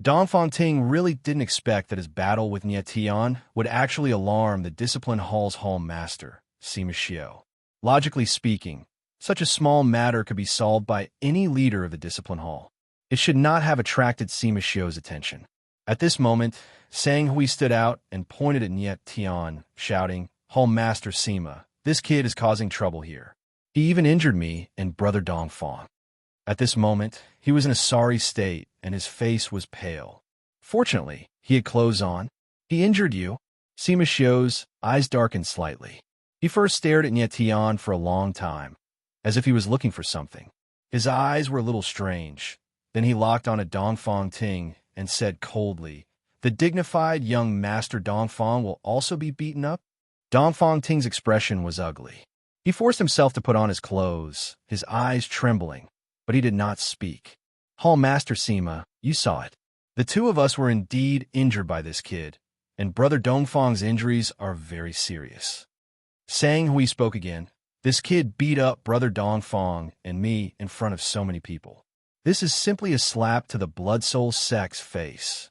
Dongfang Ting really didn't expect that his battle with Nie Tian would actually alarm the disciplined hall's hall master, Sima Xiu. Logically speaking, such a small matter could be solved by any leader of the discipline hall. It should not have attracted Sima Xiu's attention. At this moment, Sang Hui stood out and pointed at Nie Tian, shouting, Hall Master Sima, this kid is causing trouble here. He even injured me and Brother Dongfang. At this moment, he was in a sorry state, and his face was pale. Fortunately, he had clothes on. He injured you. Sima Xiu's eyes darkened slightly. He first stared at Nie Tian for a long time, as if he was looking for something. His eyes were a little strange. Then he locked on a Dongfang Ting and said coldly, The dignified young Master Dongfang will also be beaten up? Dongfang Ting's expression was ugly. He forced himself to put on his clothes, his eyes trembling, but he did not speak. Hall Master Sima, you saw it. The two of us were indeed injured by this kid, and Brother Dongfang's injuries are very serious. Sang Hui spoke again. This kid beat up Brother Dongfang and me in front of so many people. This is simply a slap to the Blood Soul sect's face.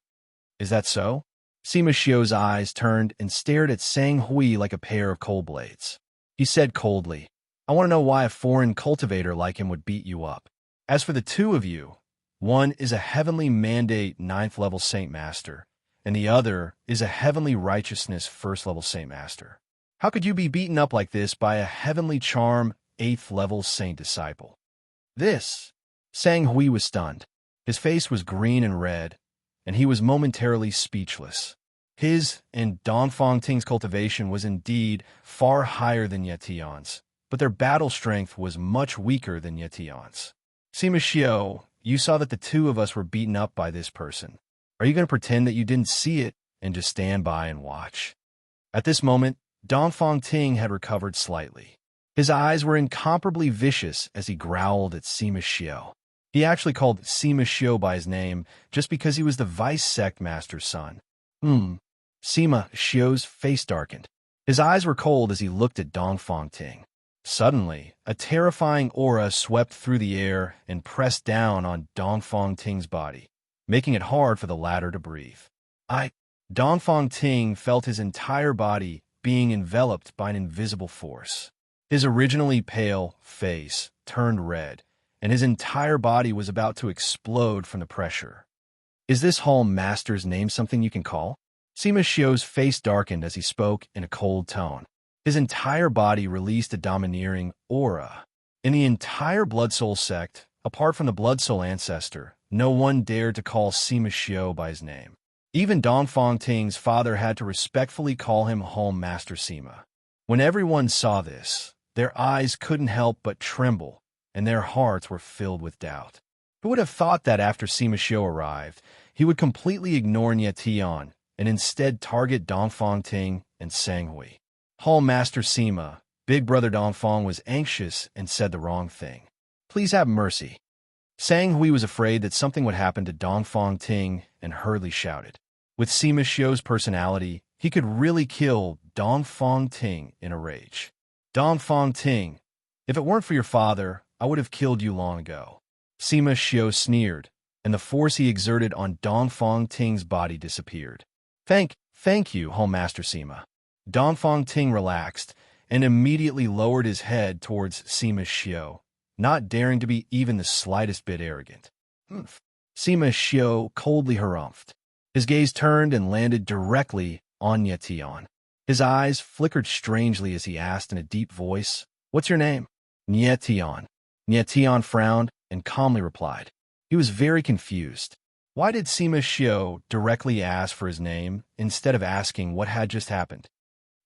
Is that so? Sima Xiu's eyes turned and stared at Sang Hui like a pair of cold blades. He said coldly, I want to know why a foreign cultivator like him would beat you up. As for the two of you, one is a heavenly mandate 9th level Saint Master, and the other is a heavenly righteousness 1st level Saint Master. How could you be beaten up like this by a heavenly charm 8th level Saint Disciple? This. Sang Hui was stunned. His face was green and red, and he was momentarily speechless. His and Dongfang Ting's cultivation was indeed far higher than Yetian's, but their battle strength was much weaker than Yetian's. Sima Xiu, you saw that the two of us were beaten up by this person. Are you going to pretend that you didn't see it and just stand by and watch? At this moment, Dongfang Ting had recovered slightly. His eyes were incomparably vicious as he growled at Sima Xiu. He actually called Sima Xiu by his name just because he was the vice sect master's son. Sima Xiu's face darkened. His eyes were cold as he looked at Dongfang Ting. Suddenly, a terrifying aura swept through the air and pressed down on Dongfang Ting's body, making it hard for the latter to breathe. Dongfang Ting felt his entire body being enveloped by an invisible force. His originally pale face turned red, and his entire body was about to explode from the pressure. Is this Hall Master's name something you can call? Sima Xiu's face darkened as he spoke in a cold tone. His entire body released a domineering aura. In the entire Blood Soul sect, apart from the Blood Soul ancestor, no one dared to call Sima Xiu by his name. Even Dongfang Ting's father had to respectfully call him Home Master Sima. When everyone saw this, their eyes couldn't help but tremble, and their hearts were filled with doubt. Who would have thought that after Sima Xiu arrived, he would completely ignore Nie Tian and instead target Dongfang Ting and Sang Hui? Hall Master Sima, Big Brother Dongfang, was anxious and said the wrong thing. Please have mercy. Sang Hui was afraid that something would happen to Dongfang Ting and hurriedly shouted. With Sima Xiu's personality, he could really kill Dongfang Ting in a rage. Dongfang Ting, if it weren't for your father, I would have killed you long ago. Sima Xiu sneered, and the force he exerted on Dongfang Ting's body disappeared. Thank you, Home Master Sima. Dongfang Ting relaxed and immediately lowered his head towards Sima Xiu, not daring to be even the slightest bit arrogant. Sima Xiu coldly harumphed. His gaze turned and landed directly on Nie Tian. His eyes flickered strangely as he asked in a deep voice, What's your name? Nie Tian. Nie Tian frowned and calmly replied. He was very confused. Why did Sima Xiu directly ask for his name instead of asking what had just happened?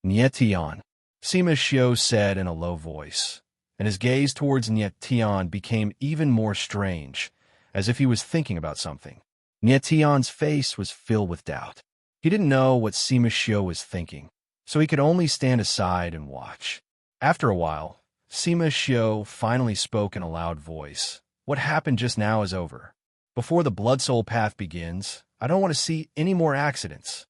Nie Tian, Sima Xiu said in a low voice, and his gaze towards Nie Tian became even more strange, as if he was thinking about something. Nie Tian's face was filled with doubt. He didn't know what Sima Xiu was thinking, so he could only stand aside and watch. After a while, Sima Xiu finally spoke in a loud voice. What happened just now is over. Before the Blood Soul path begins, I don't want to see any more accidents.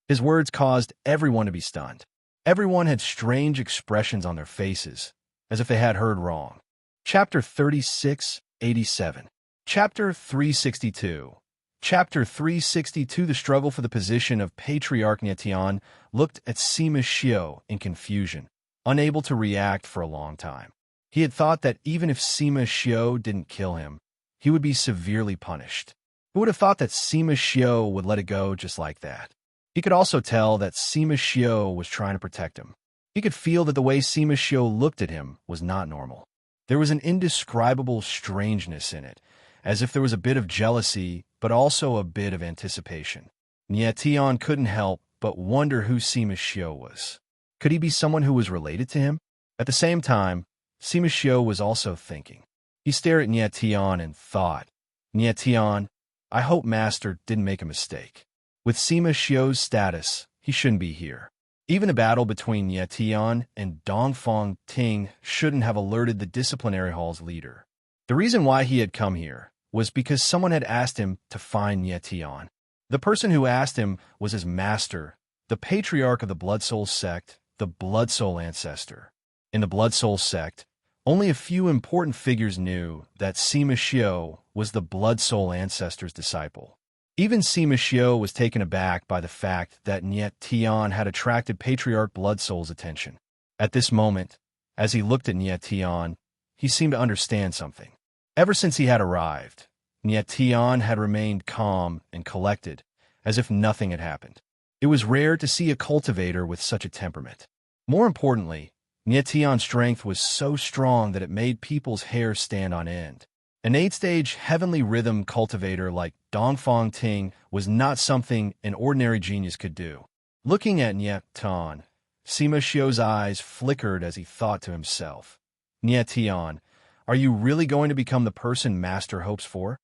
His words caused everyone to be stunned. Everyone had strange expressions on their faces, as if they had heard wrong. Chapter 3687. Chapter 362. Chapter 362. The struggle for the position of Patriarch Nie Tian looked at Sima Xiu in confusion, unable to react for a long time. He had thought that even if Sima Xiu didn't kill him, he would be severely punished. Who would have thought that Sima Xiu would let it go just like that? He could also tell that Sima Xiu was trying to protect him. He could feel that the way Sima Xiu looked at him was not normal. There was an indescribable strangeness in it, as if there was a bit of jealousy, but also a bit of anticipation. Nie Tian couldn't help but wonder who Sima Xiu was. Could he be someone who was related to him? At the same time, Sima Xiu was also thinking. He stared at Nie Tian and thought, Nie Tian, I hope Master didn't make a mistake. With Sima Xiu's status, he shouldn't be here. Even the battle between Nie Tian and Dongfang Ting shouldn't have alerted the disciplinary hall's leader. The reason why he had come here was because someone had asked him to find Nie Tian. The person who asked him was his master, the patriarch of the Blood Soul sect, the Blood Soul ancestor. In the Blood Soul sect, only a few important figures knew that Sima Xiu was the Blood Soul ancestor's disciple. Even Sima Xiu was taken aback by the fact that Niet Tian had attracted Patriarch Blood Soul's attention. At this moment, as he looked at Niet Tian, he seemed to understand something. Ever since he had arrived, Niet Tian had remained calm and collected, as if nothing had happened. It was rare to see a cultivator with such a temperament. More importantly, Niet Tian's strength was so strong that it made people's hair stand on end. An 8-stage heavenly rhythm cultivator like Dongfang Ting was not something an ordinary genius could do. Looking at Niet Tian, Sima Xiu's eyes flickered as he thought to himself, Niet Tian, are you really going to become the person Master hopes for?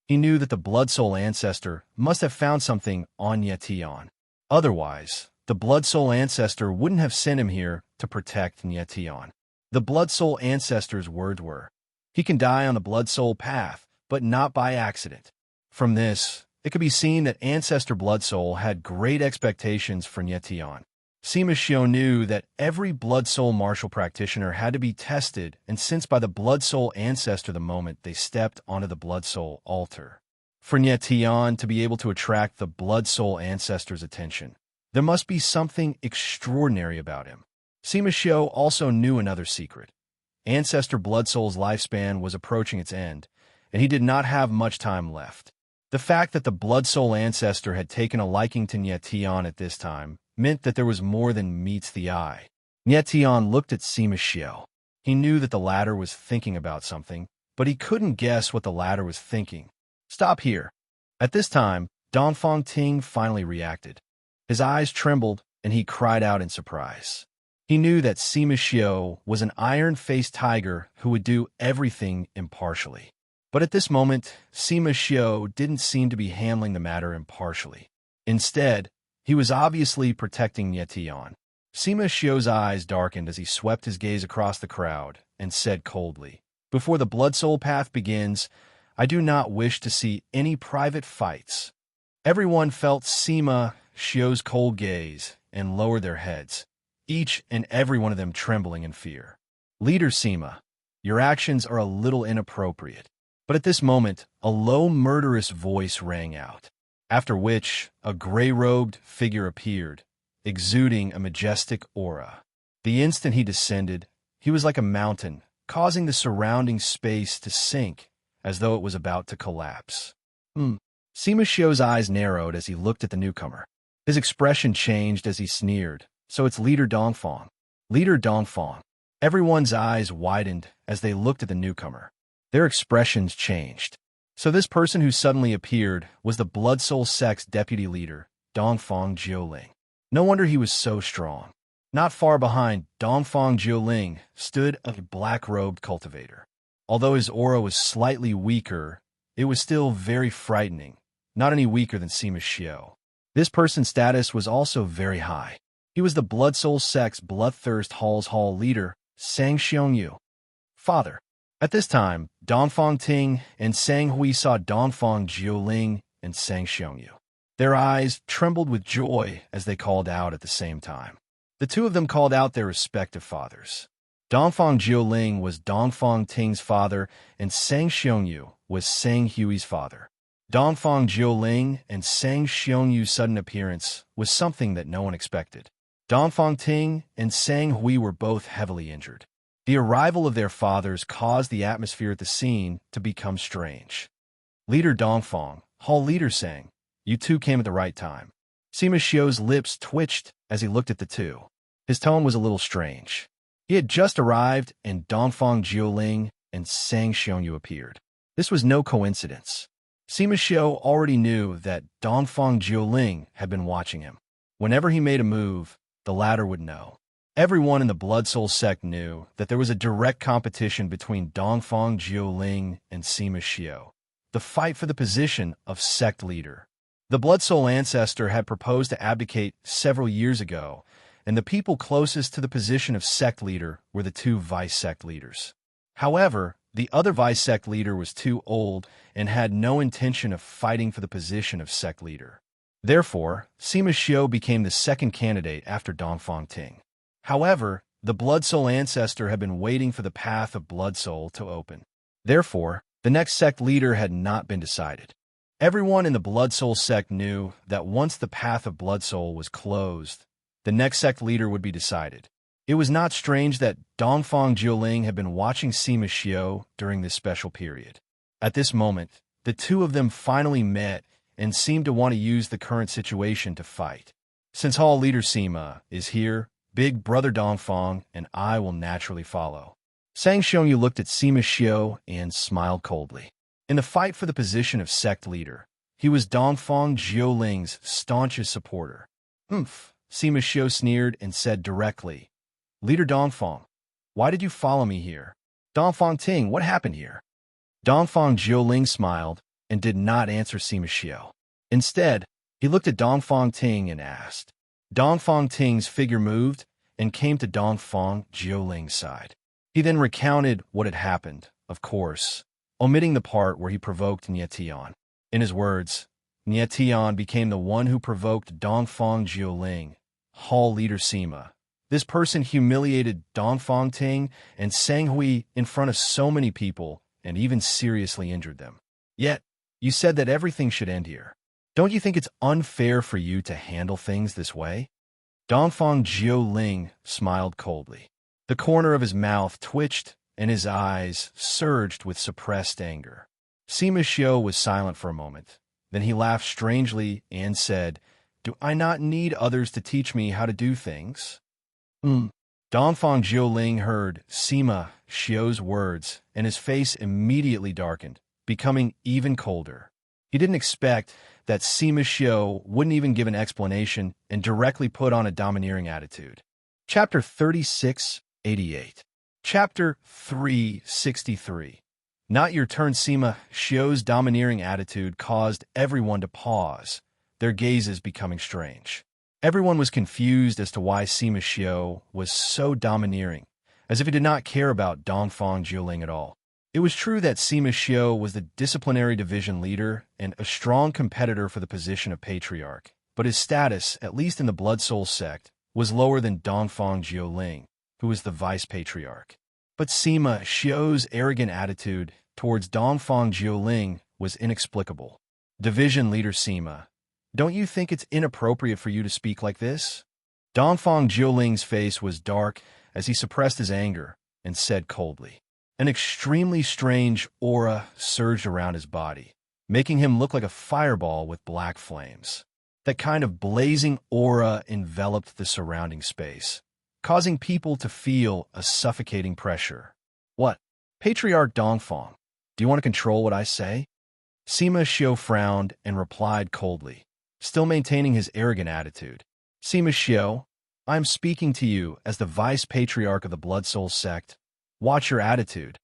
He knew that the Blood Soul ancestor must have found something on Niet Tian. Otherwise, the Blood Soul ancestor wouldn't have sent him here to protect Niet Tian. The Blood Soul ancestor's words were, he can die on the Blood Soul path, but not by accident. From this, it could be seen that Ancestor Blood Soul had great expectations for Niet Tian. Sima Xiu knew that every Blood Soul martial practitioner had to be tested and sensed by the Blood Soul ancestor the moment they stepped onto the Blood Soul altar. For Niet Tian to be able to attract the Blood Soul ancestor's attention, there must be something extraordinary about him. Sima Xiu also knew another secret. Ancestor Blood Soul's lifespan was approaching its end, and he did not have much time left. The fact that the Blood Soul ancestor had taken a liking to Niet Tian at this time meant that there was more than meets the eye. Niet Tian looked at Sima Xiu. He knew that the latter was thinking about something, but he couldn't guess what the latter was thinking. Stop here. At this time, Dongfang Ting finally reacted. His eyes trembled, and he cried out in surprise. He knew that Sima Xiu was an iron-faced tiger who would do everything impartially. But at this moment, Sima Xiu didn't seem to be handling the matter impartially. Instead, he was obviously protecting Niet Tian. Sima Xiu's eyes darkened as he swept his gaze across the crowd and said coldly, before the Blood Soul path begins, I do not wish to see any private fights. Everyone felt Sima Xiu's cold gaze and lowered their heads, each and every one of them trembling in fear. Leader Sima, your actions are a little inappropriate. But at this moment, a low, murderous voice rang out, after which a gray-robed figure appeared, exuding a majestic aura. The instant he descended, he was like a mountain, causing the surrounding space to sink as though it was about to collapse. Sima Xiu's eyes narrowed as he looked at the newcomer. His expression changed as he sneered, so it's Leader Dongfang. Leader Dongfang. Everyone's eyes widened as they looked at the newcomer. Their expressions changed. So this person who suddenly appeared was the Blood Soul sect's deputy leader, Dongfang Jiuling. No wonder he was so strong. Not far behind Dongfang Jiuling stood a black-robed cultivator. Although his aura was slightly weaker, it was still very frightening, not any weaker than Sima Xiu. This person's status was also very high. He was the Blood Soul sect's Bloodthirst Hall's hall leader, Sang Xiongyu. Father. At this time, Dongfang Ting and Sang Hui saw Dongfang Jiuling and Sang Xiongyu. Their eyes trembled with joy as they called out at the same time. The two of them called out their respective fathers. Dongfang Jiuling was Dongfang Ting's father, and Sang Xiongyu was Sang Hui's father. Dongfang Jiuling and Sang Xionyu's sudden appearance was something that no one expected. Dongfang Ting and Sang Hui were both heavily injured. The arrival of their fathers caused the atmosphere at the scene to become strange. Leader Dongfang, Hall Leader Sang, you two came at the right time. Sima Xiu's lips twitched as he looked at the two. His tone was a little strange. He had just arrived, and Dongfang Jiuling and Sang Xiongyu appeared. This was no coincidence. Sima Xiu already knew that Dongfang Jiuling had been watching him. Whenever he made a move, the latter would know. Everyone in the Blood Soul sect knew that there was a direct competition between Dongfang Jiuling and Sima Xiu, the fight for the position of sect leader. The Blood Soul ancestor had proposed to abdicate several years ago, and the people closest to the position of sect leader were the two vice-sect leaders. However, the other vice-sect leader was too old and had no intention of fighting for the position of sect leader. Therefore, Sima Xiu became the second candidate after Dongfang Ting. However, the Blood Soul ancestor had been waiting for the path of Blood Soul to open. Therefore, the next sect leader had not been decided. Everyone in the Blood Soul sect knew that once the path of Blood Soul was closed, the next sect leader would be decided. It was not strange that Dongfang Jiuling had been watching Sima Xiao during this special period. At this moment, the two of them finally met and seemed to want to use the current situation to fight. Since Hall Leader Sima is here, Big Brother Dongfang and I will naturally follow. Sang Xiongyu looked at Sima Xiao and smiled coldly. In the fight for the position of sect leader, he was Dongfang Jiuling's staunchest supporter. Sima Xiao sneered and said directly, Leader Dongfang, why did you follow me here? Dongfang Ting, what happened here? Dongfang Jiuling smiled and did not answer Sima Xiao. Instead, he looked at Dongfang Ting and asked. Dongfang Ting's figure moved and came to Dongfang Jiuling's side. He then recounted what had happened, of course, omitting the part where he provoked Nie Tian. In his words, Nie Tian became the one who provoked Dongfang Jiuling, Hall Leader Sima. This person humiliated Dongfang Ting and Sang Hui in front of so many people and even seriously injured them. Yet, you said that everything should end here. Don't you think it's unfair for you to handle things this way? Dongfang Jiuling smiled coldly. The corner of his mouth twitched and his eyes surged with suppressed anger. Sima Xiao was silent for a moment. Then he laughed strangely and said, Do I not need others to teach me how to do things? Dongfang Jiuling heard Sima Xiao's words, and his face immediately darkened, becoming even colder. He didn't expect that Sima Xiao wouldn't even give an explanation and directly put on a domineering attitude. Chapter 3688. Chapter 363. Not your turn. Sima Xiao's domineering attitude caused everyone to pause, their gazes becoming strange. Everyone was confused as to why Sima Xiao was so domineering, as if he did not care about Dongfang Jiuling at all. It was true that Sima Xiao was the disciplinary division leader and a strong competitor for the position of patriarch, but his status, at least in the Blood Soul sect, was lower than Dongfang Jiuling, who was the vice patriarch. But Sima Xiao's arrogant attitude towards Dongfang Jiuling was inexplicable. Division leader Sima, don't you think it's inappropriate for you to speak like this? Dongfang Jiuling's face was dark as he suppressed his anger and said coldly. An extremely strange aura surged around his body, making him look like a fireball with black flames. That kind of blazing aura enveloped the surrounding space, causing people to feel a suffocating pressure. What? Patriarch Dongfang, do you want to control what I say? Sima Xiao frowned and replied coldly, still maintaining his arrogant attitude. Sima Xiao, I am speaking to you as the vice patriarch of the Blood Soul sect. Watch your attitude.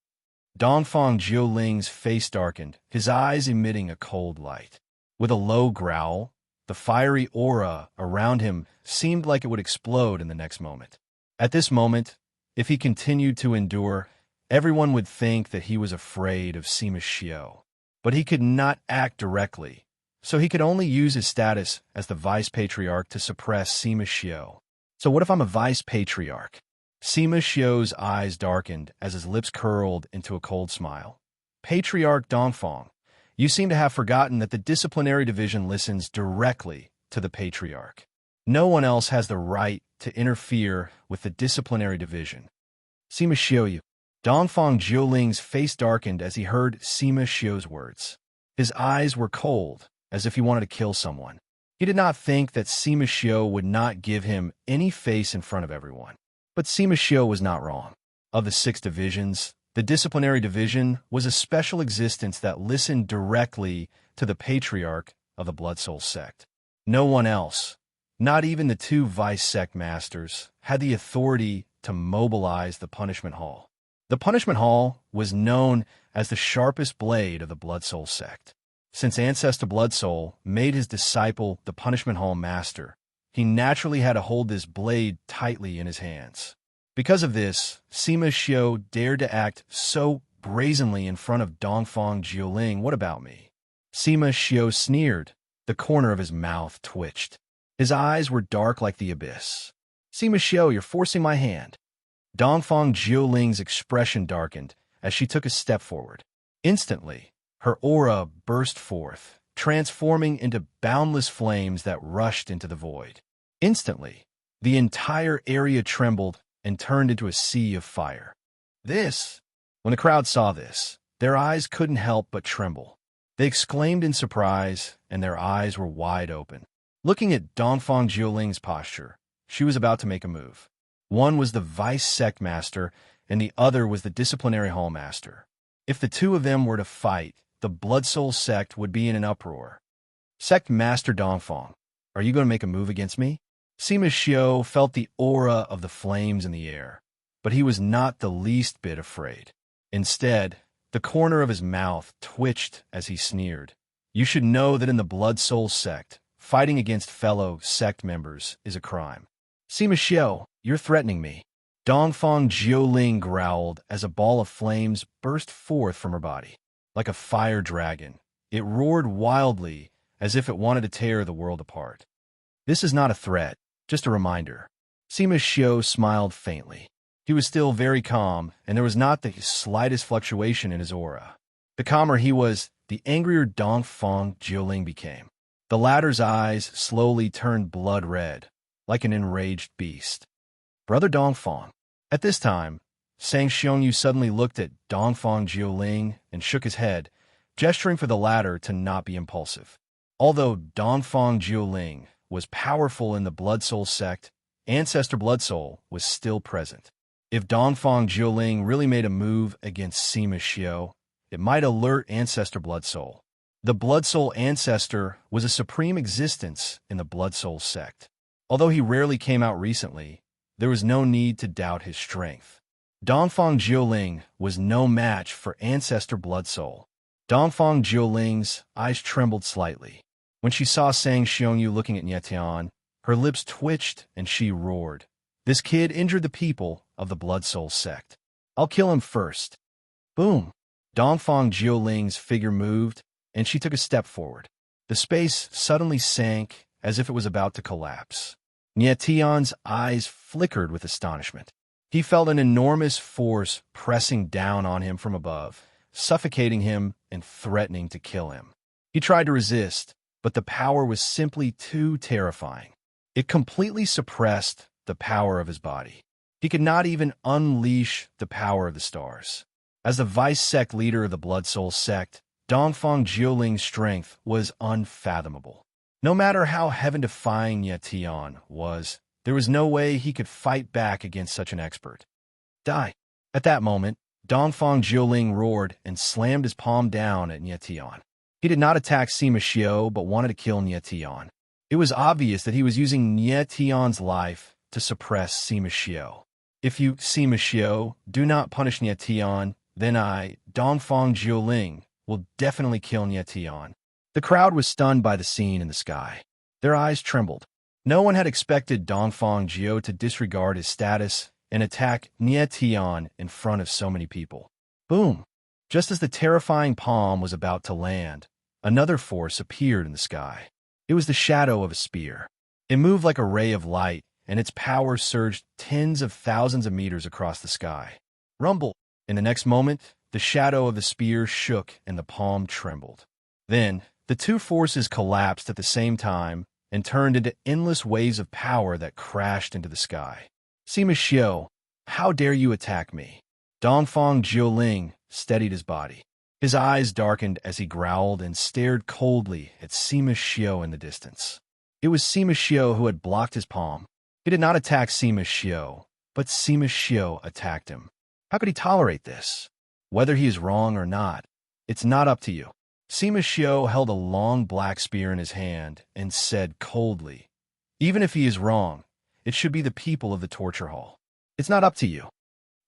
Dongfang Jiuling's face darkened, his eyes emitting a cold light. With a low growl, the fiery aura around him seemed like it would explode in the next moment. At this moment, if he continued to endure, everyone would think that he was afraid of Sima Xiao. But he could not act directly, so he could only use his status as the vice patriarch to suppress Sima Xiao. So what if I'm a vice patriarch? Sima Xiao's eyes darkened as his lips curled into a cold smile. Patriarch Dongfang, you seem to have forgotten that the disciplinary division listens directly to the patriarch. No one else has the right to interfere with the disciplinary division. Sima Xiao. Dongfang Jiuling's face darkened as he heard Sima Xiao's words. His eyes were cold, as if he wanted to kill someone. He did not think that Sima Xiao would not give him any face in front of everyone. But Sima Xiao was not wrong. Of the 6 divisions, the disciplinary division was a special existence that listened directly to the patriarch of the Blood Soul sect. No one else, not even the 2 vice sect masters, had the authority to mobilize the Punishment Hall. The Punishment Hall was known as the sharpest blade of the Blood Soul sect. Since Ancestor Blood Soul made his disciple the Punishment Hall master, he naturally had to hold this blade tightly in his hands. Because of this, Sima Xiao dared to act so brazenly in front of Dongfang Jiuling. What about me? Sima Xiao sneered. The corner of his mouth twitched. His eyes were dark like the abyss. Sima Xiao, you're forcing my hand. Dongfang Jiuling's expression darkened as she took a step forward. Instantly, her aura burst forth, transforming into boundless flames that rushed into the void. Instantly, the entire area trembled and turned into a sea of fire. When the crowd saw this, their eyes couldn't help but tremble. They exclaimed in surprise, and their eyes were wide open. Looking at Dongfang Jiuling's posture, she was about to make a move. One was the vice sect master, and the other was the disciplinary hall master. If the two of them were to fight, the Blood Soul sect would be in an uproar. Sect Master Dongfang, are you going to make a move against me? Sima Xiao felt the aura of the flames in the air, but he was not the least bit afraid. Instead, the corner of his mouth twitched as he sneered. You should know that in the Blood Soul sect, fighting against fellow sect members is a crime. Sima Xiao, you're threatening me. Dongfang Jiuling growled as a ball of flames burst forth from her body. Like a fire dragon, it roared wildly as if it wanted to tear the world apart. This is not a threat, just a reminder. Sima Xiao smiled faintly. He was still very calm, and there was not the slightest fluctuation in his aura. The calmer he was, the angrier Dongfang Jiuling became. The latter's eyes slowly turned blood red, like an enraged beast. Brother Dongfang. At this time, Sang Xiongyu suddenly looked at Dongfang Jiuling and shook his head, gesturing for the latter to not be impulsive. Although Dongfang Jiuling was powerful in the Blood Soul sect, Ancestor Blood Soul was still present. If Dongfang Jiuling really made a move against Sima Xiao, it might alert Ancestor Blood Soul. The Blood Soul Ancestor was a supreme existence in the Blood Soul sect. Although he rarely came out recently, there was no need to doubt his strength. Dongfang Jiuling was no match for Ancestor Blood Soul. Dongfang Jiuling's eyes trembled slightly. When she saw Sang Xiongyu looking at Nietian, her lips twitched and she roared. This kid injured the people of the Blood Soul sect. I'll kill him first. Boom! Dongfang Jiuling's figure moved, and she took a step forward. The space suddenly sank as if it was about to collapse. Nietian's eyes flickered with astonishment. He felt an enormous force pressing down on him from above, suffocating him and threatening to kill him. He tried to resist, but the power was simply too terrifying. It completely suppressed the power of his body. He could not even unleash the power of the stars. As the vice sect leader of the Blood Soul sect, Dongfang Jiuling's strength was unfathomable. No matter how heaven-defying Nietian was, there was no way he could fight back against such an expert. Die! At that moment, Dongfang Jiuling roared and slammed his palm down at Nietian. He did not attack Sima Xiao, but wanted to kill Nietian. It was obvious that he was using Nietian's life to suppress Sima Xiao. If you, Sima Xiao, do not punish Nietian, then I, Dongfang Jiuling, will definitely kill Nietian. The crowd was stunned by the scene in the sky. Their eyes trembled. No one had expected Dongfang Jiu to disregard his status and attack Nietian in front of so many people. Boom! Just as the terrifying palm was about to land, another force appeared in the sky. It was the shadow of a spear. It moved like a ray of light, and its power surged tens of thousands of meters across the sky. Rumble! In the next moment, the shadow of the spear shook and the palm trembled. Then, the two forces collapsed at the same time and turned into endless waves of power that crashed into the sky. Sima Xiao, how dare you attack me? Dongfang Jiuling steadied his body. His eyes darkened as he growled and stared coldly at Sima Xiao in the distance. It was Sima Xiao who had blocked his palm. He did not attack Sima Xiao, but Sima Xiao attacked him. How could he tolerate this? Whether he is wrong or not, it's not up to you. Sima Xiao held a long black spear in his hand and said coldly, even if he is wrong, it should be the people of the torture hall. It's not up to you.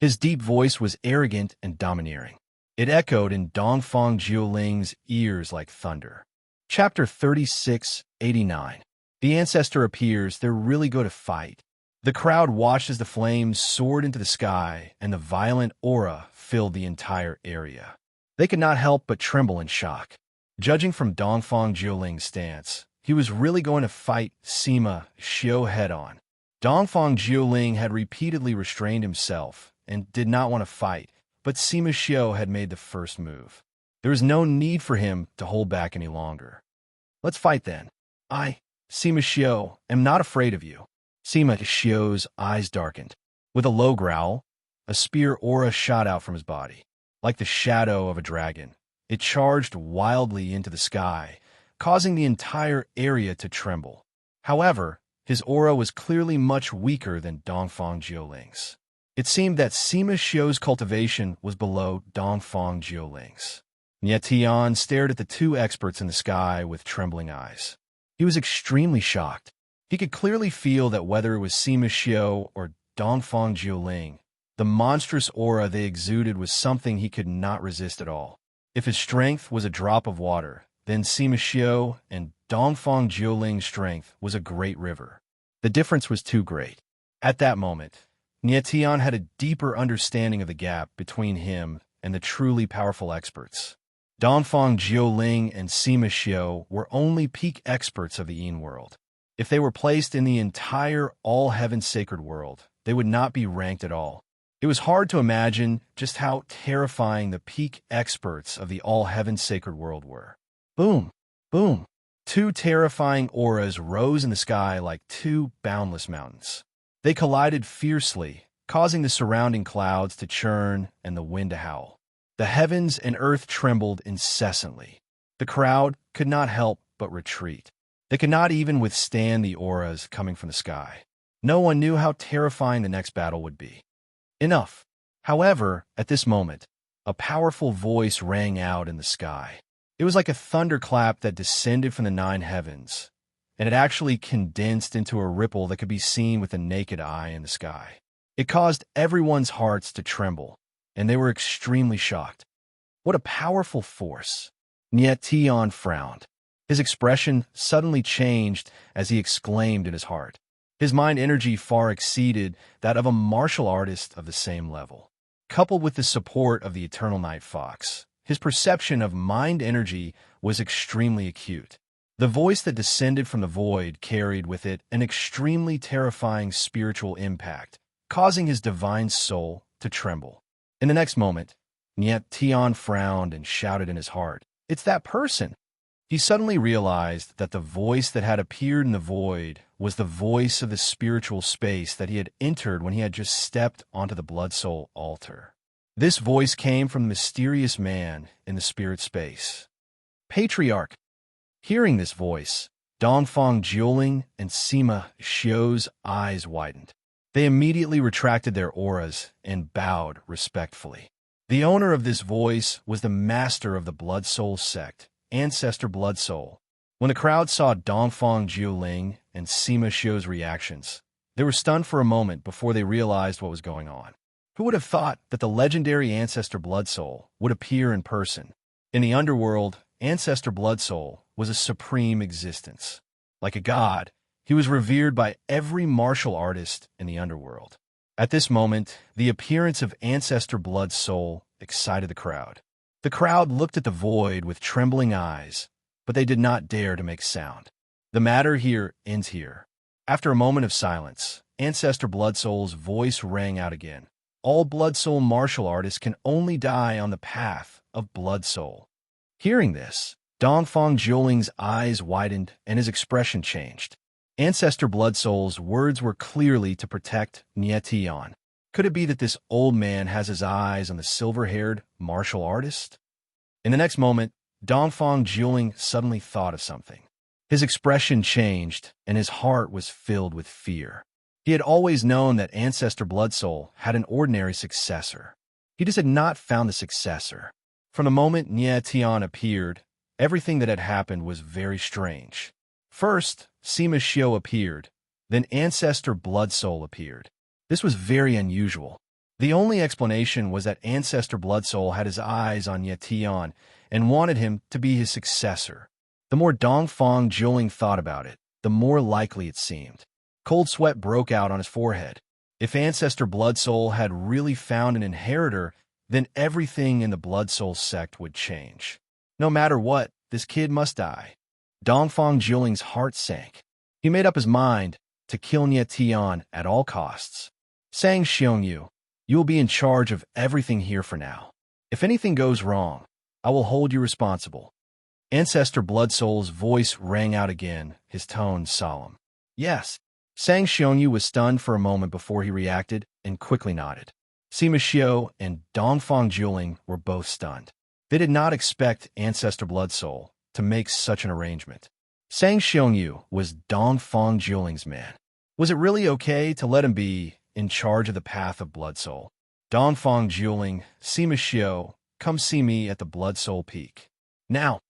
His deep voice was arrogant and domineering. It echoed in Dongfang Jiuling's ears like thunder. Chapter 3689. The ancestor appears, they're really going to fight. The crowd watched as the flames soared into the sky and the violent aura filled the entire area. They could not help but tremble in shock. Judging from Dongfang Jiuling's stance, he was really going to fight Sima Xiao head-on. Dongfang Jiuling had repeatedly restrained himself and did not want to fight, but Sima Xiu had made the first move. There was no need for him to hold back any longer. Let's fight then. I, Sima Xiu, am not afraid of you. Sima Xiu's eyes darkened. With a low growl, a spear aura shot out from his body. Like the shadow of a dragon, it charged wildly into the sky, causing the entire area to tremble. However, his aura was clearly much weaker than Dongfang Jiuling's. It seemed that Sima Xiu's cultivation was below Dongfang Jiuling's. Nie Tian stared at the two experts in the sky with trembling eyes. He was extremely shocked. He could clearly feel that whether it was Sima Xiu or Dongfang Jiuling, the monstrous aura they exuded was something he could not resist at all. If his strength was a drop of water, then Sima Xiu and Dongfang Jiuling's strength was a great river. The difference was too great. At that moment, Nie Tian had a deeper understanding of the gap between him and the truly powerful experts. Dongfang Jiuling and Sima Xiu were only peak experts of the Yin world. If they were placed in the entire all-heaven sacred world, they would not be ranked at all. It was hard to imagine just how terrifying the peak experts of the all-heaven sacred world were. Boom! Boom! Two terrifying auras rose in the sky like two boundless mountains. They collided fiercely, causing the surrounding clouds to churn and the wind to howl. The heavens and earth trembled incessantly. The crowd could not help but retreat. They could not even withstand the auras coming from the sky. No one knew how terrifying the next battle would be. Enough. However, at this moment, a powerful voice rang out in the sky. It was like a thunderclap that descended from the nine heavens, and it actually condensed into a ripple that could be seen with the naked eye in the sky. It caused everyone's hearts to tremble, and they were extremely shocked. What a powerful force! Nie Tian frowned. His expression suddenly changed as he exclaimed in his heart. His mind energy far exceeded that of a martial artist of the same level. Coupled with the support of the Eternal Night Fox, his perception of mind energy was extremely acute. The voice that descended from the void carried with it an extremely terrifying spiritual impact, causing his divine soul to tremble. In the next moment, Nie Tian frowned and shouted in his heart, "It's that person!" He suddenly realized that the voice that had appeared in the void was the voice of the spiritual space that he had entered when he had just stepped onto the Blood Soul altar. This voice came from the mysterious man in the spirit space. Patriarch. Hearing this voice, Dongfang Jiuling and Sima Xiu's eyes widened. They immediately retracted their auras and bowed respectfully. The owner of this voice was the master of the Blood Soul sect, Ancestor Blood Soul. When the crowd saw Dongfang Jiuling and Sima Xiu's reactions, they were stunned for a moment before they realized what was going on. Who would have thought that the legendary Ancestor Blood Soul would appear in person? In the underworld, Ancestor Blood Soul was a supreme existence. Like a god, he was revered by every martial artist in the underworld. At this moment, the appearance of Ancestor Blood Soul excited the crowd. The crowd looked at the void with trembling eyes, but they did not dare to make sound. The matter here ends here. After a moment of silence, Ancestor Blood Soul's voice rang out again. All Blood Soul martial artists can only die on the path of Blood Soul. Hearing this, Dongfang Jiuling's eyes widened and his expression changed. Ancestor Blood Soul's words were clearly to protect Nie Tian. Could it be that this old man has his eyes on the silver-haired martial artist? In the next moment, Dongfang Jiuling suddenly thought of something. His expression changed, and his heart was filled with fear. He had always known that Ancestor Blood Soul had an ordinary successor. He just had not found the successor. From the moment Nie Tian appeared, everything that had happened was very strange. First, Sima Xiu appeared, then Ancestor Blood Soul appeared. This was very unusual. The only explanation was that Ancestor Blood Soul had his eyes on Nie Tian and wanted him to be his successor. The more Dongfang Jiuling thought about it, the more likely it seemed. Cold sweat broke out on his forehead. If Ancestor Blood Soul had really found an inheritor, then everything in the Blood Soul sect would change. No matter what, this kid must die. Dongfang Jiuling's heart sank. He made up his mind to kill Nye Tian at all costs. Sang Xiongyu, you will be in charge of everything here for now. If anything goes wrong, I will hold you responsible. Ancestor Bloodsoul's voice rang out again, his tone solemn. Yes. Sang Xiongyu was stunned for a moment before he reacted and quickly nodded. Sima Xiu and Dongfang Juling were both stunned. They did not expect Ancestor Bloodsoul to make such an arrangement. Sang Xiongyu was Dongfang Juling's man. Was it really okay to let him be in charge of the path of Bloodsoul? Dongfang Juling, Sima Xiu, come see me at the Bloodsoul Peak. Now,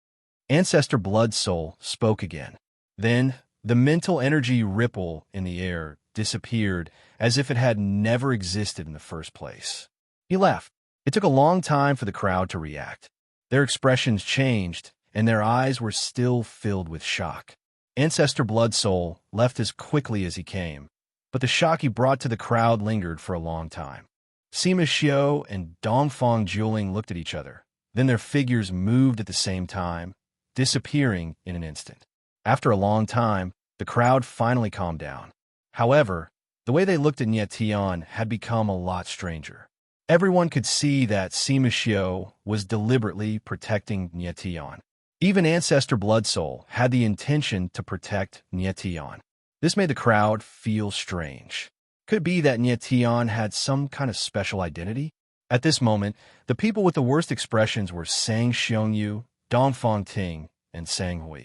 Ancestor Bloodsoul spoke again. Then, the mental energy ripple in the air disappeared as if it had never existed in the first place. He left. It took a long time for the crowd to react. Their expressions changed, and their eyes were still filled with shock. Ancestor Bloodsoul left as quickly as he came, but the shock he brought to the crowd lingered for a long time. Sima Xiu and Dongfang Juling looked at each other. Then their figures moved at the same time, disappearing in an instant. After a long time, the crowd finally calmed down. However, the way they looked at Nye Tian had become a lot stranger. Everyone could see that Sima Xiu was deliberately protecting Nye Tian. Even Ancestor Bloodsoul had the intention to protect Nye Tian. This made the crowd feel strange. Could it be that Nye Tian had some kind of special identity? At this moment, the people with the worst expressions were Sang Xiongyu, Dongfang Ting, and Sang Hui.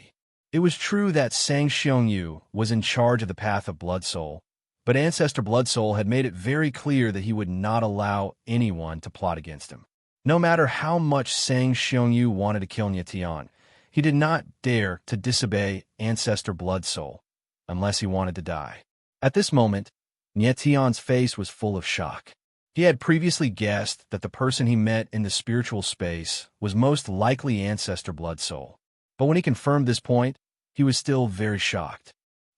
It was true that Sang Xiongyu was in charge of the path of Bloodsoul, but Ancestor Bloodsoul had made it very clear that he would not allow anyone to plot against him. No matter how much Sang Xiongyu wanted to kill Nye Tian, he did not dare to disobey Ancestor Bloodsoul unless he wanted to die. At this moment, Nye Tian's face was full of shock. He had previously guessed that the person he met in the spiritual space was most likely Ancestor Bloodsoul. But when he confirmed this point, he was still very shocked.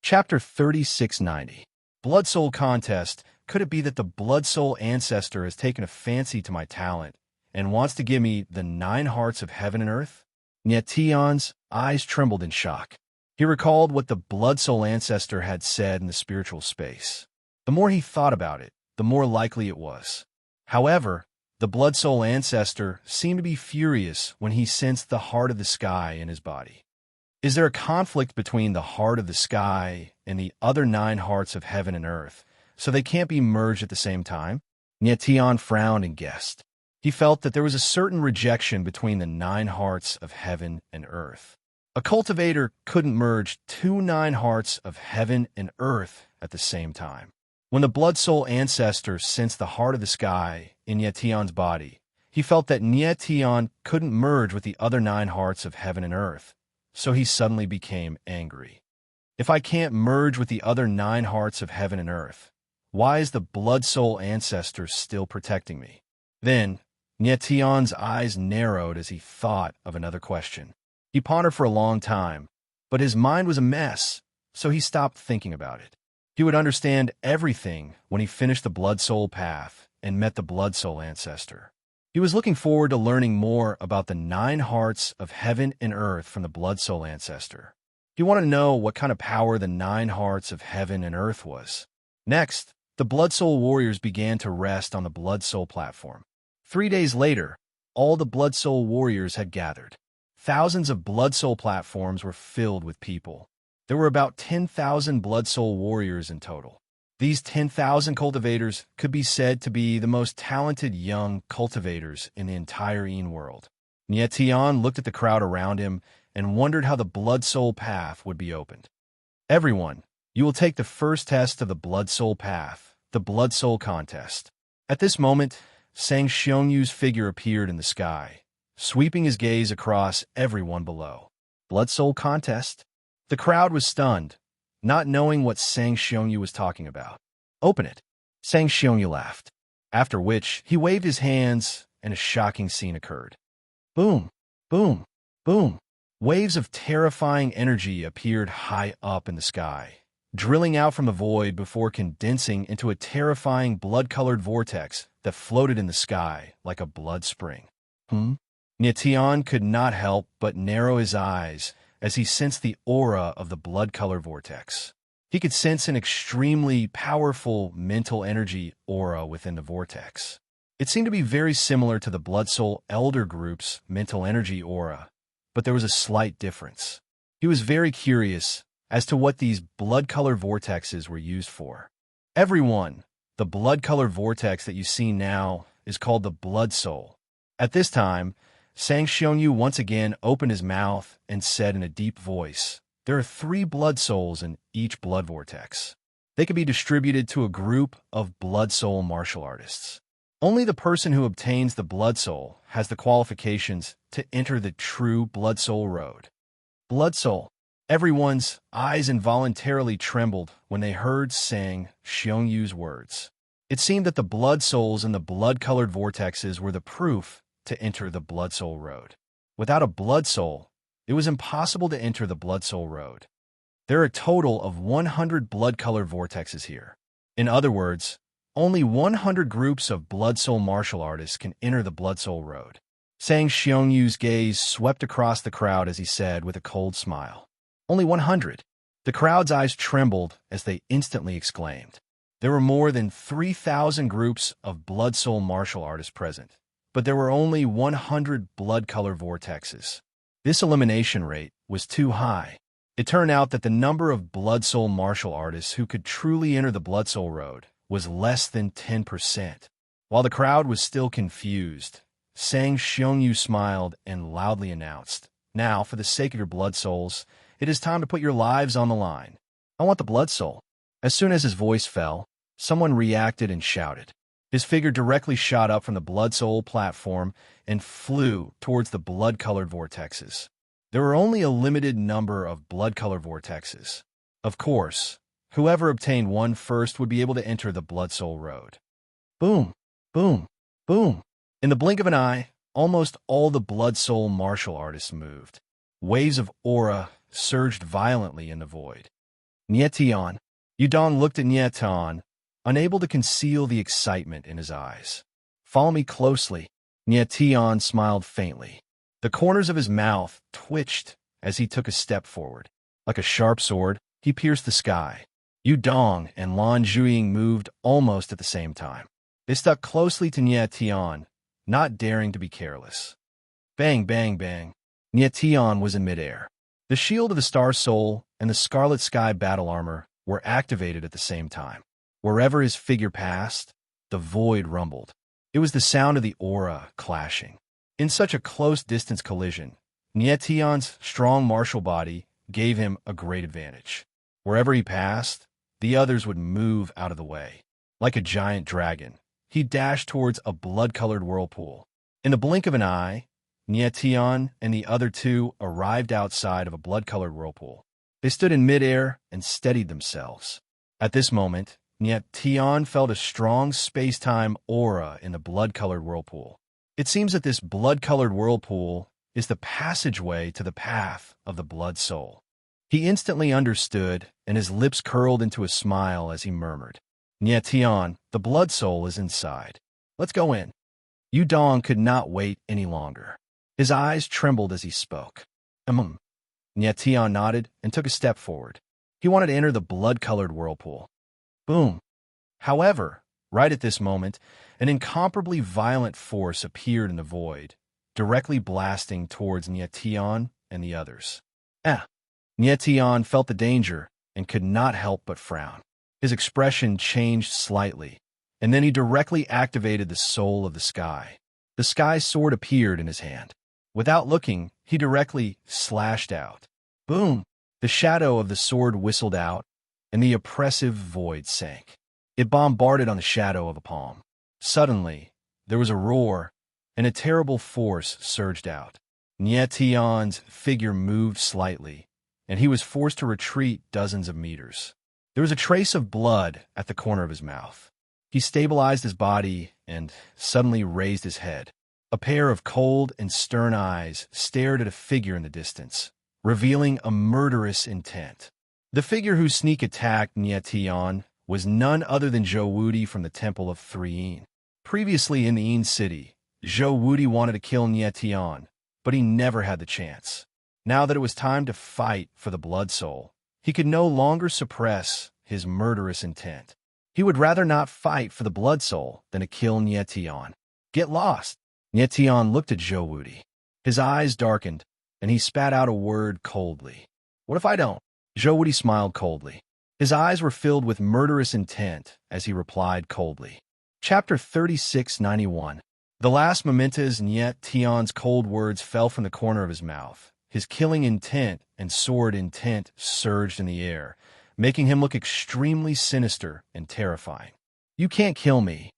Chapter 3690. Bloodsoul Contest. Could it be that the Bloodsoul Ancestor has taken a fancy to my talent and wants to give me the 9 hearts of heaven and earth? Nye Tian's eyes trembled in shock. He recalled what the Bloodsoul Ancestor had said in the spiritual space. The more he thought about it, the more likely it was. However, the Bloodsoul Ancestor seemed to be furious when he sensed the heart of the sky in his body. Is there a conflict between the heart of the sky and the other 9 hearts of heaven and earth, so they can't be merged at the same time? Nye Tian frowned and guessed. He felt that there was a certain rejection between the 9 hearts of heaven and earth. A cultivator couldn't merge 2 9 hearts of heaven and earth at the same time. When the Bloodsoul Ancestor sensed the heart of the sky in Nye Tian's body, he felt that Nye Tian couldn't merge with the other 9 hearts of heaven and earth, so he suddenly became angry. If I can't merge with the other 9 hearts of heaven and earth, why is the Bloodsoul Ancestor still protecting me? Then, Nye Tian's eyes narrowed as he thought of another question. He pondered for a long time, but his mind was a mess, so he stopped thinking about it. He would understand everything when he finished the Bloodsoul path and met the Bloodsoul Ancestor. He was looking forward to learning more about the 9 hearts of heaven and earth from the Bloodsoul Ancestor. He wanted to know what kind of power the 9 hearts of heaven and earth was. Next, the Bloodsoul warriors began to rest on the Bloodsoul platform. 3 days later, all the Bloodsoul warriors had gathered. Thousands of Bloodsoul platforms were filled with people. There were about 10,000 Bloodsoul warriors in total. These 10,000 cultivators could be said to be the most talented young cultivators in the entire Yin world. Nye Tian looked at the crowd around him and wondered how the Bloodsoul path would be opened. Everyone, you will take the first test of the Bloodsoul path, the Bloodsoul Contest. At this moment, Sang Xionyu's figure appeared in the sky, sweeping his gaze across everyone below. Bloodsoul Contest? The crowd was stunned, not knowing what Sang Xiongyu was talking about. Open it. Sang Xiongyu laughed, after which he waved his hands and a shocking scene occurred. Boom, boom, boom. Waves of terrifying energy appeared high up in the sky, drilling out from the void before condensing into a terrifying blood-colored vortex that floated in the sky like a blood spring. Nye Tian could not help but narrow his eyes as he sensed the aura of the blood-colored vortex. He could sense an extremely powerful mental energy aura within the vortex. It seemed to be very similar to the Blood Soul Elder Group's mental energy aura, but there was a slight difference. He was very curious as to what these blood-colored vortexes were used for. Everyone, the blood-colored vortex that you see now is called the Blood Soul. At this time, Sang Xiongyu once again opened his mouth and said in a deep voice, "There are 3 blood souls in each blood vortex. They can be distributed to a group of blood soul martial artists. Only the person who obtains the blood soul has the qualifications to enter the true blood soul road." Blood soul. Everyone's eyes involuntarily trembled when they heard Sang Xiongyu's words. It seemed that the blood souls in the blood-colored vortexes were the proof to enter the blood soul road. Without a blood soul, it was impossible to enter the blood soul road. There are a total of 100 blood-colored vortexes here. In other words, only 100 groups of blood soul martial artists can enter the blood soul road. Sang Xionyu's gaze swept across the crowd as he said with a cold smile, "Only 100. The crowd's eyes trembled as they instantly exclaimed. There were more than 3,000 groups of blood soul martial artists present, but there were only 100 blood-colored vortexes. This elimination rate was too high. It turned out that the number of blood soul martial artists who could truly enter the blood soul road was less than 10%. While the crowd was still confused, Sang Xiongyu smiled and loudly announced, "Now, for the sake of your blood souls, it is time to put your lives on the line. I want the blood soul." As soon as his voice fell, someone reacted and shouted. His figure directly shot up from the blood soul platform and flew towards the blood-colored vortexes. There were only a limited number of blood-colored vortexes. Of course, whoever obtained one first would be able to enter the blood soul road. Boom, boom, boom. In the blink of an eye, almost all the blood soul martial artists moved. Waves of aura surged violently in the void. Nietian. Yudong looked at Nietan, unable to conceal the excitement in his eyes. "Follow me closely." Nietian smiled faintly. The corners of his mouth twitched as he took a step forward. Like a sharp sword, he pierced the sky. Yudong and Lan Zhuiying moved almost at the same time. They stuck closely to Nietian, not daring to be careless. Bang, bang, bang. Nietian was in midair. The shield of the Star Soul and the Scarlet Sky battle armor were activated at the same time. Wherever his figure passed, the void rumbled. It was the sound of the aura clashing. In such a close-distance collision, Nietian's strong martial body gave him a great advantage. Wherever he passed, the others would move out of the way. Like a giant dragon, he dashed towards a blood-colored whirlpool. In the blink of an eye, Nietian and the other 2 arrived outside of a blood-colored whirlpool. They stood in midair and steadied themselves. At this moment, Nietian felt a strong space-time aura in the blood-colored whirlpool. It seems that this blood-colored whirlpool is the passageway to the path of the blood soul. He instantly understood, and his lips curled into a smile as he murmured, "Nietian, the blood soul is inside. Let's go in." Yudong could not wait any longer. His eyes trembled as he spoke. Nietian nodded and took a step forward. He wanted to enter the blood-colored whirlpool. Boom. However, right at this moment, an incomparably violent force appeared in the void, directly blasting towards Nietian and the others. Nietian felt the danger and could not help but frown. His expression changed slightly, and then he directly activated the soul of the sky. The sky sword appeared in his hand. Without looking, he directly slashed out. Boom! The shadow of the sword whistled out, and the oppressive void sank. It bombarded on the shadow of a palm. Suddenly, there was a roar, and a terrible force surged out. Nietian's figure moved slightly, and he was forced to retreat dozens of meters. There was a trace of blood at the corner of his mouth. He stabilized his body and suddenly raised his head. A pair of cold and stern eyes stared at a figure in the distance, revealing a murderous intent. The figure whose sneak attacked Nietian was none other than Zhou Wudi from the Temple of Three Yin. Previously in the Yin City, Zhou Wudi wanted to kill Nietian, but he never had the chance. Now that it was time to fight for the Blood Soul, He could no longer suppress his murderous intent. He would rather not fight for the blood soul than to kill Nietion. Get lost. Nietion looked at Zhou. His eyes darkened, and he spat out a word coldly. What if I don't? Zhou smiled coldly. His eyes were filled with murderous intent as he replied coldly. Chapter 3691. The last mementos Nietion's cold words fell from the corner of his mouth. His killing intent and sword intent surged in the air, making him look extremely sinister and terrifying. You can't kill me.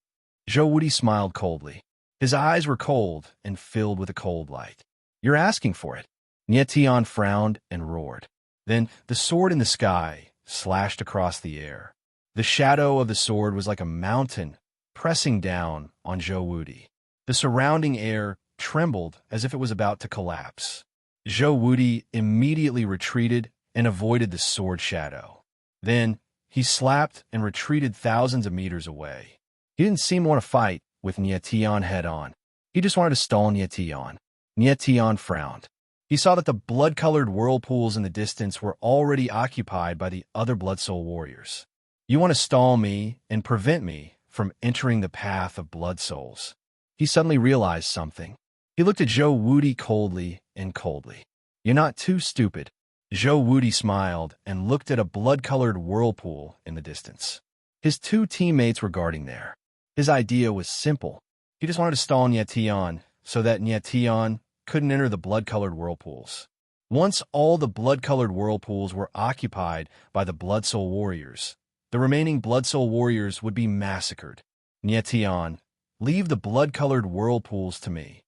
Zhou smiled coldly. His eyes were cold and filled with a cold light. You're asking for it. Nietion frowned and roared. Then the sword in the sky slashed across the air. The shadow of the sword was like a mountain pressing down on Zhou. The surrounding air trembled as if it was about to collapse. Zhou immediately retreated and avoided the sword shadow. Then he slapped and retreated thousands of meters away. He didn't seem to want to fight with Nietion head-on. He just wanted to stall Nietion. Nietion frowned. He saw that the blood-colored whirlpools in the distance were already occupied by the other Blood Soul warriors. You want to stall me and prevent me from entering the path of Blood Souls. He suddenly realized something. He looked at Zhou coldly and coldly. You're not too stupid. Zhou smiled and looked at a blood-colored whirlpool in the distance. His two teammates were guarding there. His idea was simple. He just wanted to stall Nietion so that Nietion couldn't enter the blood-colored whirlpools. Once all the blood-colored whirlpools were occupied by the Blood Soul warriors, the remaining Blood Soul warriors would be massacred. Nietion, leave the blood-colored whirlpools to me.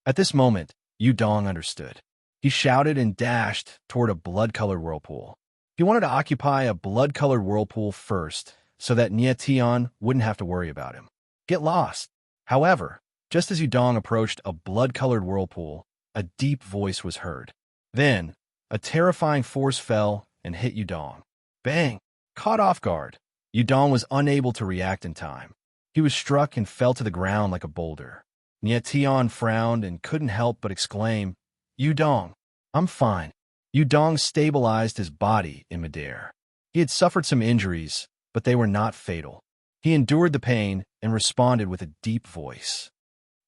At this moment, Yudong understood. He shouted and dashed toward a blood-colored whirlpool. He wanted to occupy a blood-colored whirlpool first so that Nietion wouldn't have to worry about him. Get lost. However, just as Yudong approached a blood-colored whirlpool, a deep voice was heard. Then, a terrifying force fell and hit Yudong. Bang! Caught off guard, Yudong was unable to react in time. He was struck and fell to the ground like a boulder. Nietion frowned and couldn't help but exclaim, Yudong, I'm fine. Yudong stabilized his body in midair. He had suffered some injuries, but they were not fatal. He endured the pain and responded with a deep voice.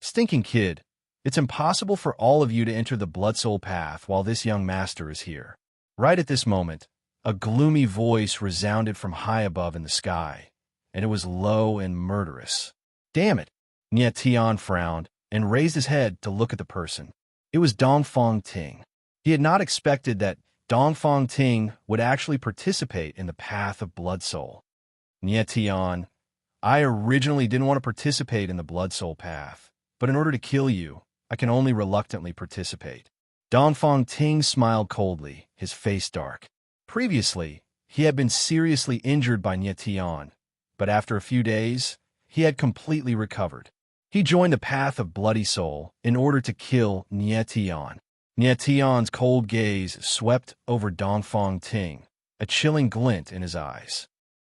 Stinking kid, it's impossible for all of you to enter the Blood Soul path while this young master is here. Right at this moment, a gloomy voice resounded from high above in the sky, and it was low and murderous. Damn it! Nietion frowned and raised his head to look at the person. It was Dongfang Ting. He had not expected that Dongfang Ting would actually participate in the path of Blood Soul. Nietion, I originally didn't want to participate in the Blood Soul path, but in order to kill you, I can only reluctantly participate. Dongfang Ting smiled coldly, his face dark. Previously, he had been seriously injured by Nietion, but after a few days, he had completely recovered. He joined the path of Bloody Soul in order to kill Nietion. Nietion's cold gaze swept over Dongfang Ting, a chilling glint in his eyes.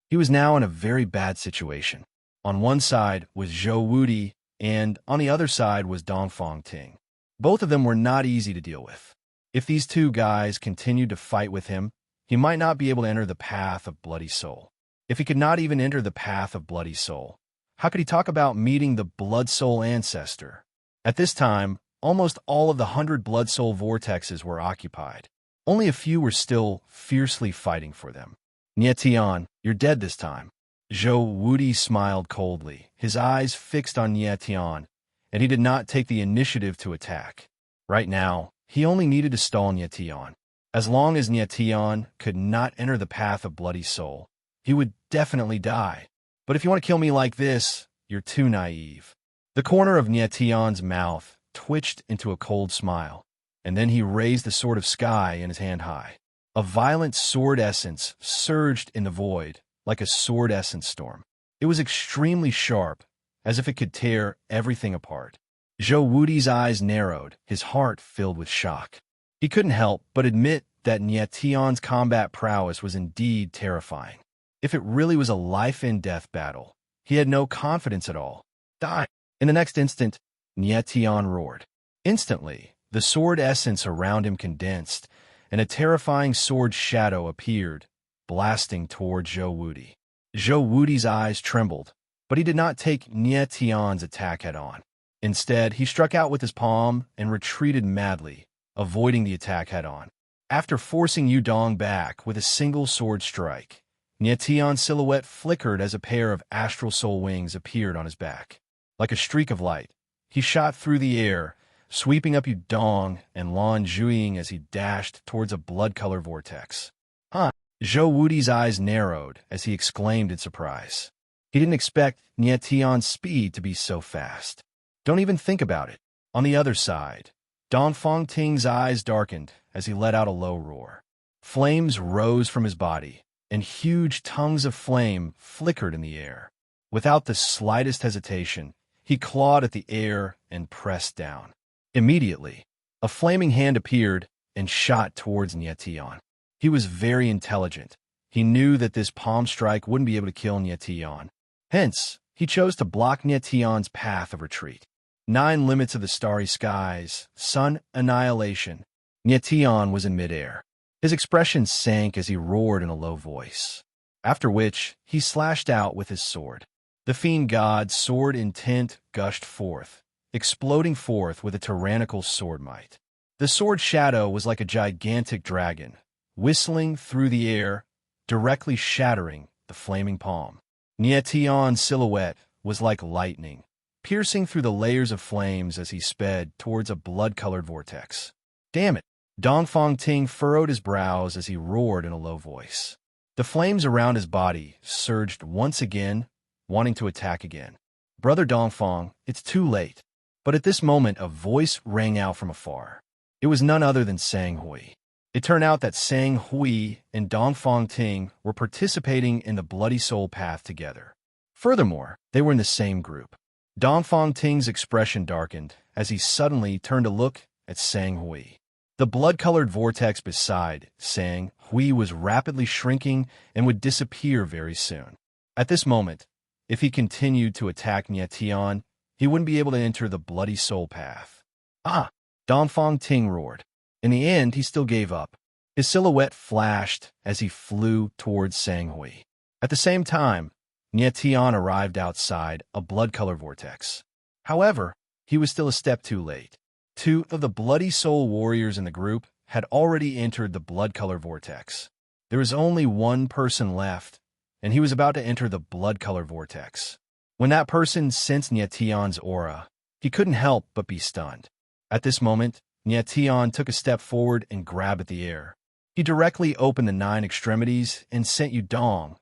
He was now in a very bad situation. On one side was Zhou and on the other side was Dongfang Ting. Both of them were not easy to deal with. If these two guys continued to fight with him, he might not be able to enter the path of Bloody Soul. If he could not even enter the path of Bloody Soul, how could he talk about meeting the Blood Soul ancestor? At this time, almost all of the 100 Blood Soul vortexes were occupied. Only a few were still fiercely fighting for them. Nietion, you're dead this time. Zhou smiled coldly, his eyes fixed on Nietion, and he did not take the initiative to attack. Right now, he only needed to stall Nietion. As long as Nietion could not enter the path of Bloody Soul, he would definitely die. But if you want to kill me like this, you're too naive. The corner of Nietion's mouth twitched into a cold smile, and then he raised the sword of sky in his hand high. A violent sword essence surged in the void like a sword essence storm. It was extremely sharp, as if it could tear everything apart. Zhou eyes narrowed, his heart filled with shock. He couldn't help but admit that Nietion's combat prowess was indeed terrifying. If it really was a life-and-death battle, he had no confidence at all. Die! In the next instant, Nietion roared. Instantly, the sword essence around him condensed, and a terrifying sword shadow appeared, blasting toward Zhou Wudi. Zhou Wudi's eyes trembled, but he did not take Nie Tian's attack head-on. Instead, he struck out with his palm and retreated madly, avoiding the attack head-on. After forcing Yu Dong back with a single sword strike, Nie Tian's silhouette flickered as a pair of astral soul wings appeared on his back. Like a streak of light, he shot through the air, sweeping up Yu Dong and Lan Zhuiying as he dashed towards a blood-colored vortex. Huh? Zhou Wudi's eyes narrowed as he exclaimed in surprise. He didn't expect Nie Tian's speed to be so fast. Don't even think about it. On the other side, Dongfang Ting's eyes darkened as he let out a low roar. Flames rose from his body, and huge tongues of flame flickered in the air. Without the slightest hesitation, he clawed at the air and pressed down. Immediately, a flaming hand appeared and shot towards Nie Tian. He was very intelligent. He knew that this palm strike wouldn't be able to kill Nie Tian. Hence, he chose to block Nie Tian's path of retreat. 9 limits of the starry skies, sun annihilation. Nie Tian was in midair. His expression sank as he roared in a low voice, after which he slashed out with his sword. The fiend god's sword intent gushed forth, exploding forth with a tyrannical sword might. The sword shadow was like a gigantic dragon, whistling through the air, directly shattering the flaming palm. Nie Tian's silhouette was like lightning, piercing through the layers of flames as he sped towards a blood-colored vortex. Damn it! Dongfang Ting furrowed his brows as he roared in a low voice. The flames around his body surged once again, wanting to attack again. Brother Dongfang, it's too late. But at this moment, a voice rang out from afar. It was none other than Sang Hui. It turned out that Sang Hui and Dongfang Ting were participating in the Bloody Soul Path together. Furthermore, they were in the same group. Dongfang Ting's expression darkened as he suddenly turned to look at Sang Hui. The blood-colored vortex beside Sang Hui was rapidly shrinking and would disappear very soon. At this moment, if he continued to attack Nie Tian, he wouldn't be able to enter the Bloody Soul Path. Ah! Dongfang Ting roared. In the end, he still gave up. His silhouette flashed as he flew towards Sang Hui. At the same time, Nie Tian arrived outside a blood-colored vortex. However, he was still a step too late. 2 of the Bloody Soul warriors in the group had already entered the blood-colored vortex. There was only one person left, and he was about to enter the blood-colored vortex. When that person sensed Nie Tian's aura, he couldn't help but be stunned. At this moment, Nie Tian took a step forward and grabbed at the air. He directly opened the 9 extremities and sent Yu Dong,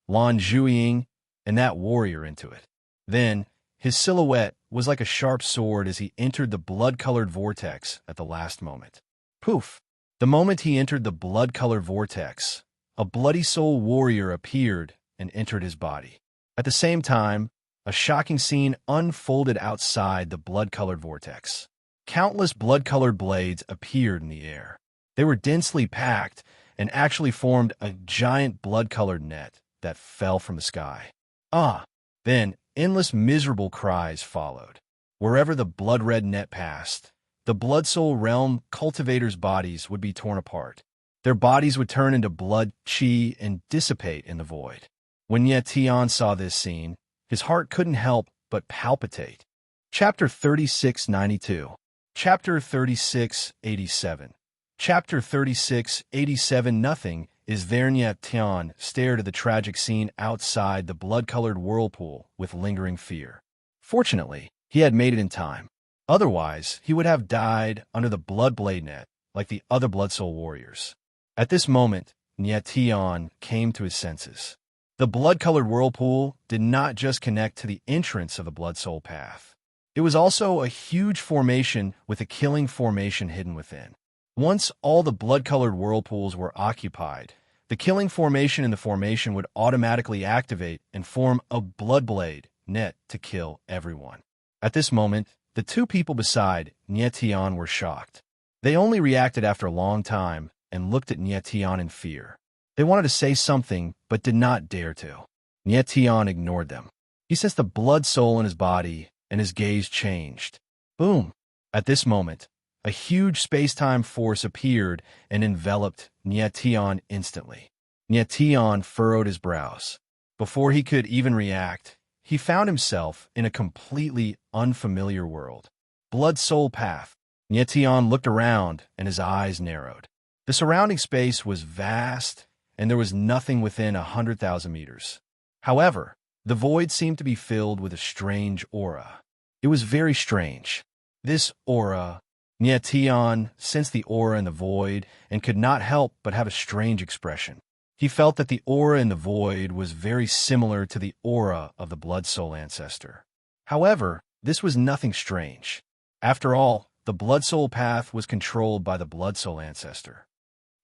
Lan Zhuiying, and that warrior into it. Then, his silhouette was like a sharp sword as he entered the blood-colored vortex at the last moment. Poof! The moment he entered the blood-colored vortex, a Bloody Soul warrior appeared and entered his body. At the same time, a shocking scene unfolded outside the blood-colored vortex. Countless blood-colored blades appeared in the air. They were densely packed and actually formed a giant blood-colored net that fell from the sky. Ah! Then, endless miserable cries followed. Wherever the blood-red net passed, the Blood Soul Realm cultivators' bodies would be torn apart. Their bodies would turn into blood chi and dissipate in the void. When Nie Tian saw this scene, his heart couldn't help but palpitate. Chapter 3692. Chapter 3687. Chapter 3687. Nothing is there. Nie Tian stared at the tragic scene outside the blood-colored whirlpool with lingering fear. Fortunately, he had made it in time. Otherwise, he would have died under the blood blade net like the other Blood Soul warriors. At this moment, Nie Tian came to his senses. The blood-colored whirlpool did not just connect to the entrance of the Blood Soul Path. It was also a huge formation with a killing formation hidden within. Once all the blood-colored whirlpools were occupied, the killing formation in the formation would automatically activate and form a blood blade net to kill everyone. At this moment, the 2 people beside Nie Tian were shocked. They only reacted after a long time and looked at Nie Tian in fear. They wanted to say something, but did not dare to. Nie Tian ignored them. He sensed the blood soul in his body, and his gaze changed. Boom! At this moment, A huge space-time force appeared and enveloped Nietion instantly. Nietion furrowed his brows. Before he could even react, he found himself in a completely unfamiliar world. Blood Soul Path. Nietion looked around and his eyes narrowed. The surrounding space was vast, and there was nothing within 100,000 meters. However, the void seemed to be filled with a strange aura. It was very strange. This aura, Nietion sensed the aura in the void and could not help but have a strange expression. He felt that the aura in the void was very similar to the aura of the Blood Soul ancestor. However, this was nothing strange. After all, the Blood Soul Path was controlled by the Blood Soul ancestor.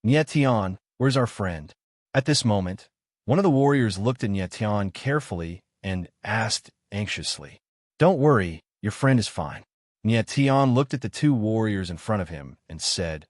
Nietion, where's our friend? At this moment, one of the warriors looked at Nietion carefully and asked anxiously, "Don't worry, your friend is fine." Nietion looked at the two warriors in front of him and said,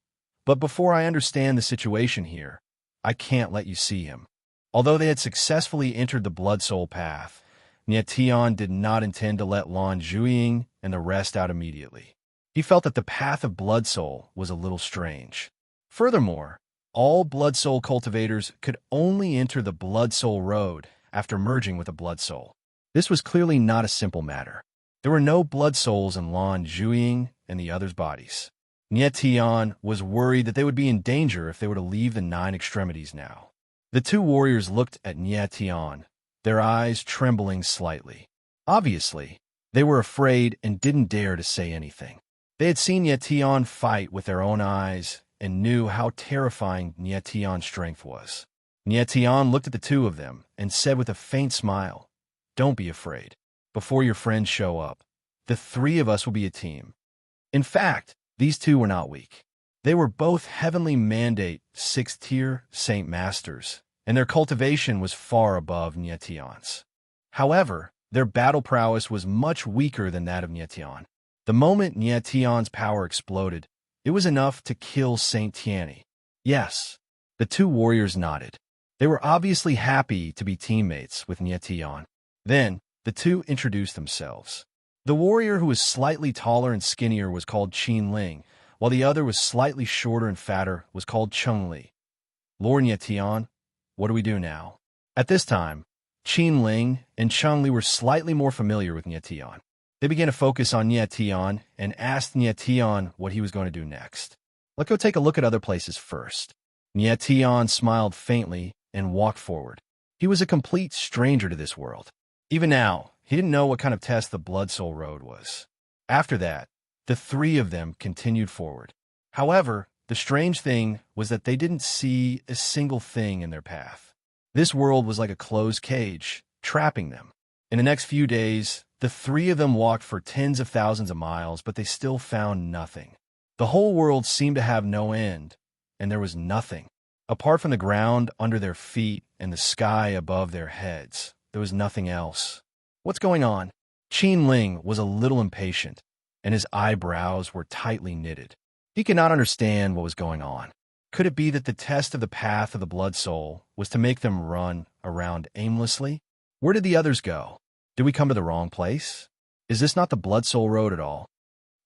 "But before I understand the situation here, I can't let you see him." Although they had successfully entered the Blood Soul Path, Nietion did not intend to let Lan Zhuiying and the rest out immediately. He felt that the path of Blood Soul was a little strange. Furthermore, all Blood Soul cultivators could only enter the Blood Soul Road after merging with a Blood Soul. This was clearly not a simple matter. There were no Blood Souls in Lan Zhuiying and the others' bodies. Nietion was worried that they would be in danger if they were to leave the 9 extremities now. The two warriors looked at Nietion, their eyes trembling slightly. Obviously, they were afraid and didn't dare to say anything. They had seen Nietion fight with their own eyes and knew how terrifying Nietion's strength was. Nietion looked at the two of them and said with a faint smile, "Don't be afraid. Before your friends show up, the 3 of us will be a team." In fact, these two were not weak. They were both Heavenly Mandate 6th-tier Saint Masters, and their cultivation was far above Nietion's. However, their battle prowess was much weaker than that of Nietion. The moment Nietion's power exploded, it was enough to kill Saint Tianyi. Yes, the two warriors nodded. They were obviously happy to be teammates with Nietion. Then, the two introduced themselves. The warrior who was slightly taller and skinnier was called Qin Ling, while the other was slightly shorter and fatter was called Cheng Li. "Lord Nietion, what do we do now?" At this time, Qin Ling and Cheng Li were slightly more familiar with Nietion. They began to focus on Nietion and asked Nietion what he was going to do next. "Let's go take a look at other places first." Nietion smiled faintly and walked forward. He was a complete stranger to this world. Even now, he didn't know what kind of test the Blood Soul Road was. After that, the 3 of them continued forward. However, the strange thing was that they didn't see a single thing in their path. This world was like a closed cage, trapping them. In the next few days, the 3 of them walked for tens of thousands of miles, but they still found nothing. The whole world seemed to have no end, and there was nothing. Apart from the ground under their feet and the sky above their heads, there was nothing else. "What's going on?" Qin Ling was a little impatient, and his eyebrows were tightly knitted. He could not understand what was going on. Could it be that the test of the path of the Blood Soul was to make them run around aimlessly? Where did the others go? Did we come to the wrong place? Is this not the Blood Soul Road at all?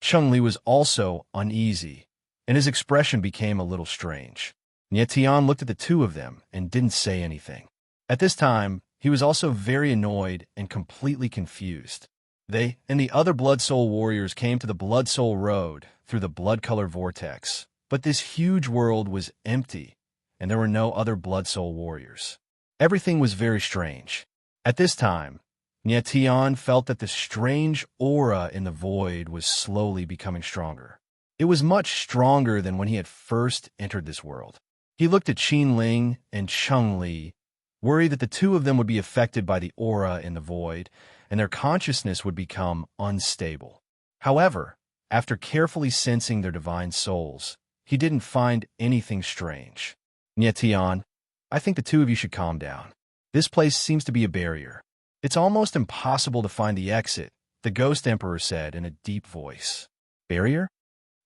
Cheng Li was also uneasy, and his expression became a little strange. Nietion looked at the two of them and didn't say anything. At this time, he was also very annoyed and completely confused. They and the other Blood Soul warriors came to the Blood Soul Road through the blood color vortex, but this huge world was empty, and there were no other Blood Soul warriors. Everything was very strange. At this time, Nietion felt that the strange aura in the void was slowly becoming stronger. It was much stronger than when he had first entered this world. He looked at Qin Ling and Cheng Li, worried that the two of them would be affected by the aura in the void, and their consciousness would become unstable. However, after carefully sensing their divine souls, he didn't find anything strange. "Nietion, I think the two of you should calm down. This place seems to be a barrier. It's almost impossible to find the exit," the Ghost Emperor said in a deep voice. "Barrier?"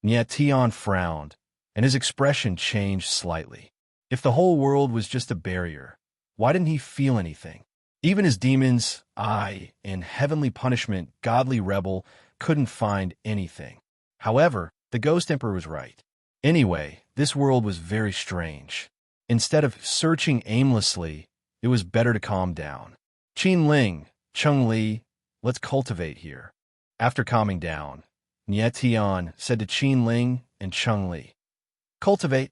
Nietion frowned, and his expression changed slightly. If the whole world was just a barrier, why didn't he feel anything? Even his demons, and heavenly punishment, godly rebel, couldn't find anything. However, The Ghost Emperor was right. Anyway, this world was very strange. Instead of searching aimlessly, it was better to calm down. Qin Ling, Chung Li, let's cultivate here. After calming down, Nie Tian said to Qin Ling and Chung Li, cultivate.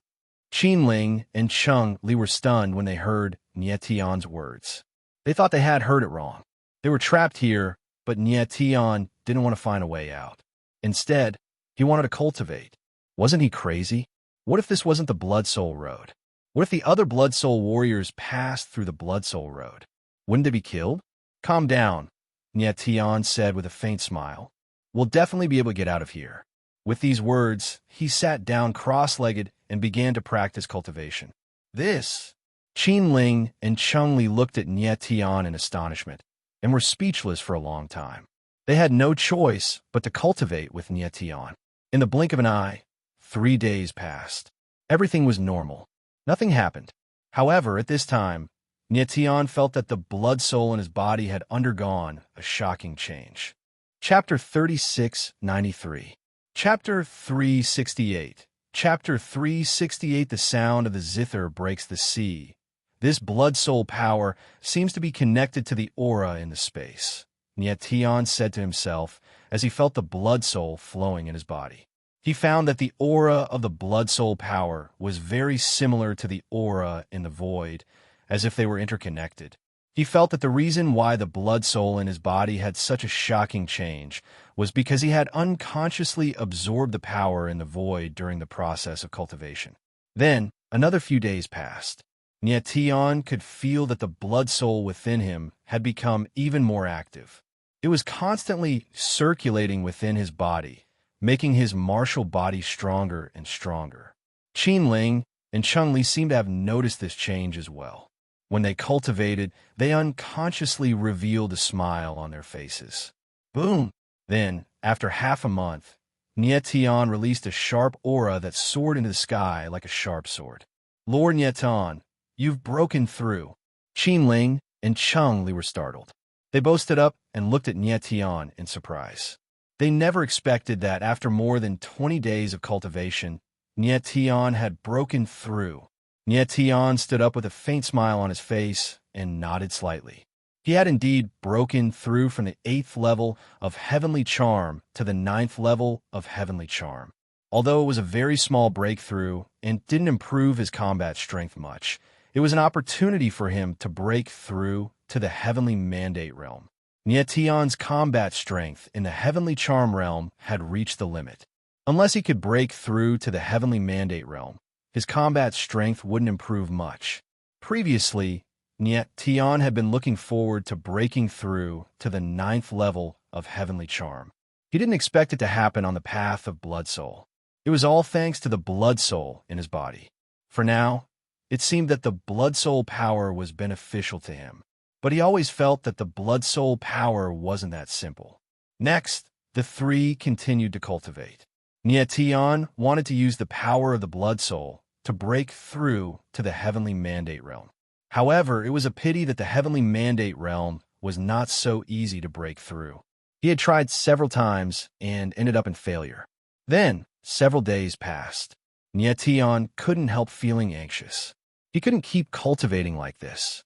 Qin Ling and Chung Li were stunned when they heard Nie Tian's words. They thought they had heard it wrong. They were trapped here, but Nie Tian didn't want to find a way out. Instead, he wanted to cultivate. Wasn't he crazy? What if this wasn't the Blood Soul Road? What if the other Blood Soul warriors passed through the Blood Soul Road? Wouldn't they be killed? Calm down, Nie Tian said with a faint smile. We'll definitely be able to get out of here. With these words, he sat down cross-legged and began to practice cultivation. This! Qin Ling and Chung Li looked at Nie Tian in astonishment and were speechless for a long time. They had no choice but to cultivate with Nie Tian. In the blink of an eye, 3 days passed. Everything was normal. Nothing happened. However, at this time, Nie Tian felt that the blood soul in his body had undergone a shocking change. Chapter 3693. Chapter 368. Chapter 368. The sound of the zither breaks the sea. This blood soul power seems to be connected to the aura in the space, Nie Tian said to himself as he felt the blood soul flowing in his body. He found that the aura of the blood soul power was very similar to the aura in the void, as if they were interconnected. He felt that the reason why the blood soul in his body had such a shocking change was because he had unconsciously absorbed the power in the void during the process of cultivation. Then, another few days passed. Nie Tian could feel that the blood soul within him had become even more active. It was constantly circulating within his body, making his martial body stronger and stronger. Qin Ling and Chung Li seemed to have noticed this change as well. When they cultivated, they unconsciously revealed a smile on their faces. Boom! Then, after half a month, Nie Tian released a sharp aura that soared into the sky like a sharp sword. Lord Nie Tian, you've broken through. Qin Ling and Chung Li were startled. They both stood up and looked at Nie Tian in surprise. They never expected that after more than 20 days of cultivation, Nie Tian had broken through. Nie Tian stood up with a faint smile on his face and nodded slightly. He had indeed broken through from the 8th level of Heavenly Charm to the 9th level of Heavenly Charm. Although it was a very small breakthrough and didn't improve his combat strength much, it was an opportunity for him to break through to the Heavenly Mandate realm. Nie Tian's combat strength in the Heavenly Charm realm had reached the limit. Unless he could break through to the Heavenly Mandate realm, his combat strength wouldn't improve much. Previously, Nie Tian had been looking forward to breaking through to the 9th level of Heavenly Charm. He didn't expect it to happen on the path of Blood Soul. It was all thanks to the Blood Soul in his body. For now, it seemed that the Blood Soul power was beneficial to him. But he always felt that the Blood Soul power wasn't that simple. Next, the three continued to cultivate. Nie Tian wanted to use the power of the Blood Soul to break through to the Heavenly Mandate realm. However, it was a pity that the Heavenly Mandate realm was not so easy to break through. He had tried several times and ended up in failure. Then, several days passed. Nie Tian couldn't help feeling anxious. He couldn't keep cultivating like this.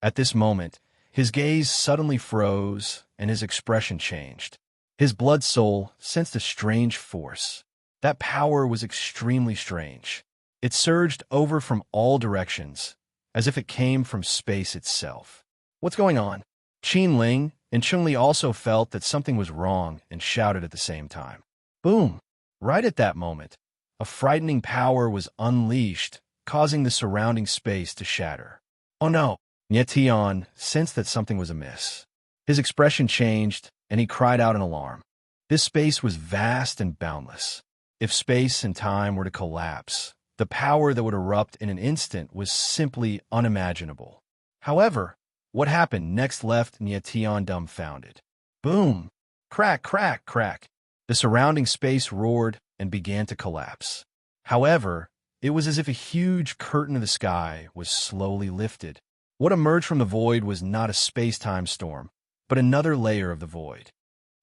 At this moment, his gaze suddenly froze and his expression changed. His blood soul sensed a strange force. That power was extremely strange. It surged over from all directions, as if it came from space itself. What's going on? Qin Ling and Chung Li also felt that something was wrong and shouted at the same time. Boom! Right at that moment, a frightening power was unleashed, causing the surrounding space to shatter. Oh no! Nie Tian sensed that something was amiss. His expression changed, and he cried out in alarm. This space was vast and boundless. If space and time were to collapse, the power that would erupt in an instant was simply unimaginable. However, what happened next left Nie Tian dumbfounded. Boom! Crack, crack, crack! The surrounding space roared and began to collapse. However, it was as if a huge curtain of the sky was slowly lifted. What emerged from the void was not a space-time storm, but another layer of the void.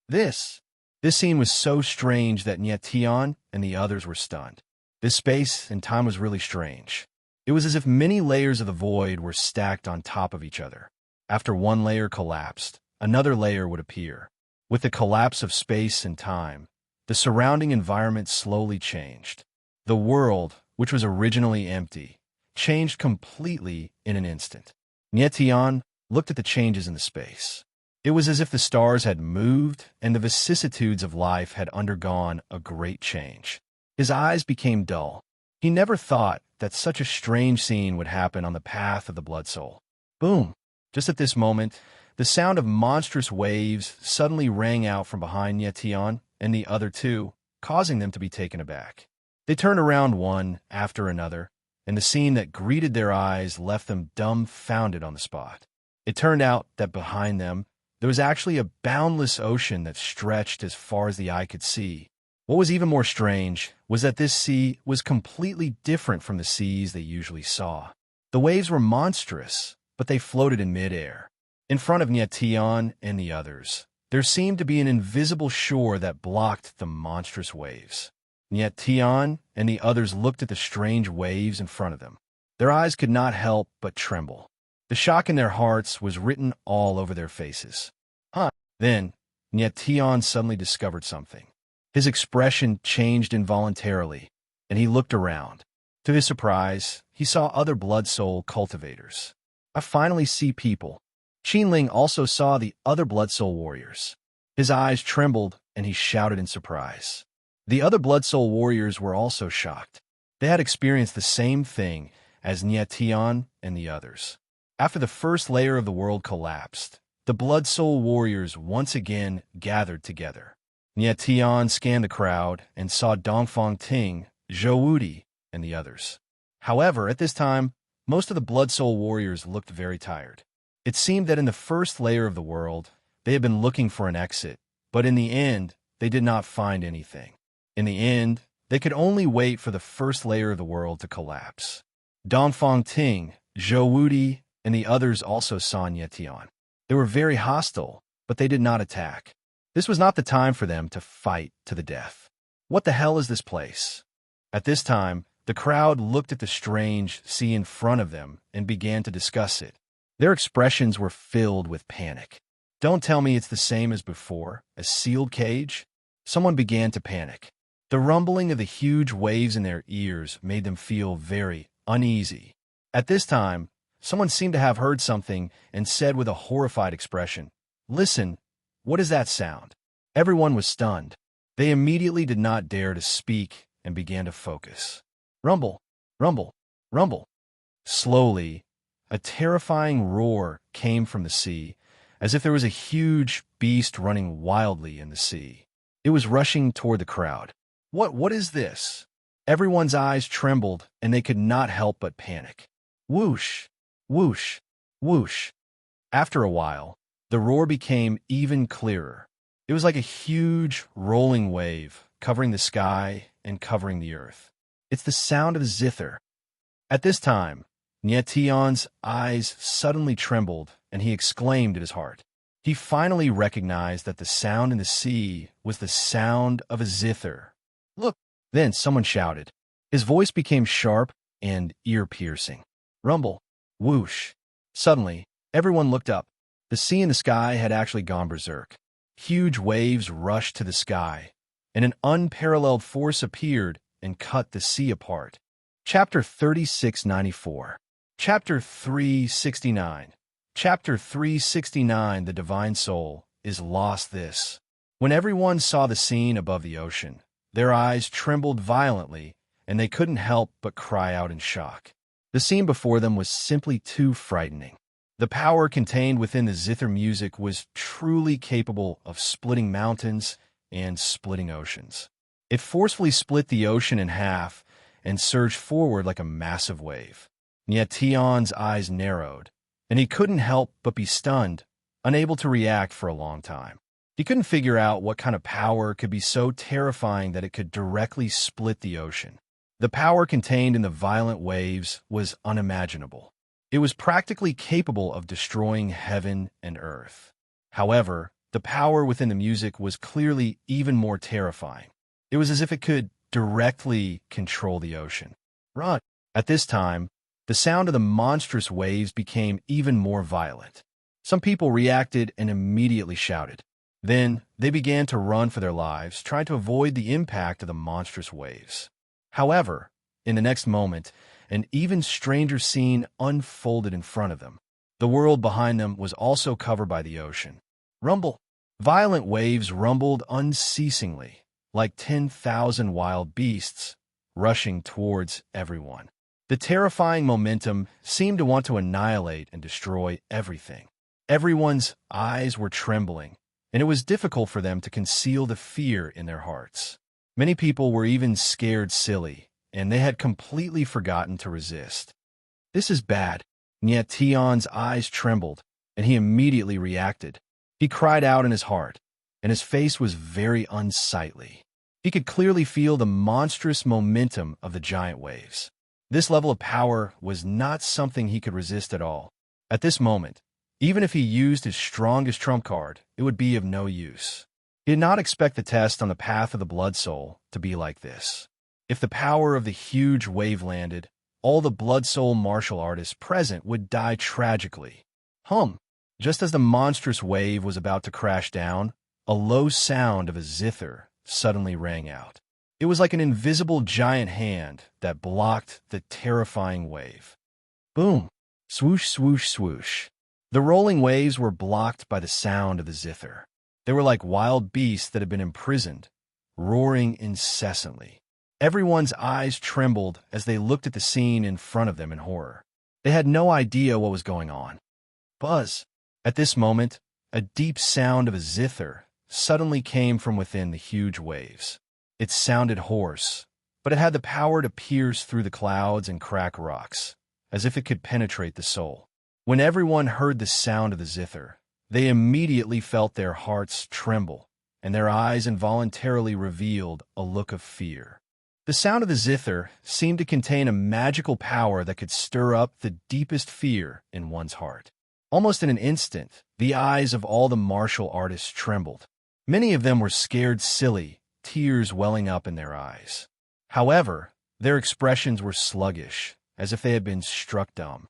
This This scene was so strange that Nyetian and the others were stunned. This space and time was really strange. It was as if many layers of the void were stacked on top of each other. After one layer collapsed, another layer would appear. With the collapse of space and time, the surrounding environment slowly changed. The world, which was originally empty, changed completely in an instant. Nyetian looked at the changes in the space. It was as if the stars had moved and the vicissitudes of life had undergone a great change. His eyes became dull. He never thought that such a strange scene would happen on the path of the Blood Soul. Boom! Just at this moment, the sound of monstrous waves suddenly rang out from behind Nyetian and the other two, causing them to be taken aback. They turned around one after another, and the scene that greeted their eyes left them dumbfounded on the spot. It turned out that behind them, there was actually a boundless ocean that stretched as far as the eye could see. What was even more strange was that this sea was completely different from the seas they usually saw. The waves were monstrous, but they floated in midair. In front of Nyetian and the others, there seemed to be an invisible shore that blocked the monstrous waves. Nyetian and the others looked at the strange waves in front of them. Their eyes could not help but tremble. The shock in their hearts was written all over their faces. Then, Nyetian suddenly discovered something. His expression changed involuntarily, and he looked around. To his surprise, he saw other Blood Soul cultivators. I finally see people. Qinling also saw the other Blood Soul warriors. His eyes trembled, and he shouted in surprise. The other Blood Soul warriors were also shocked. They had experienced the same thing as Nyetian and the others. After the first layer of the world collapsed, the Blood Soul warriors once again gathered together. Nyetian scanned the crowd and saw Dongfang Ting, Zhou Wudi, and the others. However, at this time, most of the Blood Soul warriors looked very tired. It seemed that in the first layer of the world, they had been looking for an exit, but in the end, they did not find anything. In the end, they could only wait for the first layer of the world to collapse. Dongfang Ting, Zhou Wudi, and the others also saw Nyetian. They were very hostile, but they did not attack. This was not the time for them to fight to the death. What the hell is this place? At this time, the crowd looked at the strange sea in front of them and began to discuss it. Their expressions were filled with panic. Don't tell me it's the same as before, a sealed cage? Someone began to panic. The rumbling of the huge waves in their ears made them feel very uneasy. At this time, someone seemed to have heard something and said with a horrified expression, "Listen, what is that sound?" Everyone was stunned. They immediately did not dare to speak and began to focus. Rumble, rumble, rumble. Slowly, a terrifying roar came from the sea, as if there was a huge beast running wildly in the sea. It was rushing toward the crowd. What is this? Everyone's eyes trembled, and they could not help but panic. Whoosh, whoosh, whoosh. After a while, the roar became even clearer. It was like a huge, rolling wave, covering the sky and covering the earth. It's the sound of a zither. At this time, Nyetian's eyes suddenly trembled, and he exclaimed in his heart. He finally recognized that the sound in the sea was the sound of a zither. Look! Then someone shouted. His voice became sharp and ear-piercing. Rumble, whoosh. Suddenly, everyone looked up. The sea in the sky had actually gone berserk. Huge waves rushed to the sky, and an unparalleled force appeared and cut the sea apart. Chapter 3694. Chapter 369. Chapter 369. The Divine Soul is lost. This. When everyone saw the scene above the ocean, their eyes trembled violently, and they couldn't help but cry out in shock. The scene before them was simply too frightening. The power contained within the zither music was truly capable of splitting mountains and splitting oceans. It forcefully split the ocean in half and surged forward like a massive wave. Nyetian's eyes narrowed, and he couldn't help but be stunned, unable to react for a long time. He couldn't figure out what kind of power could be so terrifying that it could directly split the ocean. The power contained in the violent waves was unimaginable. It was practically capable of destroying heaven and earth. However, The power within the music was clearly even more terrifying. It was as if it could directly control the ocean. Run! At this time, the sound of the monstrous waves became even more violent. Some people reacted and immediately shouted. Then, they began to run for their lives, trying to avoid the impact of the monstrous waves. However, in the next moment, an even stranger scene unfolded in front of them. The world behind them was also covered by the ocean. Rumble! Violent waves rumbled unceasingly, like 10,000 wild beasts, rushing towards everyone. The terrifying momentum seemed to want to annihilate and destroy everything. Everyone's eyes were trembling, and it was difficult for them to conceal the fear in their hearts. Many people were even scared silly, and they had completely forgotten to resist. This is bad. And yet Tion's eyes trembled, and he immediately reacted. He cried out in his heart, and his face was very unsightly. He could clearly feel the monstrous momentum of the giant waves. This level of power was not something he could resist at all. At this moment, even if he used his strongest trump card, it would be of no use. He did not expect the test on the path of the Blood Soul to be like this. If the power of the huge wave landed, all the Blood Soul martial artists present would die tragically. Just as the monstrous wave was about to crash down, a low sound of a zither suddenly rang out. It was like an invisible giant hand that blocked the terrifying wave. Boom! Swoosh, swoosh, swoosh. The rolling waves were blocked by the sound of the zither. They were like wild beasts that had been imprisoned, roaring incessantly. Everyone's eyes trembled as they looked at the scene in front of them in horror. They had no idea what was going on. Buzz! At this moment, a deep sound of a zither suddenly came from within the huge waves. It sounded hoarse, but it had the power to pierce through the clouds and crack rocks, as if it could penetrate the soul. When everyone heard the sound of the zither, they immediately felt their hearts tremble, and their eyes involuntarily revealed a look of fear. The sound of the zither seemed to contain a magical power that could stir up the deepest fear in one's heart. Almost in an instant, the eyes of all the martial artists trembled. Many of them were scared silly, tears welling up in their eyes. However, their expressions were sluggish, as if they had been struck dumb.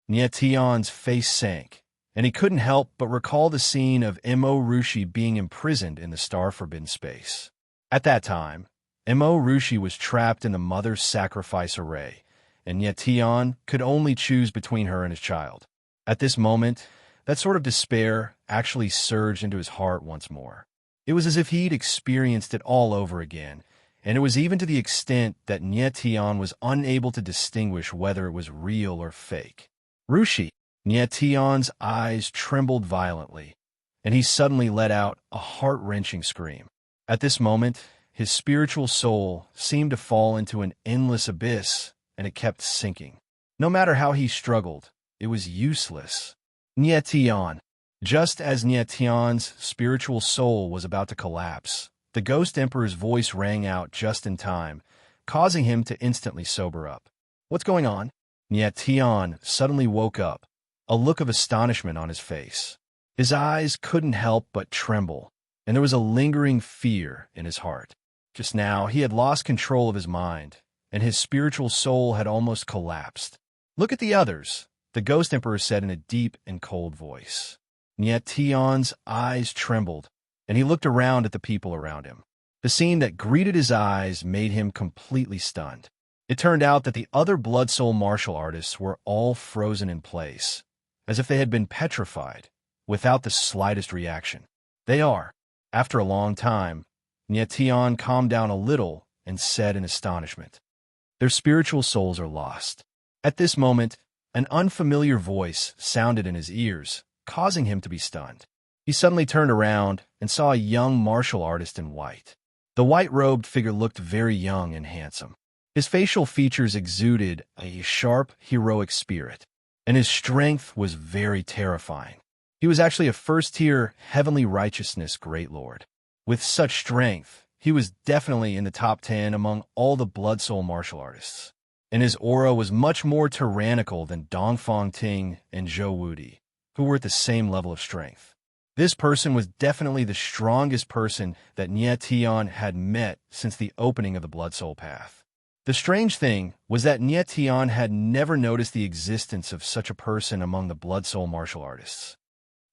Nietion's face sank, and he couldn't help but recall the scene of Mo Rushi being imprisoned in the star-forbidden space. At that time, Mo Rushi was trapped in the mother's sacrifice array, and Nietion could only choose between her and his child. At this moment, that sort of despair actually surged into his heart once more. It was as if he'd experienced it all over again, and it was even to the extent that Nietion was unable to distinguish whether it was real or fake. Rushi! Nietion's eyes trembled violently, and he suddenly let out a heart-wrenching scream. At this moment, his spiritual soul seemed to fall into an endless abyss, and it kept sinking. No matter how he struggled, it was useless. Nietion! Just as Nietion's spiritual soul was about to collapse, the Ghost Emperor's voice rang out just in time, causing him to instantly sober up. What's going on? Nietion suddenly woke up, a look of astonishment on his face. His eyes couldn't help but tremble, and there was a lingering fear in his heart. Just now, he had lost control of his mind, and his spiritual soul had almost collapsed. Look at the others, the Ghost Emperor said in a deep and cold voice. Nietion's eyes trembled, and he looked around at the people around him. The scene that greeted his eyes made him completely stunned. It turned out that the other Blood Soul martial artists were all frozen in place, as if they had been petrified, without the slightest reaction. They are. After a long time, Nietion calmed down a little and said in astonishment, "Their spiritual souls are lost." At this moment, an unfamiliar voice sounded in his ears, causing him to be stunned. He suddenly turned around and saw a young martial artist in white. The white-robed figure looked very young and handsome. His facial features exuded a sharp, heroic spirit, and his strength was very terrifying. He was actually a first-tier heavenly righteousness great lord. With such strength, he was definitely in the top 10 among all the Blood Soul martial artists, and his aura was much more tyrannical than Dongfang Ting and Zhou Wudi, who were at the same level of strength. This person was definitely the strongest person that Nyetian had met since the opening of the Blood Soul Path. The strange thing was that Nyetian had never noticed the existence of such a person among the Blood Soul martial artists.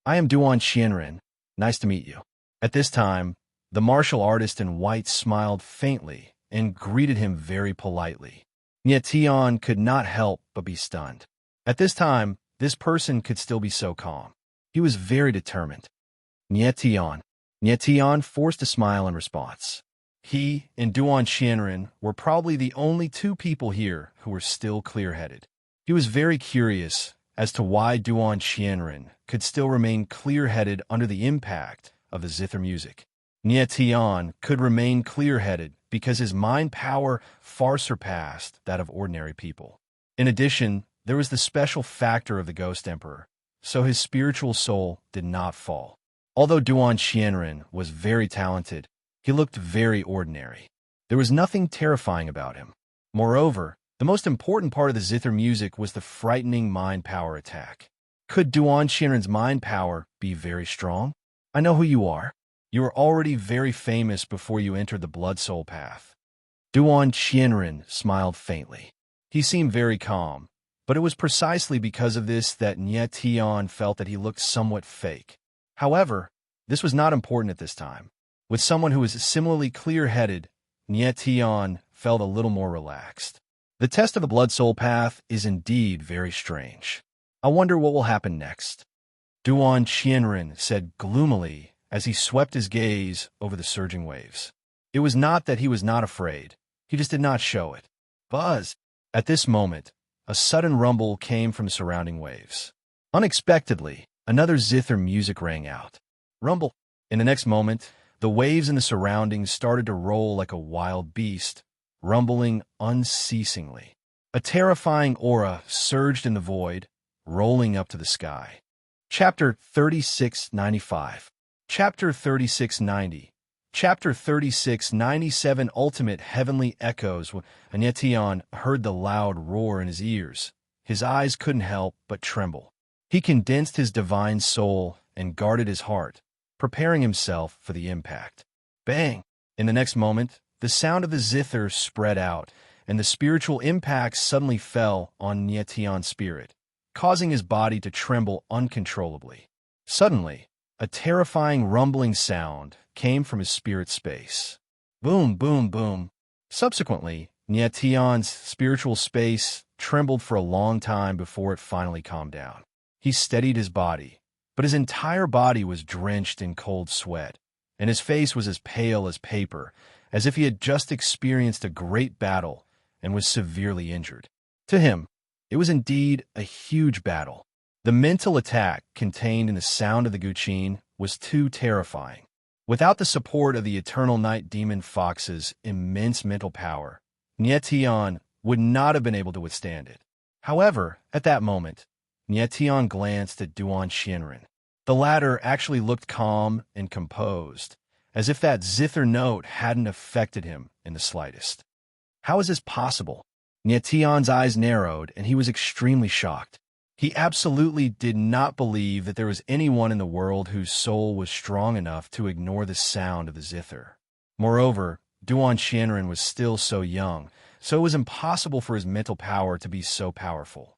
I am Duan Xianren. Nice to meet you. At this time, the martial artist in white smiled faintly and greeted him very politely. Nyetian could not help but be stunned. At this time, this person could still be so calm. He was very determined. Nyetian forced a smile in response. He and Duan Xianren were probably the only two people here who were still clear-headed. He was very curious as to why Duan Xianren could still remain clear-headed under the impact of the zither music. Nyetian could remain clear-headed because his mind power far surpassed that of ordinary people. In addition, there was the special factor of the Ghost Emperor, so his spiritual soul did not fall. Although Duan Xianren was very talented, he looked very ordinary. There was nothing terrifying about him. Moreover, the most important part of the zither music was the frightening mind power attack. Could Duan Xianren's mind power be very strong? I know who you are. You were already very famous before you entered the Blood Soul Path. Duan Xianren smiled faintly. He seemed very calm, but it was precisely because of this that Nyetian felt that he looked somewhat fake. However, this was not important at this time. With someone who was similarly clear-headed, Nyetian felt a little more relaxed. The test of the Blood Soul Path is indeed very strange. I wonder what will happen next. Duan Xianren said gloomily as he swept his gaze over the surging waves. It was not that he was not afraid. He just did not show it. Buzz! At this moment, a sudden rumble came from the surrounding waves. Unexpectedly, another zither music rang out. Rumble! In the next moment, the waves in the surroundings started to roll like a wild beast, rumbling unceasingly. A terrifying aura surged in the void, rolling up to the sky. Chapter 3695. Chapter 3690. Chapter 3697 Ultimate Heavenly Echoes. When Nyetian heard the loud roar in his ears, his eyes couldn't help but tremble. He condensed his divine soul and guarded his heart, preparing himself for the impact. Bang! In the next moment, the sound of the zither spread out, and the spiritual impact suddenly fell on Nyetian's spirit, causing his body to tremble uncontrollably. Suddenly, a terrifying rumbling sound came from his spirit space. Boom, boom, boom. Subsequently, Nyetian's spiritual space trembled for a long time before it finally calmed down. He steadied his body, but his entire body was drenched in cold sweat, and his face was as pale as paper, as if he had just experienced a great battle and was severely injured. To him, it was indeed a huge battle. The mental attack contained in the sound of the Guqin was too terrifying. Without the support of the Eternal Night Demon Fox's immense mental power, Nyetian would not have been able to withstand it. However, at that moment, Nyetian glanced at Duan Xianren. The latter actually looked calm and composed, as if that zither note hadn't affected him in the slightest. How is this possible? Nyetian's eyes narrowed, and he was extremely shocked. He absolutely did not believe that there was anyone in the world whose soul was strong enough to ignore the sound of the zither. Moreover, Duan Xianren was still so young, so it was impossible for his mental power to be so powerful.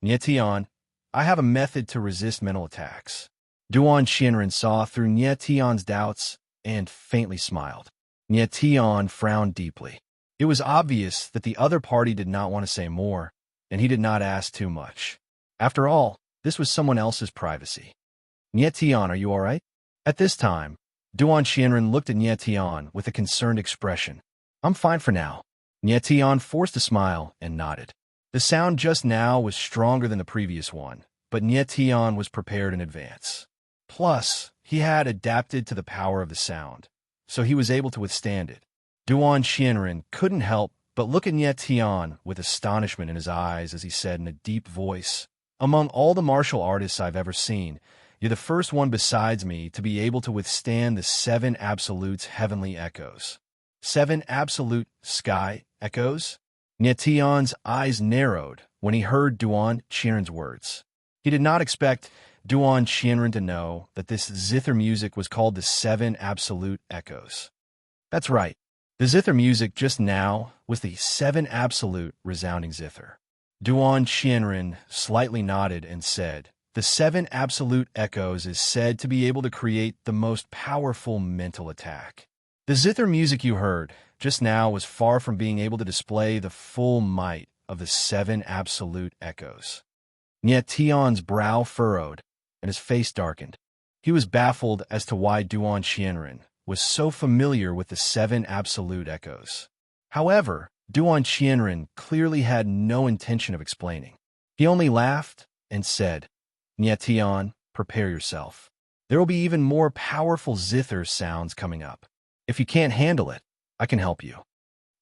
Nyetian, I have a method to resist mental attacks. Duan Xianren saw through Nyetian's doubts and faintly smiled. Nyetian frowned deeply. It was obvious that the other party did not want to say more, and he did not ask too much. After all, this was someone else's privacy. Nyetian, are you all right? At this time, Duan Xianren looked at Nyetian with a concerned expression. I'm fine for now. Nyetian forced a smile and nodded. The sound just now was stronger than the previous one, but Nyetian was prepared in advance. Plus, he had adapted to the power of the sound, so he was able to withstand it. Duan Xianren couldn't help but look at Nyetian with astonishment in his eyes as he said in a deep voice, Among all the martial artists I've ever seen, you're the first one besides me to be able to withstand the 7 absolutes heavenly echoes. 7 absolute sky echoes? Nyetian's eyes narrowed when he heard Duan Xianren's words. He did not expect Duan Qianren to know that this zither music was called the Seven Absolute Echoes. That's right. The zither music just now was the Seven Absolute resounding zither. Duan Qianren slightly nodded and said, the Seven Absolute Echoes is said to be able to create the most powerful mental attack. The zither music you heard just now was far from being able to display the full might of the Seven Absolute Echoes. Yet Tian's brow furrowed and his face darkened. He was baffled as to why Duan Qianren was so familiar with the Seven Absolute Echoes. However, Duan Qianren clearly had no intention of explaining. He only laughed and said, Tian, prepare yourself. There will be even more powerful zither sounds coming up. If you can't handle it, I can help you.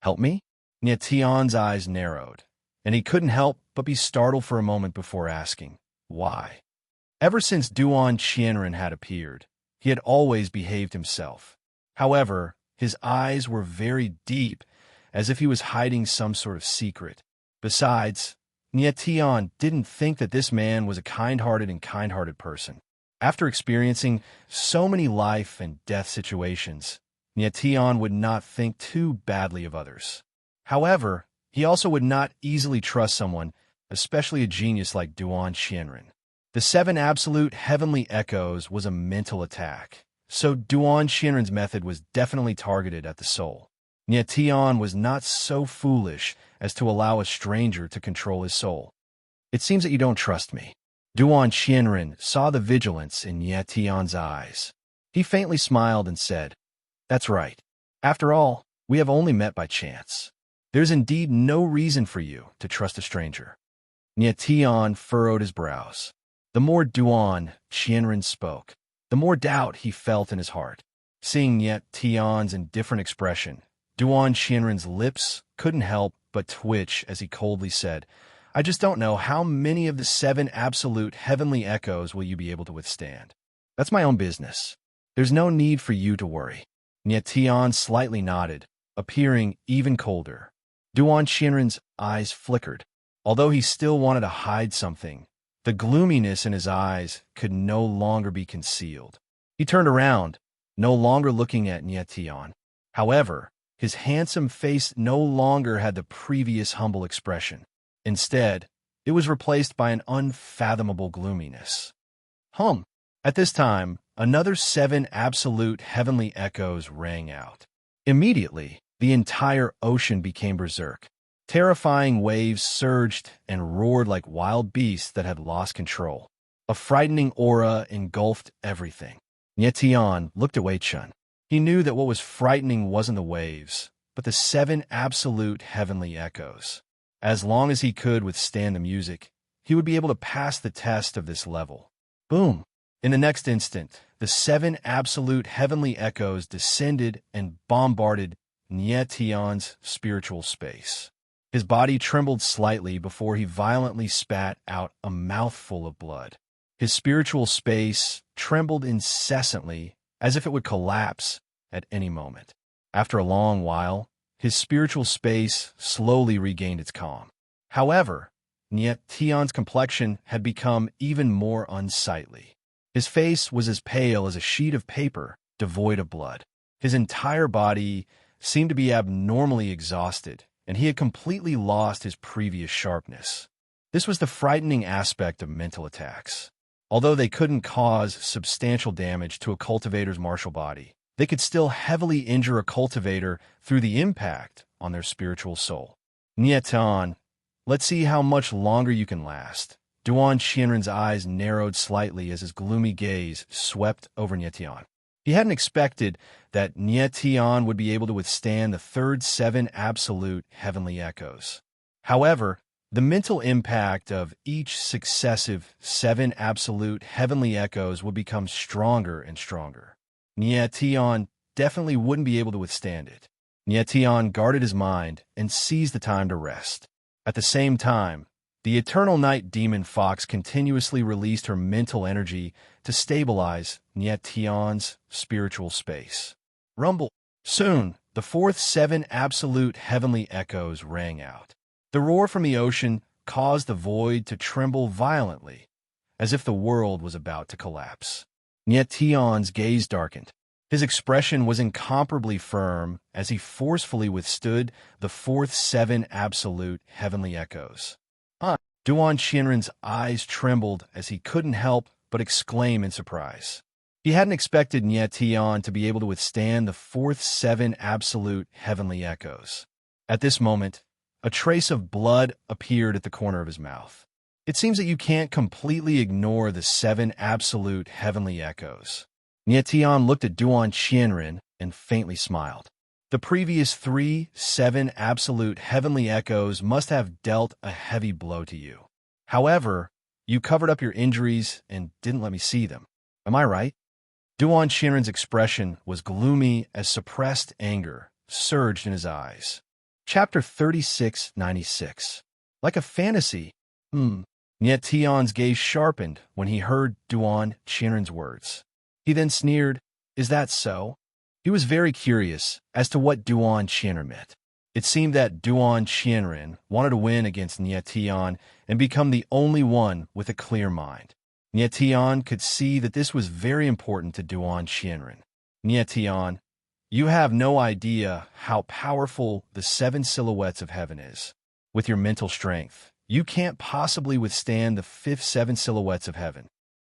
Help me? Tian's eyes narrowed, and he couldn't help but be startled for a moment before asking, why? Ever since Duan Qianren had appeared, he had always behaved himself. However, his eyes were very deep, as if he was hiding some sort of secret. Besides, Tian didn't think that this man was a kind-hearted person. After experiencing so many life and death situations, Tian would not think too badly of others. However, he also would not easily trust someone, especially a genius like Duan Qianren. The Seven Absolute Heavenly Echoes was a mental attack, so Duan Qianren's method was definitely targeted at the soul. Tian was not so foolish as to allow a stranger to control his soul. It seems that you don't trust me. Duan Qianren saw the vigilance in Tian's eyes. He faintly smiled and said, that's right. After all, we have only met by chance. There's indeed no reason for you to trust a stranger. Tian furrowed his brows. The more Duan Qianren spoke, the more doubt he felt in his heart. Seeing Tian's indifferent expression, Duan Qianren's lips couldn't help but twitch as he coldly said, I just don't know how many of the Seven Absolute Heavenly Echoes will you be able to withstand. That's my own business. There's no need for you to worry. Tian slightly nodded, appearing even colder. Duan Qianren's eyes flickered. Although he still wanted to hide something, the gloominess in his eyes could no longer be concealed. He turned around, no longer looking at Tian. However, his handsome face no longer had the previous humble expression. Instead, it was replaced by an unfathomable gloominess. At this time, another Seven Absolute Heavenly Echoes rang out. Immediately, the entire ocean became berserk. Terrifying waves surged and roared like wild beasts that had lost control. A frightening aura engulfed everything. Tian looked at Wei Chun. He knew that what was frightening wasn't the waves, but the Seven Absolute Heavenly Echoes. As long as he could withstand the music, he would be able to pass the test of this level. Boom! In the next instant, the Seven Absolute Heavenly Echoes descended and bombarded Tian's spiritual space. His body trembled slightly before he violently spat out a mouthful of blood. His spiritual space trembled incessantly, as if it would collapse at any moment. After a long while, his spiritual space slowly regained its calm. However, Tian's complexion had become even more unsightly. His face was as pale as a sheet of paper devoid of blood. His entire body seemed to be abnormally exhausted, and he had completely lost his previous sharpness. This was the frightening aspect of mental attacks. Although they couldn't cause substantial damage to a cultivator's martial body, they could still heavily injure a cultivator through the impact on their spiritual soul. Tian, let's see how much longer you can last. Duan Qianren's eyes narrowed slightly as his gloomy gaze swept over Tian. He hadn't expected that Tian would be able to withstand the third Seven Absolute Heavenly Echoes. However, the mental impact of each successive Seven Absolute Heavenly Echoes would become stronger and stronger. Tian definitely wouldn't be able to withstand it. Tian guarded his mind and seized the time to rest. At the same time, the Eternal Night Demon Fox continuously released her mental energy to stabilize Tian's spiritual space. Rumble. Soon, the fourth Seven Absolute Heavenly Echoes rang out. The roar from the ocean caused the void to tremble violently, as if the world was about to collapse. Yet Tion's gaze darkened. His expression was incomparably firm as he forcefully withstood the fourth seven absolute heavenly echoes. Duan Shinran's eyes trembled as he couldn't help but exclaim in surprise. He hadn't expected Nye Tian to be able to withstand the fourth seven absolute heavenly echoes. At this moment, a trace of blood appeared at the corner of his mouth. It seems that you can't completely ignore the seven absolute heavenly echoes. Nye Tian looked at Duan Qianren and faintly smiled. The previous seven absolute heavenly echoes must have dealt a heavy blow to you. However, you covered up your injuries and didn't let me see them. Am I right? Duan Qianren's expression was gloomy as suppressed anger surged in his eyes. Chapter 3696. Like a fantasy. Nye Tian's gaze sharpened when he heard Duan Qianren's words. He then sneered, "Is that so?" He was very curious as to what Duan Qianren meant. It seemed that Duan Qianren wanted to win against Nye Tian and become the only one with a clear mind. Nye Tian could see that this was very important to Duan Qianren. Nye Tian, you have no idea how powerful the seven silhouettes of heaven is. With your mental strength, you can't possibly withstand the fifth seven silhouettes of heaven.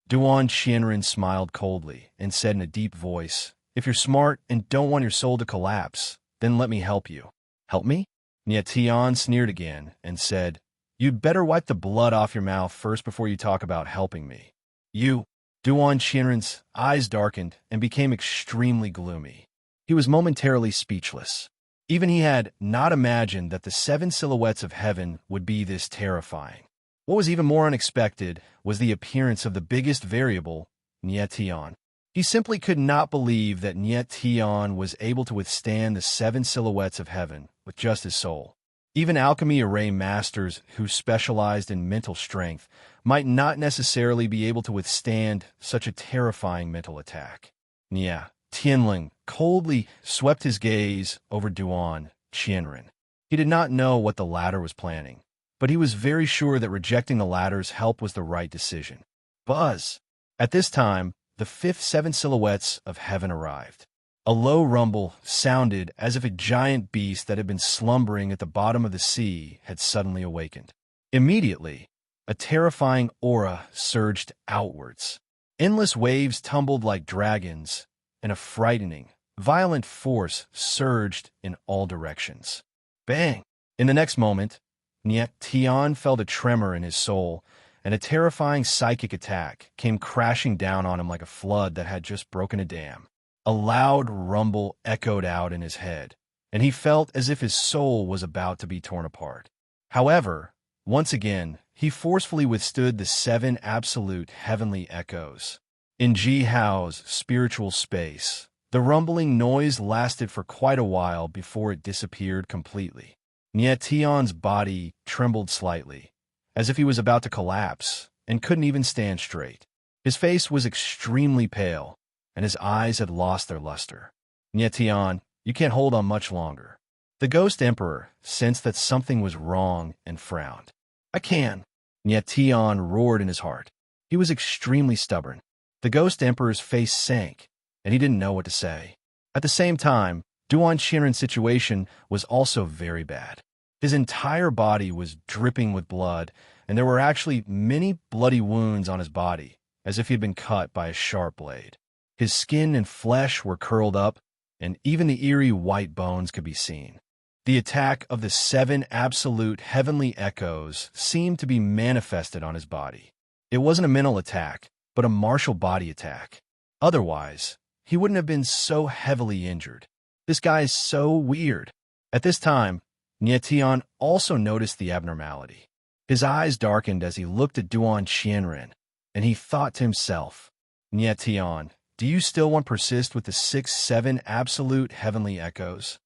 Duan Qianren smiled coldly and said in a deep voice, "If you're smart and don't want your soul to collapse, then let me help you." "Help me?" Nye Tian sneered again and said, "You'd better wipe the blood off your mouth first before you talk about helping me." Duan Qianren's eyes darkened and became extremely gloomy. He was momentarily speechless. Even he had not imagined that the seven silhouettes of heaven would be this terrifying. What was even more unexpected was the appearance of the biggest variable, Nye Tian. He simply could not believe that Nye Tian was able to withstand the seven silhouettes of heaven with just his soul. Even alchemy array masters who specialized in mental strength might not necessarily be able to withstand such a terrifying mental attack. Nye Tianling coldly swept his gaze over Duan Qianren. He did not know what the latter was planning, but he was very sure that rejecting the latter's help was the right decision. Buzz! At this time, the fifth seven silhouettes of heaven arrived. A low rumble sounded as if a giant beast that had been slumbering at the bottom of the sea had suddenly awakened. Immediately, a terrifying aura surged outwards. Endless waves tumbled like dragons, and a frightening, violent force surged in all directions. Bang! In the next moment, Nye Tian felt a tremor in his soul, and a terrifying psychic attack came crashing down on him like a flood that had just broken a dam. A loud rumble echoed out in his head, and he felt as if his soul was about to be torn apart. However, once again, he forcefully withstood the seven absolute heavenly echoes. In Ji Hao's spiritual space, the rumbling noise lasted for quite a while before it disappeared completely. Nye Tian's body trembled slightly, as if he was about to collapse and couldn't even stand straight. His face was extremely pale, and his eyes had lost their luster. "Nye Tian, you can't hold on much longer." The Ghost Emperor sensed that something was wrong and frowned. "I can." Nye Tian roared in his heart. He was extremely stubborn. The Ghost Emperor's face sank, and he didn't know what to say. At the same time, Duan Qianren's situation was also very bad. His entire body was dripping with blood, and there were actually many bloody wounds on his body, as if he had been cut by a sharp blade. His skin and flesh were curled up, and even the eerie white bones could be seen. The attack of the seven absolute heavenly echoes seemed to be manifested on his body. It wasn't a mental attack, but a martial body attack. Otherwise, he wouldn't have been so heavily injured. This guy is so weird. At this time, Nye Tian also noticed the abnormality. His eyes darkened as he looked at Duan Qianren, and he thought to himself, "Nye Tian, do you still want to persist with the 6-7 absolute heavenly echoes?"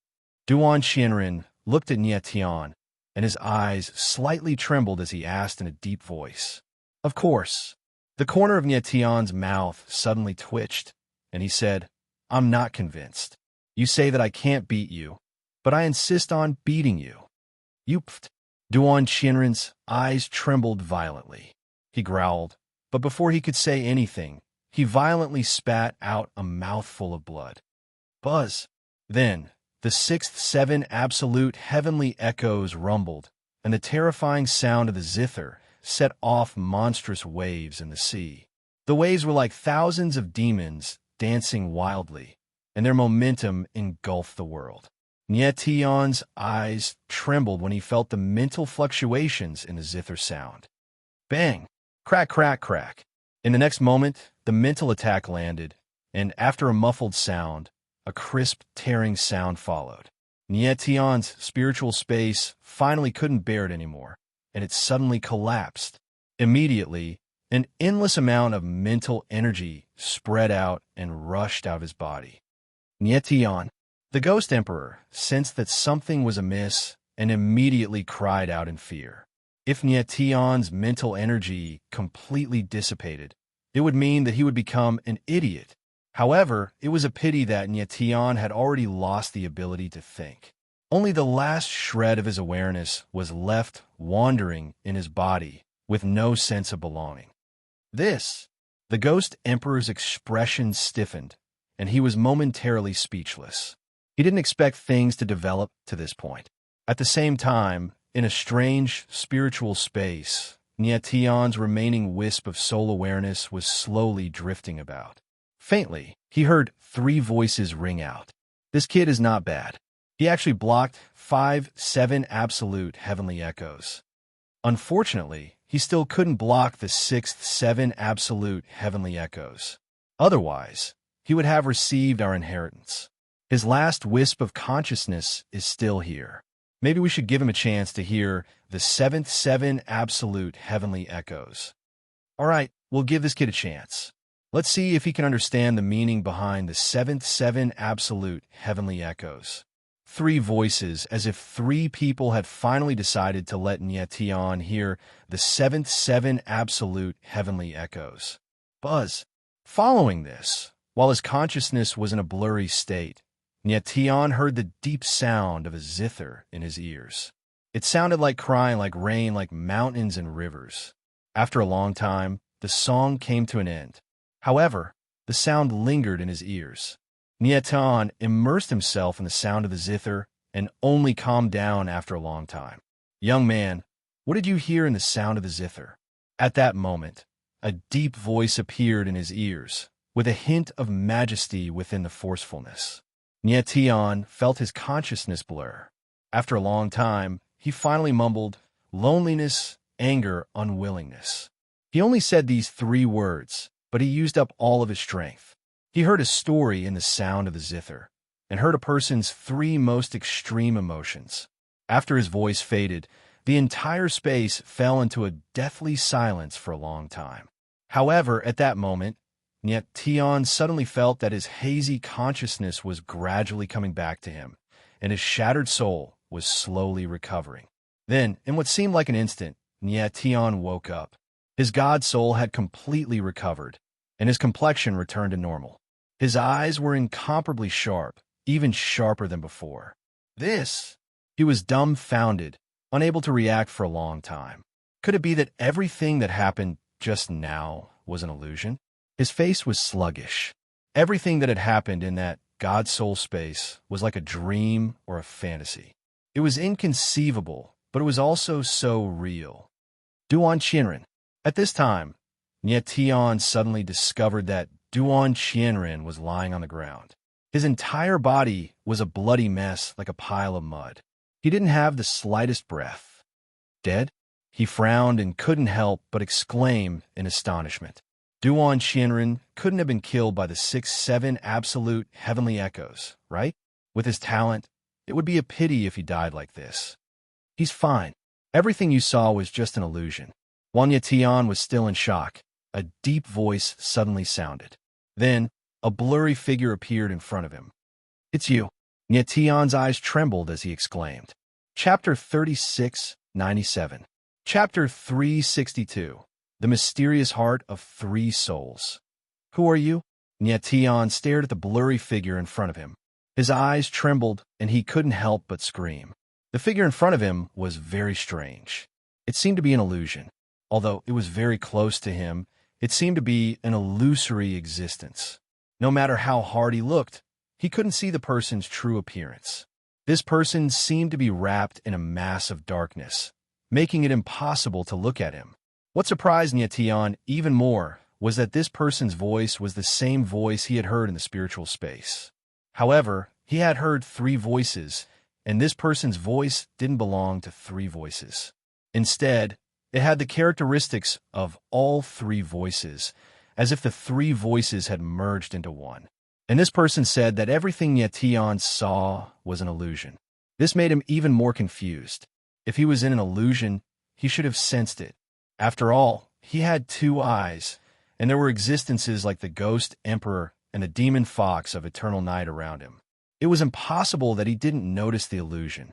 Duan Qianren looked at Nye Tian, and his eyes slightly trembled as he asked in a deep voice, "Of course." The corner of Nye Tian's mouth suddenly twitched, and he said, "I'm not convinced. You say that I can't beat you, but I insist on beating you." "You pfft." Duan Qianren's eyes trembled violently. He growled, but before he could say anything, he violently spat out a mouthful of blood. Buzz! Then, the sixth seven absolute heavenly echoes rumbled, and the terrifying sound of the zither set off monstrous waves in the sea. The waves were like thousands of demons dancing wildly, and their momentum engulfed the world. Nyetion's eyes trembled when he felt the mental fluctuations in the zither sound. Bang! Crack, crack, crack. In the next moment, the mental attack landed, and after a muffled sound, a crisp, tearing sound followed. Nyetion's spiritual space finally couldn't bear it anymore, and it suddenly collapsed. Immediately, an endless amount of mental energy spread out and rushed out of his body. Nyetion, the Ghost Emperor, sensed that something was amiss and immediately cried out in fear. If Nyetion's mental energy completely dissipated, it would mean that he would become an idiot. However, it was a pity that Nyetion had already lost the ability to think. Only the last shred of his awareness was left wandering in his body with no sense of belonging. The Ghost Emperor's expression stiffened, and he was momentarily speechless. He didn't expect things to develop to this point. At the same time, in a strange spiritual space, Nyetion's remaining wisp of soul awareness was slowly drifting about. Faintly, he heard 3 voices ring out. This kid is not bad. He actually blocked 5-7 absolute heavenly echoes. Unfortunately, he still couldn't block the 6th-7 absolute heavenly echoes. Otherwise, he would have received our inheritance. His last wisp of consciousness is still here. Maybe we should give him a chance to hear the 7th-7 absolute heavenly echoes. All right, we'll give this kid a chance. Let's see if he can understand the meaning behind the 7th-7 absolute heavenly echoes. 3 voices, as if 3 people had finally decided to let Nyetion hear the 7th-7 absolute heavenly echoes. Buzz. Following this, while his consciousness was in a blurry state, Nyetion heard the deep sound of a zither in his ears. It sounded like crying, like rain, like mountains and rivers. After a long time, the song came to an end. However, the sound lingered in his ears. Nyetion immersed himself in the sound of the zither and only calmed down after a long time. Young man, what did you hear in the sound of the zither? At that moment, a deep voice appeared in his ears, with a hint of majesty within the forcefulness. Nyetion felt his consciousness blur. After a long time, he finally mumbled, loneliness, anger, unwillingness. He only said these 3 words, but he used up all of his strength. He heard a story in the sound of the zither, and heard a person's 3 most extreme emotions. After his voice faded, the entire space fell into a deathly silence for a long time. However, at that moment, Nyetion suddenly felt that his hazy consciousness was gradually coming back to him, and his shattered soul was slowly recovering. Then, in what seemed like an instant, Nyetion woke up. His god soul had completely recovered, and his complexion returned to normal. His eyes were incomparably sharp, even sharper than before. He was dumbfounded, unable to react for a long time. Could it be that everything that happened just now was an illusion? His face was sluggish. Everything that had happened in that god soul space was like a dream or a fantasy. It was inconceivable, but it was also so real. Duan Qianren. At this time, Nyetion suddenly discovered that Duan Qianren was lying on the ground. His entire body was a bloody mess like a pile of mud. He didn't have the slightest breath. Dead? He frowned and couldn't help but exclaim in astonishment. Duan Qianren couldn't have been killed by the 6-7 absolute heavenly echoes, right? With his talent, it would be a pity if he died like this. He's fine. Everything you saw was just an illusion. While Nyetion was still in shock, a deep voice suddenly sounded. Then, a blurry figure appeared in front of him. It's you. Nyetion's eyes trembled as he exclaimed. Chapter 3697. Chapter 362. The Mysterious Heart of 3 Souls. Who are you? Nyetion stared at the blurry figure in front of him. His eyes trembled, and he couldn't help but scream. The figure in front of him was very strange. It seemed to be an illusion. Although it was very close to him, It seemed to be an illusory existence. No matter how hard he looked, he couldn't see the person's true appearance. This person seemed to be wrapped in a mass of darkness, making it impossible to look at him. What surprised Nyetian even more was that this person's voice was the same voice he had heard in the spiritual space. However, he had heard 3 voices, and this person's voice didn't belong to 3 voices. Instead, it had the characteristics of all 3 voices, as if the 3 voices had merged into one. And this person said that everything Nyetian saw was an illusion. This made him even more confused. If he was in an illusion, he should have sensed it. After all, he had 2 eyes, and there were existences like the ghost emperor and the demon fox of eternal night around him. It was impossible that he didn't notice the illusion.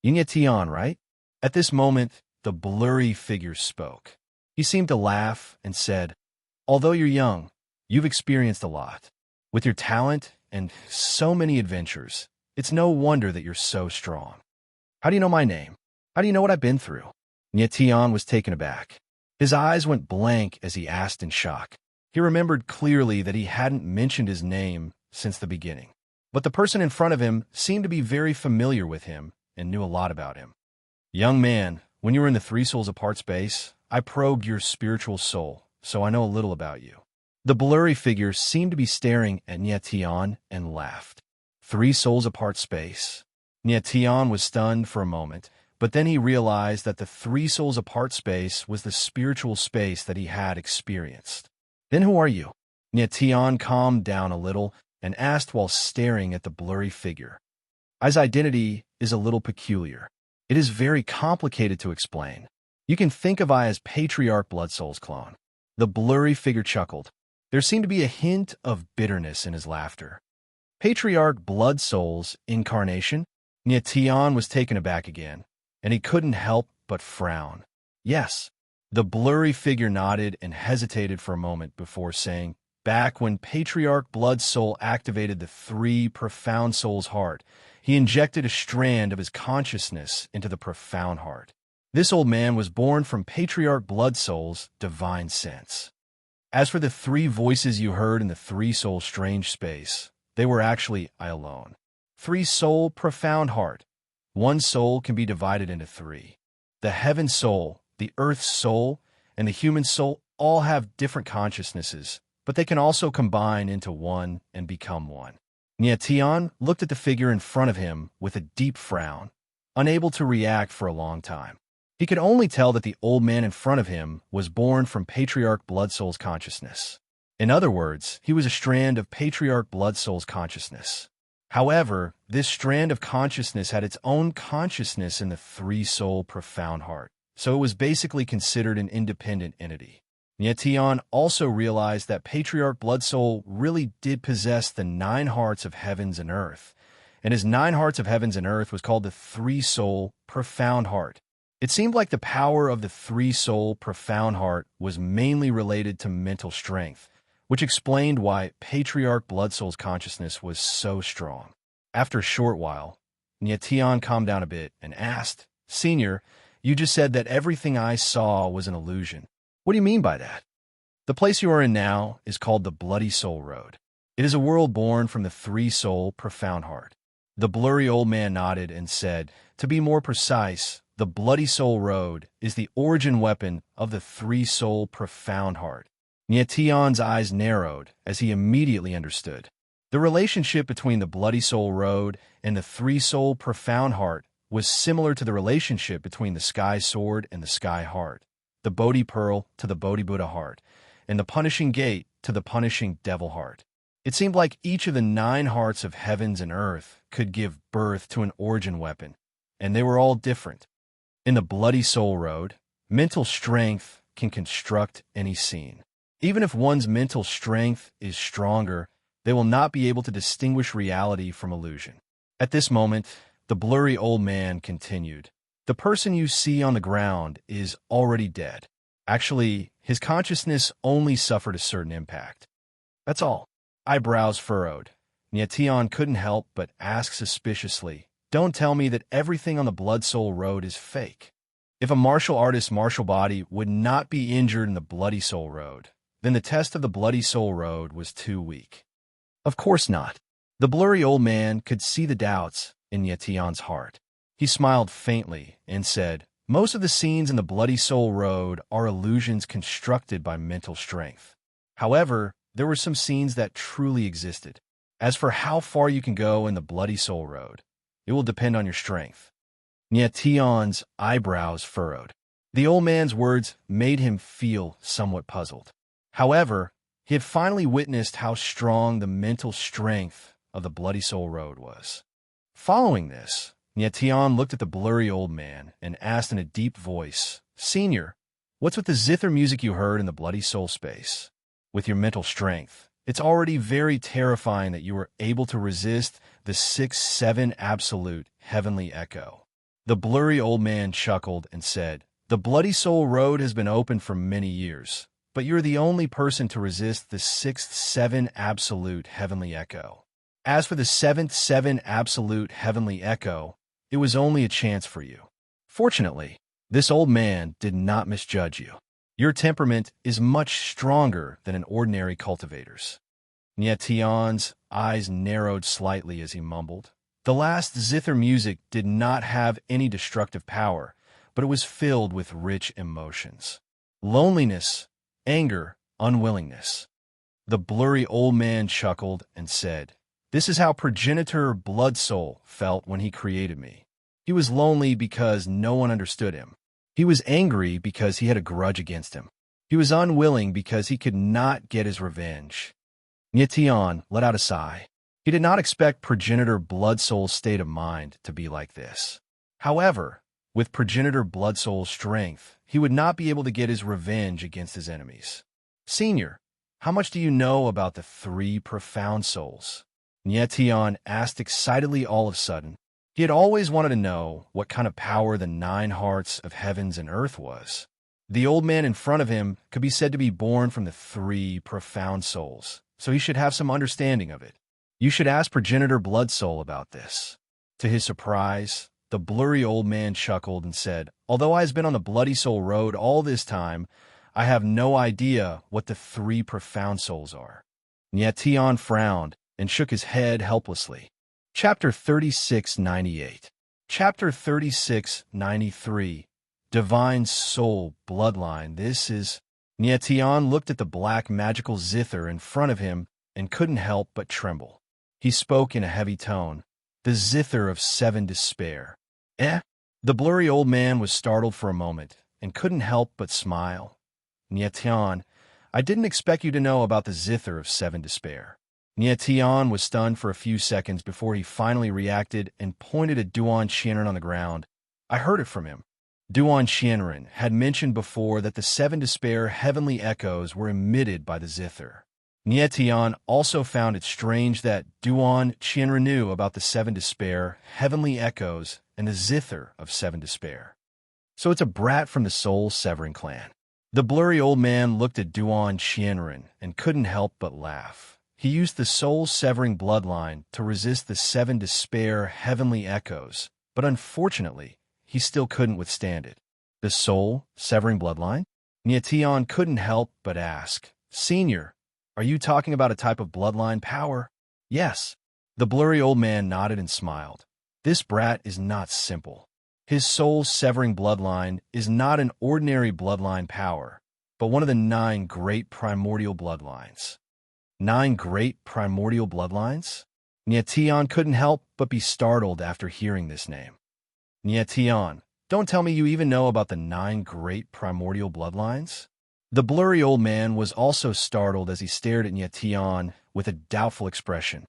Nyetian, right? At this moment, the blurry figure spoke. He seemed to laugh and said, "Although you're young, you've experienced a lot. With your talent and so many adventures, it's no wonder that you're so strong. How do you know my name? How do you know what I've been through?" Nyetian was taken aback. His eyes went blank as he asked in shock. He remembered clearly that he hadn't mentioned his name since the beginning. But the person in front of him seemed to be very familiar with him and knew a lot about him. "Young man, when you were in the 3 souls apart space, I probed your spiritual soul, so I know a little about you." The blurry figure seemed to be staring at Nyetian and laughed. 3 souls apart space? Nyetian was stunned for a moment, but then he realized that the 3 souls apart space was the spiritual space that he had experienced. "Then who are you?" Nyetian calmed down a little and asked while staring at the blurry figure. "His identity is a little peculiar. It is very complicated to explain. You can think of I as Patriarch Bloodsoul's clone." The blurry figure chuckled. There seemed to be a hint of bitterness in his laughter. "Patriarch Bloodsoul's incarnation?" Nyetian was taken aback again, and he couldn't help but frown. "Yes." The blurry figure nodded and hesitated for a moment before saying, "Back when Patriarch Bloodsoul activated the 3 Profound Soul's heart, he injected a strand of his consciousness into the Profound Heart. This old man was born from Patriarch Bloodsoul's divine sense. As for the 3 voices you heard in the 3 soul strange space, they were actually I alone. 3 soul Profound Heart. 1 soul can be divided into 3. The heaven soul, the earth soul, and the human soul all have different consciousnesses, but they can also combine into one and become one." Nyetian looked at the figure in front of him with a deep frown, unable to react for a long time. He could only tell that the old man in front of him was born from Patriarch Bloodsoul's consciousness. In other words, he was a strand of Patriarch Bloodsoul's consciousness. However, this strand of consciousness had its own consciousness in the 3 soul Profound Heart, so it was basically considered an independent entity. Nyetian also realized that Patriarch Bloodsoul really did possess the 9 hearts of heavens and earth, and his 9 hearts of heavens and earth was called the 3 soul Profound Heart. It seemed like the power of the 3 soul Profound Heart was mainly related to mental strength, which explained why Patriarch Bloodsoul's consciousness was so strong. After a short while, Nyetian calmed down a bit and asked, "Senior, you just said that everything I saw was an illusion. What do you mean by that?" "The place you are in now is called the Bloody Soul Road. It is a world born from the 3 soul Profound Heart." The blurry old man nodded and said, "To be more precise, the Bloody Soul Road is the origin weapon of the 3 soul Profound Heart." Nyetian's eyes narrowed as he immediately understood. The relationship between the Bloody Soul Road and the 3 soul Profound Heart was similar to the relationship between the Sky Sword and the Sky Heart, the Bodhi Pearl to the Bodhi Buddha Heart, and the Punishing Gate to the Punishing Devil Heart. It seemed like each of the 9 hearts of heavens and earth could give birth to an origin weapon, and they were all different. In the Bloody Soul Road, mental strength can construct any scene. Even if one's mental strength is stronger, they will not be able to distinguish reality from illusion. At this moment, the blurry old man continued, "The person you see on the ground is already dead. Actually, his consciousness only suffered a certain impact. That's all." Eyebrows furrowed. Nyetian couldn't help but ask suspiciously, "Don't tell me that everything on the Blood Soul Road is fake. If a martial artist's martial body would not be injured in the Bloody Soul Road, then the test of the Bloody Soul Road was too weak. Of course not. The blurry old man could see the doubts in Yetion's heart. He smiled faintly and said, "Most of the scenes in the Bloody Soul Road are illusions constructed by mental strength. However, there were some scenes that truly existed. As for how far you can go in the Bloody Soul Road, it will depend on your strength." Yetion's eyebrows furrowed. The old man's words made him feel somewhat puzzled. However, he had finally witnessed how strong the mental strength of the Bloody Soul Road was. Following this, Yetion looked at the blurry old man and asked in a deep voice, "Senior, what's with the zither music you heard in the Bloody Soul space? With your mental strength, it's already very terrifying that you were able to resist the 6-7 absolute heavenly echo." The blurry old man chuckled and said, "The Bloody Soul Road has been open for many years, but you're the only person to resist the 6th-7 absolute heavenly echo. As for the 7th-7 absolute heavenly echo, it was only a chance for you. Fortunately, this old man did not misjudge you. Your temperament is much stronger than an ordinary cultivator's." Yetion's eyes narrowed slightly as he mumbled. The last zither music did not have any destructive power, but it was filled with rich emotions. Loneliness, anger, unwillingness. The blurry old man chuckled and said, "This is how progenitor Blood Soul felt when he created me. He was lonely because no one understood him. He was angry because he had a grudge against him. He was unwilling because he could not get his revenge." Yetion let out a sigh. He did not expect progenitor Blood Soul's state of mind to be like this. However, with progenitor Blood Soul's strength, he would not be able to get his revenge against his enemies. "Senior, how much do you know about the 3 profound souls?" Yetion asked excitedly all of a sudden. He had always wanted to know what kind of power the 9 hearts of heavens and earth was. The old man in front of him could be said to be born from the 3 profound souls, so he should have some understanding of it. "You should ask progenitor Blood Soul about this." To his surprise, the blurry old man chuckled and said, "Although I have been on the Bloody Soul Road all this time, I have no idea what the 3 profound souls are." Yetion frowned and shook his head helplessly. Chapter 3698. Chapter 3693. Divine Soul Bloodline. This is... Yetion looked at the black magical zither in front of him and couldn't help but tremble. He spoke in a heavy tone. "The zither of 7 despair." "Eh?" The blurry old man was startled for a moment and couldn't help but smile. "Yetion, I didn't expect you to know about the zither of 7 despair." Yetion was stunned for a few seconds before he finally reacted and pointed at Duan Qianren on the ground. "I heard it from him." Duan Qianren had mentioned before that the 7 despair heavenly echoes were emitted by the zither. Yetion also found it strange that Duan Qianren knew about the 7 despair heavenly echoes and the zither of 7 despair. So it's a brat from the soul-severing clan. The blurry old man looked at Duan Qianren and couldn't help but laugh. He used the soul-severing bloodline to resist the 7 despair heavenly echoes, but unfortunately, he still couldn't withstand it. The soul-severing bloodline? Yetion couldn't help but ask, "Senior, are you talking about a type of bloodline power?" "Yes." The blurry old man nodded and smiled. "This brat is not simple. His soul-severing bloodline is not an ordinary bloodline power, but one of the 9 great primordial bloodlines." 9 great primordial bloodlines? Yetion couldn't help but be startled after hearing this name. "Yetion, don't tell me you even know about the 9 great primordial bloodlines?" The blurry old man was also startled as he stared at Yetion with a doubtful expression.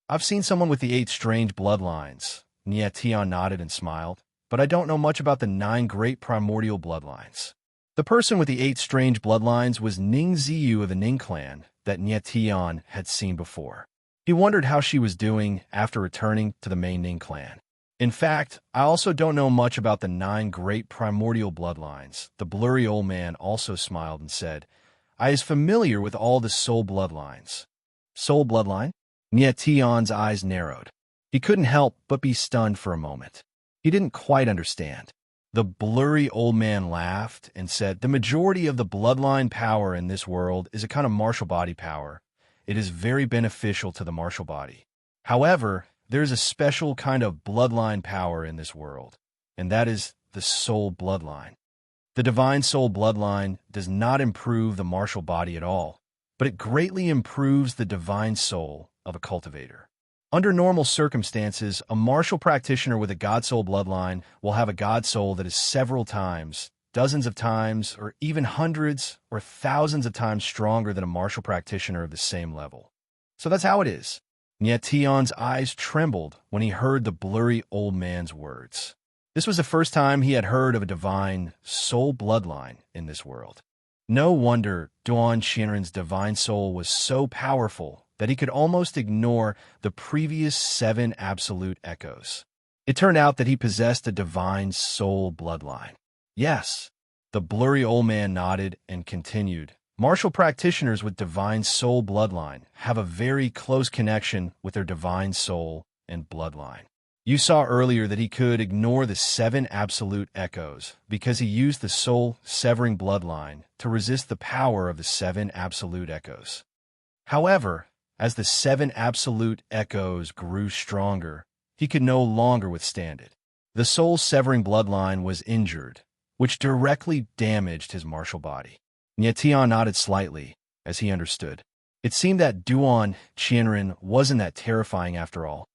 "I've seen someone with the 8 strange bloodlines." Yetion nodded and smiled. "But I don't know much about the 9 great primordial bloodlines." The person with the 8 strange bloodlines was Ning Ziyu of the Ning clan that Yetion had seen before. He wondered how she was doing after returning to the main Ning clan. "In fact, I also don't know much about the 9 great primordial bloodlines." The blurry old man also smiled and said, "I is familiar with all the soul bloodlines." "Soul bloodline?" Yetion's eyes narrowed. He couldn't help but be stunned for a moment. He didn't quite understand. The blurry old man laughed and said, "The majority of the bloodline power in this world is a kind of martial body power. It is very beneficial to the martial body. However, there is a special kind of bloodline power in this world, and that is the soul bloodline. The divine soul bloodline does not improve the martial body at all, but it greatly improves the divine soul of a cultivator. Under normal circumstances, a martial practitioner with a God soul bloodline will have a God soul that is several times, dozens of times, or even hundreds or thousands of times stronger than a martial practitioner of the same level. So that's how it is." Yet Tion's eyes trembled when he heard the blurry old man's words. This was the first time he had heard of a divine soul bloodline in this world. No wonder Duan Shinran's divine soul was so powerful that he could almost ignore the previous 7 absolute echoes. It turned out that he possessed a divine soul bloodline. Yes, the blurry old man nodded and continued. Martial practitioners with divine soul bloodline have a very close connection with their divine soul and bloodline. You saw earlier that he could ignore the 7 absolute echoes because he used the soul-severing bloodline to resist the power of the 7 absolute echoes. However, as the 7 absolute echoes grew stronger, he could no longer withstand it. The soul-severing bloodline was injured, which directly damaged his martial body. Tian nodded slightly as he understood. It seemed that Duan Qianren wasn't that terrifying after all.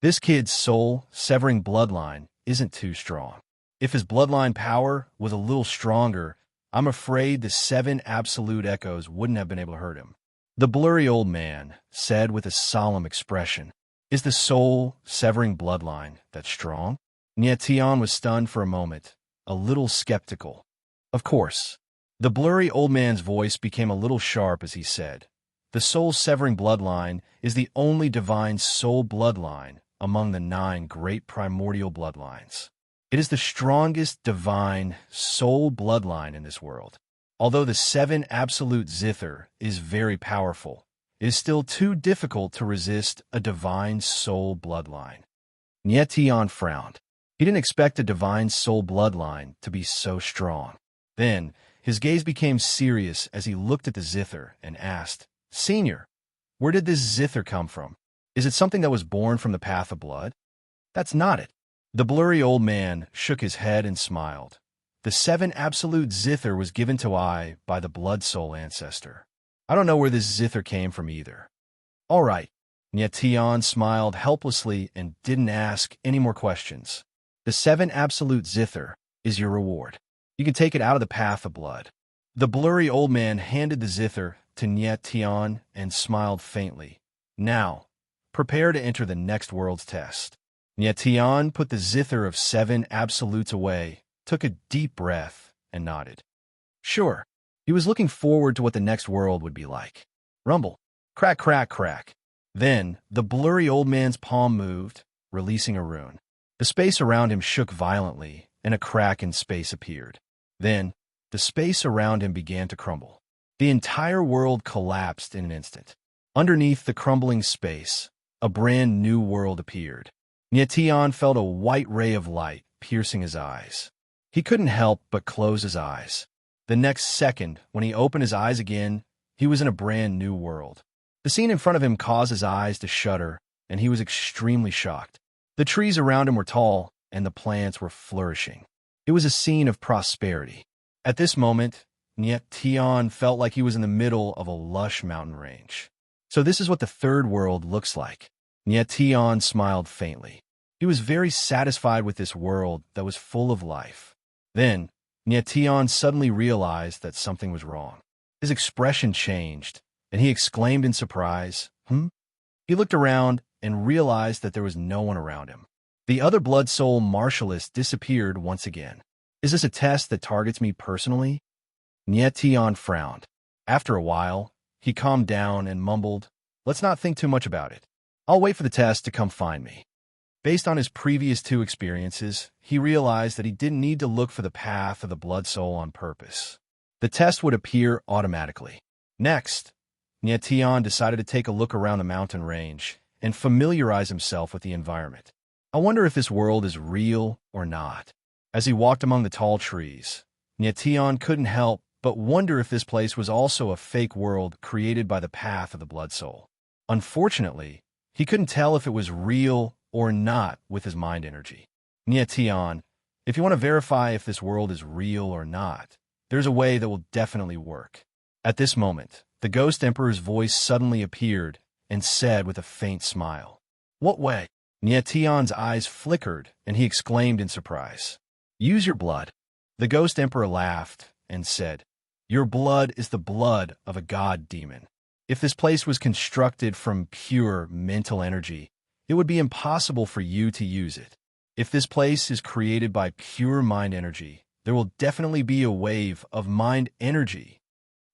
This kid's soul-severing bloodline isn't too strong. If his bloodline power was a little stronger, I'm afraid the 7 absolute echoes wouldn't have been able to hurt him. The blurry old man said with a solemn expression, "Is the soul-severing bloodline that strong?" Tian was stunned for a moment, a little skeptical. Of course. The blurry old man's voice became a little sharp as he said, "The soul-severing bloodline is the only divine soul bloodline among the 9 great primordial bloodlines. It is the strongest divine soul bloodline in this world. Although the 7 absolute zither is very powerful, it is still too difficult to resist a divine soul bloodline." Tian frowned. He didn't expect a divine soul bloodline to be so strong. Then, his gaze became serious as he looked at the zither and asked, "Senior, where did this zither come from? Is it something that was born from the path of blood?" "That's not it." The blurry old man shook his head and smiled. "The 7 absolute zither was given to I by the blood soul ancestor. I don't know where this zither came from either." "All right." Tian smiled helplessly and didn't ask any more questions. "The 7 absolute zither is your reward. You can take it out of the path of blood." The blurry old man handed the zither to Tian and smiled faintly. "Now, prepare to enter the next world's test." Tian put the zither of 7 absolutes away, took a deep breath, and nodded. Sure, he was looking forward to what the next world would be like. Rumble. Crack, crack, crack. Then, the blurry old man's palm moved, releasing a rune. The space around him shook violently, and a crack in space appeared. Then, the space around him began to crumble. The entire world collapsed in an instant. Underneath the crumbling space, a brand new world appeared. Tian felt a white ray of light piercing his eyes. He couldn't help but close his eyes. The next second, when he opened his eyes again, he was in a brand new world. The scene in front of him caused his eyes to shudder, and he was extremely shocked. The trees around him were tall, and the plants were flourishing. It was a scene of prosperity. At this moment, Tian felt like he was in the middle of a lush mountain range. So this is what the third world looks like. Tian smiled faintly. He was very satisfied with this world that was full of life. Then, Tian suddenly realized that something was wrong. His expression changed, and he exclaimed in surprise, He looked around and realized that there was no one around him. The other blood soul martialist disappeared once again. Is this a test that targets me personally? Tian frowned. After a while, he calmed down and mumbled, "Let's not think too much about it. I'll wait for the test to come find me." Based on his previous 2 experiences, he realized that he didn't need to look for the path of the blood soul on purpose. The test would appear automatically. Next, Tian decided to take a look around the mountain range and familiarize himself with the environment. I wonder if this world is real or not. As he walked among the tall trees, Nyation couldn't help but wonder if this place was also a fake world created by the path of the blood soul. Unfortunately, he couldn't tell if it was real or not with his mind energy. Nyation, if you want to verify if this world is real or not, there's a way that will definitely work. At this moment, the Ghost Emperor's voice suddenly appeared and said with a faint smile, "What way?" Nyation's eyes flickered, and he exclaimed in surprise, "Use your blood." The Ghost Emperor laughed and said, "Your blood is the blood of a god demon. If this place was constructed from pure mental energy, it would be impossible for you to use it. If this place is created by pure mind energy, there will definitely be a wave of mind energy."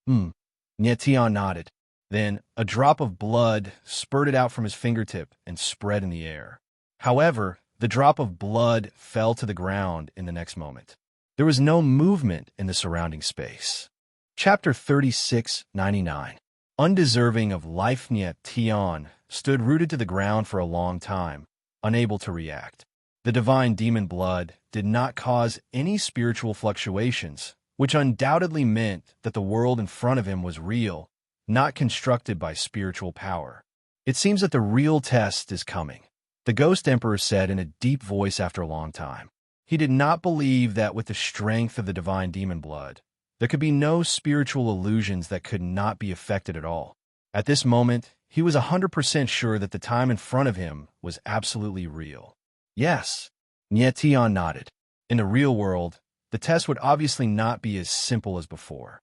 Nyation nodded. Then a drop of blood spurted out from his fingertip and spread in the air. However, the drop of blood fell to the ground in the next moment. There was no movement in the surrounding space. Chapter 36:99. Undeserving of life, Nyation stood rooted to the ground for a long time, unable to react. The divine demon blood did not cause any spiritual fluctuations, which undoubtedly meant that the world in front of him was real, not constructed by spiritual power. "It seems that the real test is coming," the Ghost Emperor said in a deep voice after a long time. He did not believe that with the strength of the divine demon blood, there could be no spiritual illusions that could not be affected at all. At this moment, he was 100% sure that the time in front of him was absolutely real. Yes, Nyation nodded. In the real world, the test would obviously not be as simple as before.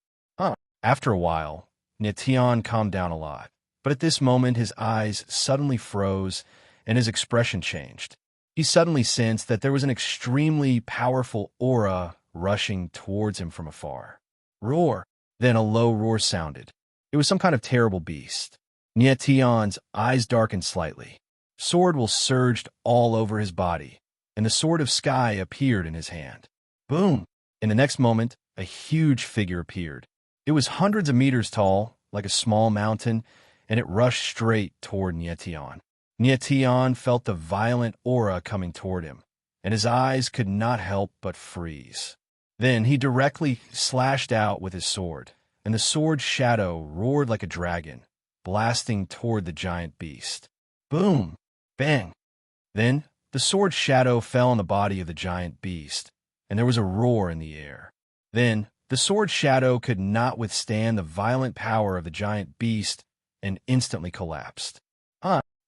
After a while, Nyation calmed down a lot, but at this moment his eyes suddenly froze and his expression changed. He suddenly sensed that there was an extremely powerful aura rushing towards him from afar. Roar! Then a low roar sounded. It was some kind of terrible beast. Nyation's eyes darkened slightly. Sword will surged all over his body, and the sword of sky appeared in his hand. Boom! In the next moment, a huge figure appeared. It was hundreds of meters tall, like a small mountain, and it rushed straight toward Nyation. Nyation felt the violent aura coming toward him, and his eyes could not help but freeze. Then he directly slashed out with his sword, and the sword's shadow roared like a dragon, blasting toward the giant beast. Boom! Bang! Then the sword's shadow fell on the body of the giant beast, and there was a roar in the air. Then the sword's shadow could not withstand the violent power of the giant beast and instantly collapsed.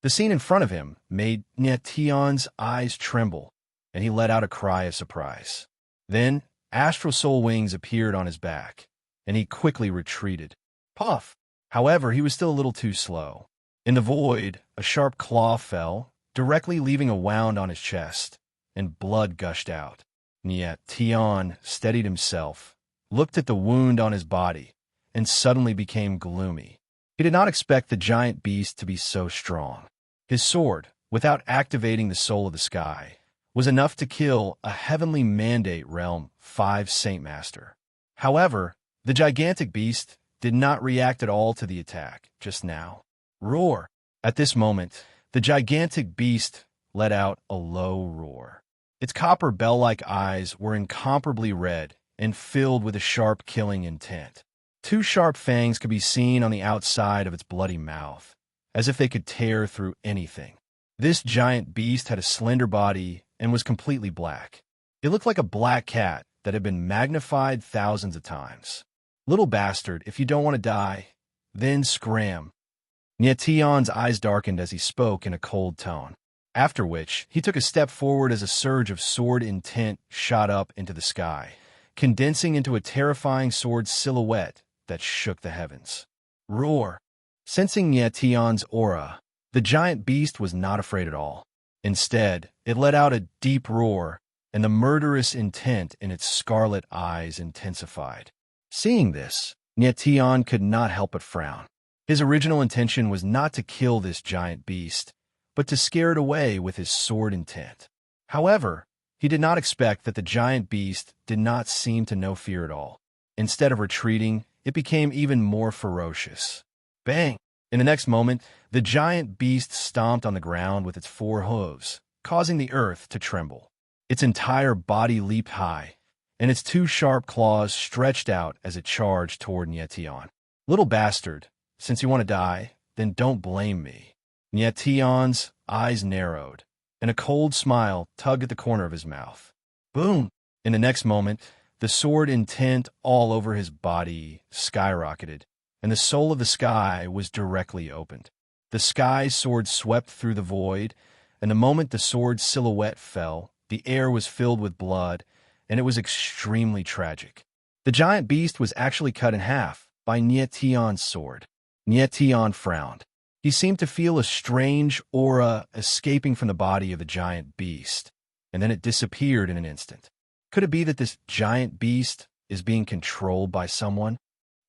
The scene in front of him made Nyation's eyes tremble, and he let out a cry of surprise. Then astral soul wings appeared on his back, and he quickly retreated. Puff! However, he was still a little too slow. In the void, a sharp claw fell, directly leaving a wound on his chest, and blood gushed out. Nyation steadied himself, looked at the wound on his body, and suddenly became gloomy. He did not expect the giant beast to be so strong. His sword, without activating the soul of the sky, was enough to kill a heavenly mandate realm 5 Saint Master. However, the gigantic beast did not react at all to the attack just now. Roar! At this moment, the gigantic beast let out a low roar. Its copper bell-like eyes were incomparably red and filled with a sharp killing intent. 2 sharp fangs could be seen on the outside of its bloody mouth, as if they could tear through anything. This giant beast had a slender body and was completely black. It looked like a black cat that had been magnified thousands of times. Little bastard, if you don't want to die, then scram. Nyation's eyes darkened as he spoke in a cold tone, after which he took a step forward as a surge of sword intent shot up into the sky, condensing into a terrifying sword silhouette that shook the heavens. Roar! Sensing Nyation's aura, the giant beast was not afraid at all. Instead, it let out a deep roar, and the murderous intent in its scarlet eyes intensified. Seeing this, Nyation could not help but frown. His original intention was not to kill this giant beast, but to scare it away with his sword intent. However, he did not expect that the giant beast did not seem to know fear at all. Instead of retreating, it became even more ferocious. Bang! In the next moment, the giant beast stomped on the ground with its 4 hooves, causing the earth to tremble. Its entire body leaped high, and its two sharp claws stretched out as it charged toward Nietion. "Little bastard, since you want to die, then don't blame me." Nietion's eyes narrowed, and a cold smile tugged at the corner of his mouth. Boom! In the next moment, the sword intent all over his body skyrocketed, and the soul of the sky was directly opened. The sky sword swept through the void, and the moment the sword's silhouette fell, the air was filled with blood, and it was extremely tragic. The giant beast was actually cut in half by Nietion's sword. Nietion frowned. He seemed to feel a strange aura escaping from the body of the giant beast, and then it disappeared in an instant. Could it be that this giant beast is being controlled by someone?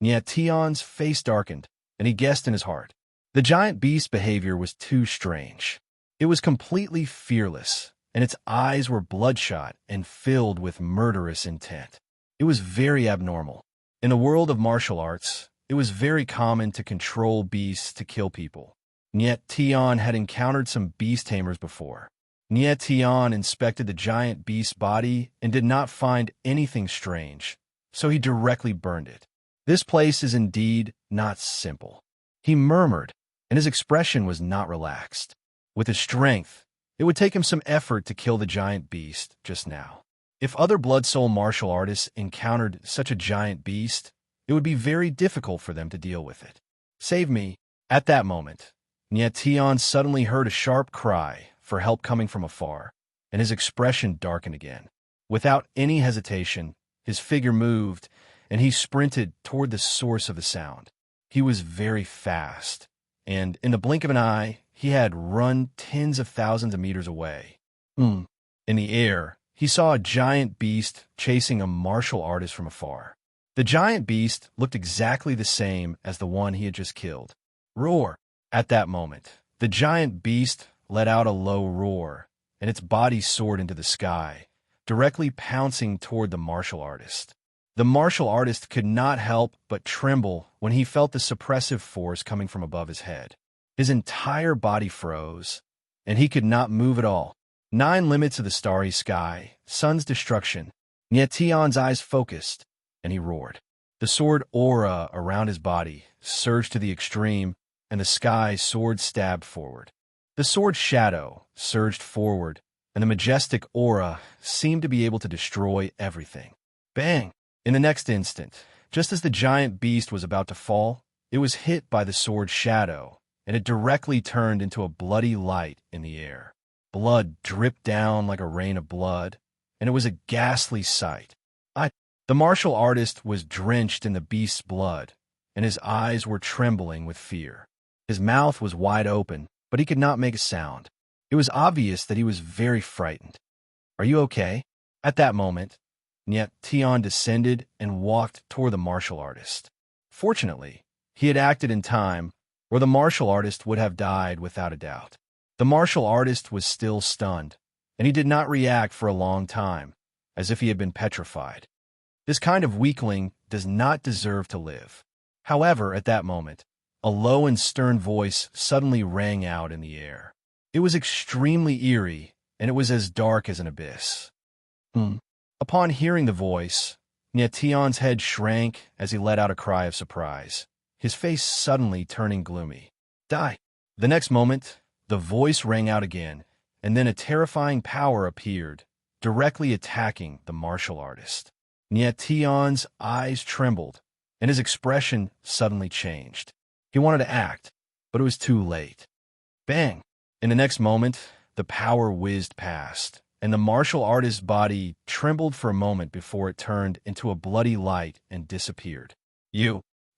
Nietion's face darkened, and he guessed in his heart. The giant beast's behavior was too strange. It was completely fearless, and its eyes were bloodshot and filled with murderous intent. It was very abnormal. In the world of martial arts, it was very common to control beasts to kill people. Nietion had encountered some beast tamers before. Nietion inspected the giant beast's body and did not find anything strange, so he directly burned it. "This place is indeed not simple," he murmured, and his expression was not relaxed. With his strength, it would take him some effort to kill the giant beast just now. If other Blood Soul martial artists encountered such a giant beast, it would be very difficult for them to deal with it. "Save me." At that moment, Nietion suddenly heard a sharp cry for help coming from afar, and his expression darkened again. Without any hesitation, his figure moved, and he sprinted toward the source of the sound. He was very fast, and in the blink of an eye, he had run tens of thousands of meters away. In the air, he saw a giant beast chasing a martial artist from afar. The giant beast looked exactly the same as the one he had just killed. Roar! At that moment, the giant beast let out a low roar, and its body soared into the sky, directly pouncing toward the martial artist. The martial artist could not help but tremble when he felt the suppressive force coming from above his head. His entire body froze, and he could not move at all. 9 limits of the starry sky, sun's destruction. Nietion's eyes focused, and he roared. The sword aura around his body surged to the extreme, and the sky sword stabbed forward. The sword's shadow surged forward, and the majestic aura seemed to be able to destroy everything. Bang! In the next instant, just as the giant beast was about to fall, it was hit by the sword's shadow, and it directly turned into a bloody light in the air. Blood dripped down like a rain of blood, and it was a ghastly sight. The martial artist was drenched in the beast's blood, and his eyes were trembling with fear. His mouth was wide open, but he could not make a sound. It was obvious that he was very frightened. "Are you okay?" At that moment, Nietion descended and walked toward the martial artist. Fortunately, he had acted in time, or the martial artist would have died without a doubt. The martial artist was still stunned, and he did not react for a long time, as if he had been petrified. This kind of weakling does not deserve to live. However, at that moment, a low and stern voice suddenly rang out in the air. It was extremely eerie, and it was as dark as an abyss. Upon hearing the voice, Nietion's head shrank as he let out a cry of surprise, his face suddenly turning gloomy. "Die!" The next moment, the voice rang out again, and then a terrifying power appeared, directly attacking the martial artist. Nietion's eyes trembled, and his expression suddenly changed. He wanted to act, but it was too late. Bang! In the next moment, the power whizzed past, and the martial artist's body trembled for a moment before it turned into a bloody light and disappeared.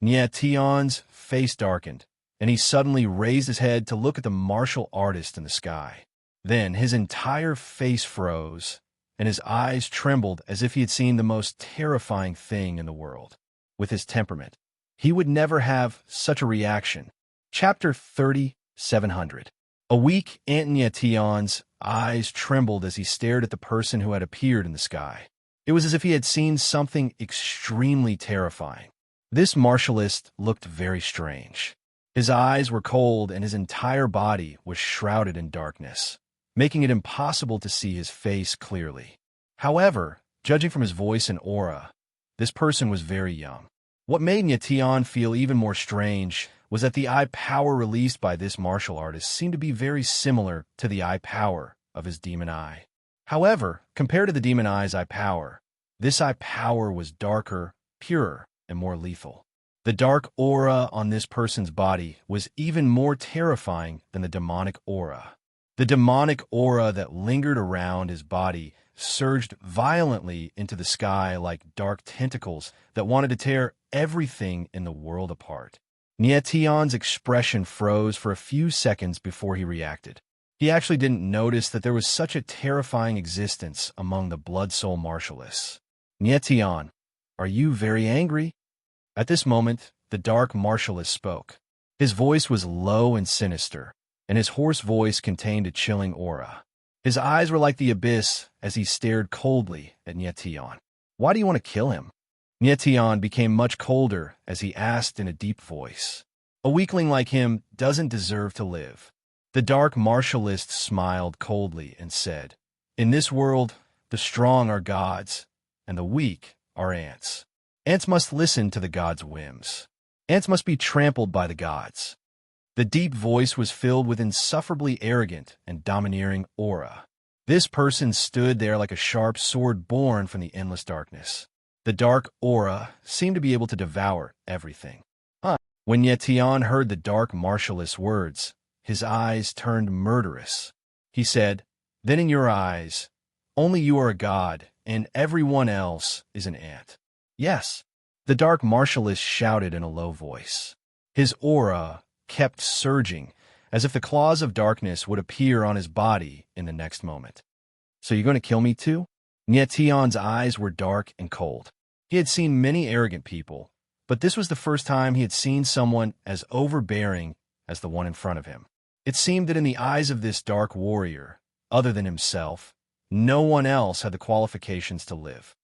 Nietion's face darkened, and he suddenly raised his head to look at the martial artist in the sky. Then his entire face froze, and his eyes trembled as if he had seen the most terrifying thing in the world. With his temperament, he would never have such a reaction. Chapter 3700. A weak Nietion's eyes trembled as he stared at the person who had appeared in the sky. It was as if he had seen something extremely terrifying. This martialist looked very strange. His eyes were cold and his entire body was shrouded in darkness. making it impossible to see his face clearly. However, judging from his voice and aura, this person was very young. What made Nyetian feel even more strange was that the eye power released by this martial artist seemed to be very similar to the eye power of his demon eye. However, compared to the demon eye's eye power, this eye power was darker, purer, and more lethal. The dark aura on this person's body was even more terrifying than the demonic aura. The demonic aura that lingered around his body surged violently into the sky like dark tentacles that wanted to tear everything in the world apart. Nyetian's expression froze for a few seconds before he reacted. He actually didn't notice that there was such a terrifying existence among the Blood Soul Martialists. Nyetian, are you very angry? At this moment, the dark martialist spoke. His voice was low and sinister, and his hoarse voice contained a chilling aura. His eyes were like the abyss as he stared coldly at Nyetian. Why do you want to kill him? Nyetian became much colder as he asked in a deep voice. A weakling like him doesn't deserve to live. The dark martialist smiled coldly and said, in this world, the strong are gods, and the weak are ants. Ants must listen to the gods' whims. Ants must be trampled by the gods. The deep voice was filled with insufferably arrogant and domineering aura. This person stood there like a sharp sword born from the endless darkness. The dark aura seemed to be able to devour everything. When Nyetian heard the dark martialist's words, his eyes turned murderous. He said, then in your eyes, only you are a god, and everyone else is an ant. Yes, the dark martialist shouted in a low voice. His aura kept surging, as if the claws of darkness would appear on his body in the next moment. So you're going to kill me too? Nyetian's eyes were dark and cold. He had seen many arrogant people, but this was the first time he had seen someone as overbearing as the one in front of him. It seemed that in the eyes of this dark warrior, other than himself, no one else had the qualifications to live.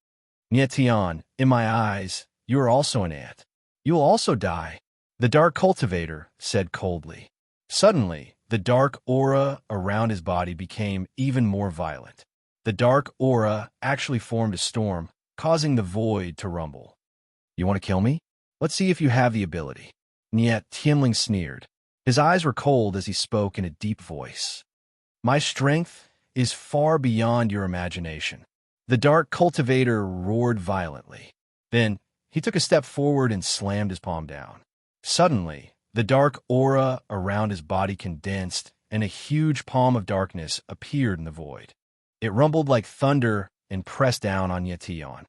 Nyetian, in my eyes, you are also an ant. You will also die, the dark cultivator said coldly. Suddenly, the dark aura around his body became even more violent. The dark aura actually formed a storm, causing the void to rumble. You want to kill me? Let's see if you have the ability. Niet Tianling sneered. His eyes were cold as he spoke in a deep voice. My strength is far beyond your imagination. The dark cultivator roared violently. Then, he took a step forward and slammed his palm down. Suddenly, the dark aura around his body condensed, and a huge palm of darkness appeared in the void. It rumbled like thunder and pressed down on Nyetian.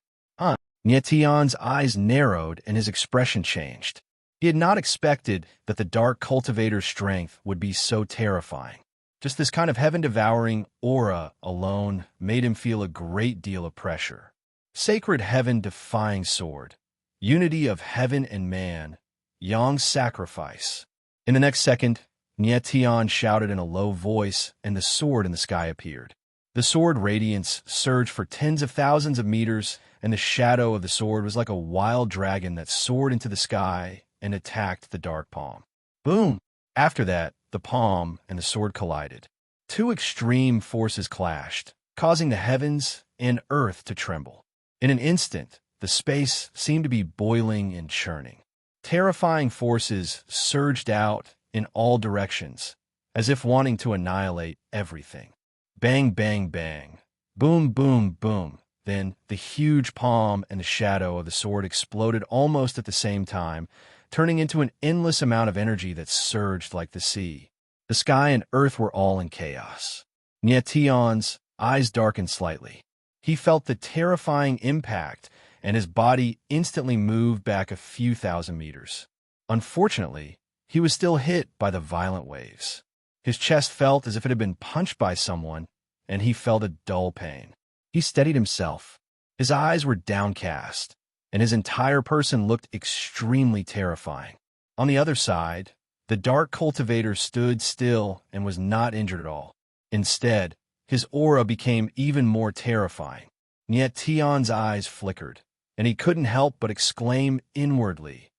Nyetian's eyes narrowed and his expression changed. He had not expected that the dark cultivator's strength would be so terrifying. Just this kind of heaven-devouring aura alone made him feel a great deal of pressure. Sacred heaven-defying sword. Unity of heaven and man. Yang's sacrifice. In the next second, Nyetian shouted in a low voice, and the sword in the sky appeared. The sword radiance surged for tens of thousands of meters, and the shadow of the sword was like a wild dragon that soared into the sky and attacked the dark palm. Boom! After that, the palm and the sword collided. Two extreme forces clashed, causing the heavens and earth to tremble. In an instant, the space seemed to be boiling and churning. Terrifying forces surged out in all directions, as if wanting to annihilate everything. Bang, bang, bang. Boom, boom, boom. Then the huge palm and the shadow of the sword exploded almost at the same time, turning into an endless amount of energy that surged like the sea. The sky and earth were all in chaos. Nyetian's eyes darkened slightly. He felt the terrifying impact, and his body instantly moved back a few thousand meters. Unfortunately, he was still hit by the violent waves. His chest felt as if it had been punched by someone, and he felt a dull pain. He steadied himself. His eyes were downcast, and his entire person looked extremely terrifying. On the other side, the dark cultivator stood still and was not injured at all. Instead, his aura became even more terrifying. Nyetian's eyes flickered, and he couldn't help but exclaim inwardly,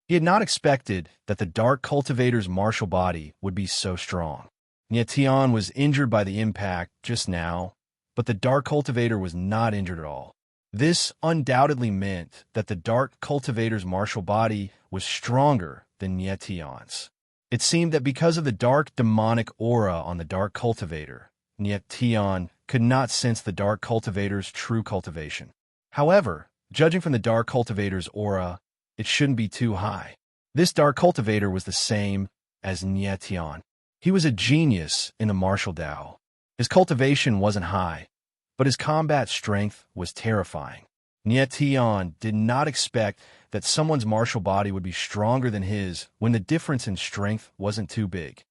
He had not expected that the dark cultivator's martial body would be so strong. Nietion was injured by the impact just now, but the Dark Cultivator was not injured at all. This undoubtedly meant that the Dark Cultivator's martial body was stronger than Nietion's. It seemed that because of the dark demonic aura on the Dark Cultivator, Nietion could not sense the Dark Cultivator's true cultivation. However, judging from the Dark Cultivator's aura, it shouldn't be too high. This Dark Cultivator was the same as Nietion. He was a genius in the martial Tao. His cultivation wasn't high, but his combat strength was terrifying. Nietion did not expect that someone's martial body would be stronger than his when the difference in strength wasn't too big.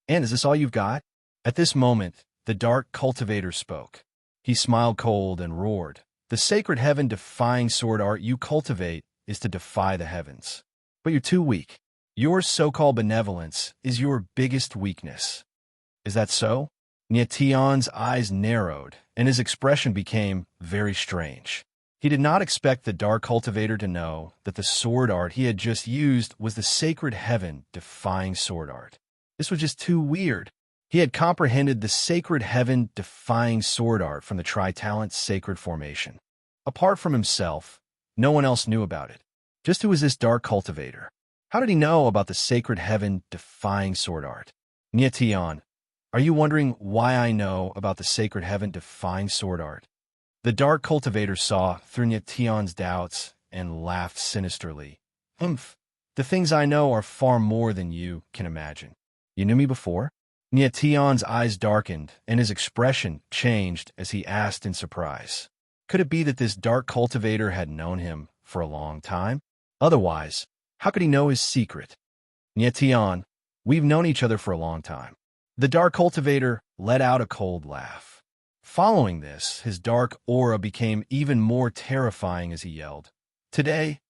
"And is this all you've got?" At this moment, the Dark Cultivator spoke. He smiled cold and roared, "The sacred heaven-defying sword art you cultivate is to defy the heavens. But you're too weak. Your so-called benevolence is your biggest weakness." "Is that so?" Nietion's eyes narrowed, and his expression became very strange. He did not expect the Dark Cultivator to know that the sword art he had just used was the sacred heaven-defying sword art. This was just too weird. He had comprehended the sacred heaven-defying sword art from the Tri-Talent Sacred Formation. Apart from himself, no one else knew about it. Just who was this Dark Cultivator? How did he know about the sacred heaven-defying sword art? "Nietion, are you wondering why I know about the sacred heaven-defying sword art?" The Dark Cultivator saw through Nietion's doubts and laughed sinisterly. "Humph, the things I know are far more than you can imagine. You knew me before?" Nietion's eyes darkened, and his expression changed as he asked in surprise. Could it be that this Dark Cultivator had known him for a long time? Otherwise, how could he know his secret? "Nietion, we've known each other for a long time." The Dark Cultivator let out a cold laugh. Following this, his dark aura became even more terrifying as he yelled, "Today,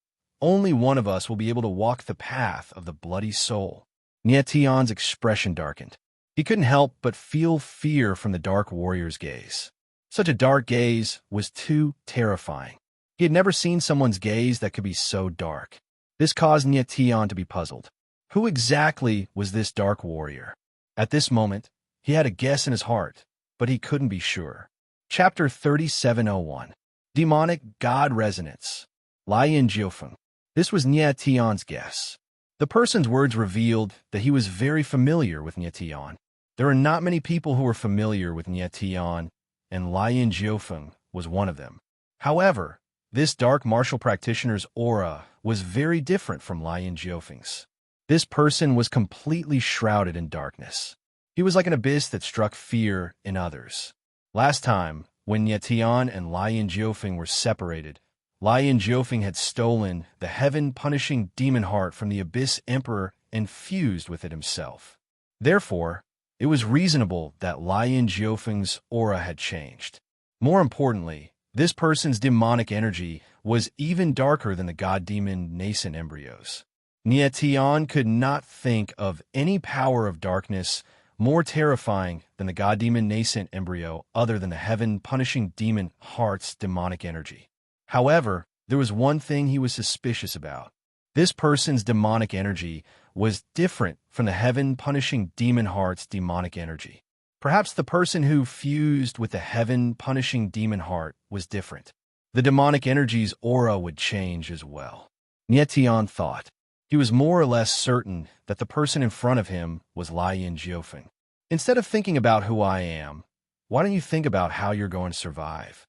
only one of us will be able to walk the path of the bloody soul." Nietion's expression darkened. He couldn't help but feel fear from the Dark Warrior's gaze. Such a dark gaze was too terrifying. He had never seen someone's gaze that could be so dark. This caused Nietion to be puzzled. Who exactly was this Dark Warrior? At this moment, he had a guess in his heart, but he couldn't be sure. Chapter 3701. Demonic God Resonance. Lian Jiufeng. This was Nietion's guess. The person's words revealed that he was very familiar with Nietion. There are not many people who are familiar with Nietion, and Lian Jiufeng was one of them. However, this dark martial practitioner's aura was very different from Lian Jiufeng's. This person was completely shrouded in darkness. He was like an abyss that struck fear in others. Last time, when Nietion and Lian Jiufeng were separated, Lian Jiufeng had stolen the heaven-punishing demon heart from the Abyss Emperor and fused with it himself. Therefore, it was reasonable that Lian Jiufeng's aura had changed. More importantly, this person's demonic energy was even darker than the god-demon nascent embryos. Nietion could not think of any power of darkness more terrifying than the god-demon nascent embryo other than the heaven-punishing demon heart's demonic energy. However, there was one thing he was suspicious about. This person's demonic energy was different from the heaven-punishing demon heart's demonic energy. Perhaps the person who fused with the heaven-punishing demon heart was different. The demonic energy's aura would change as well. Nietion thought. He was more or less certain that the person in front of him was Lian Jiufeng. "Instead of thinking about who I am, why don't you think about how you're going to survive?"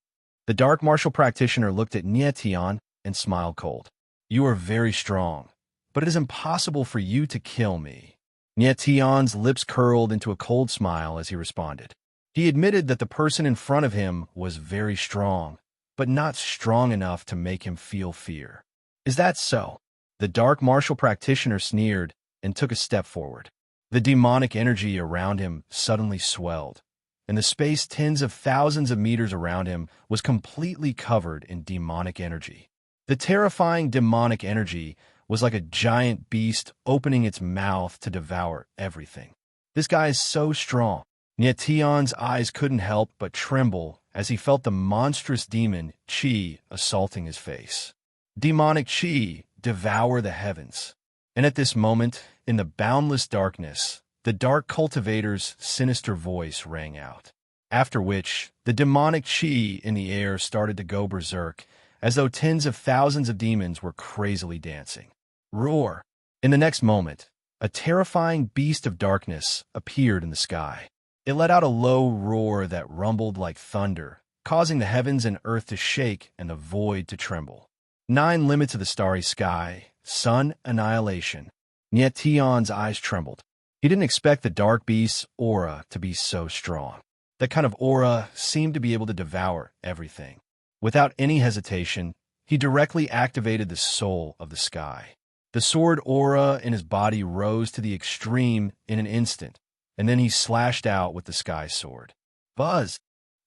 The dark martial practitioner looked at Nietion and smiled cold. "You are very strong, but it is impossible for you to kill me." Nietion's lips curled into a cold smile as he responded. He admitted that the person in front of him was very strong, but not strong enough to make him feel fear. "Is that so?" The dark martial practitioner sneered and took a step forward. The demonic energy around him suddenly swelled, and the space tens of thousands of meters around him was completely covered in demonic energy. The terrifying demonic energy was like a giant beast opening its mouth to devour everything. "This guy is so strong." Nietion's eyes couldn't help but tremble as he felt the monstrous demon Qi assaulting his face. Demonic Qi devour the heavens. And at this moment, in the boundless darkness, the dark cultivator's sinister voice rang out, after which the demonic chi in the air started to go berserk, as though tens of thousands of demons were crazily dancing. Roar! In the next moment, a terrifying beast of darkness appeared in the sky. It let out a low roar that rumbled like thunder, causing the heavens and earth to shake and the void to tremble. 9 limits of the starry sky, sun annihilation. Yet Tion's eyes trembled. He didn't expect the dark beast's aura to be so strong. That kind of aura seemed to be able to devour everything. Without any hesitation, he directly activated the soul of the sky. The sword aura in his body rose to the extreme in an instant, and then he slashed out with the sky sword. Buzz!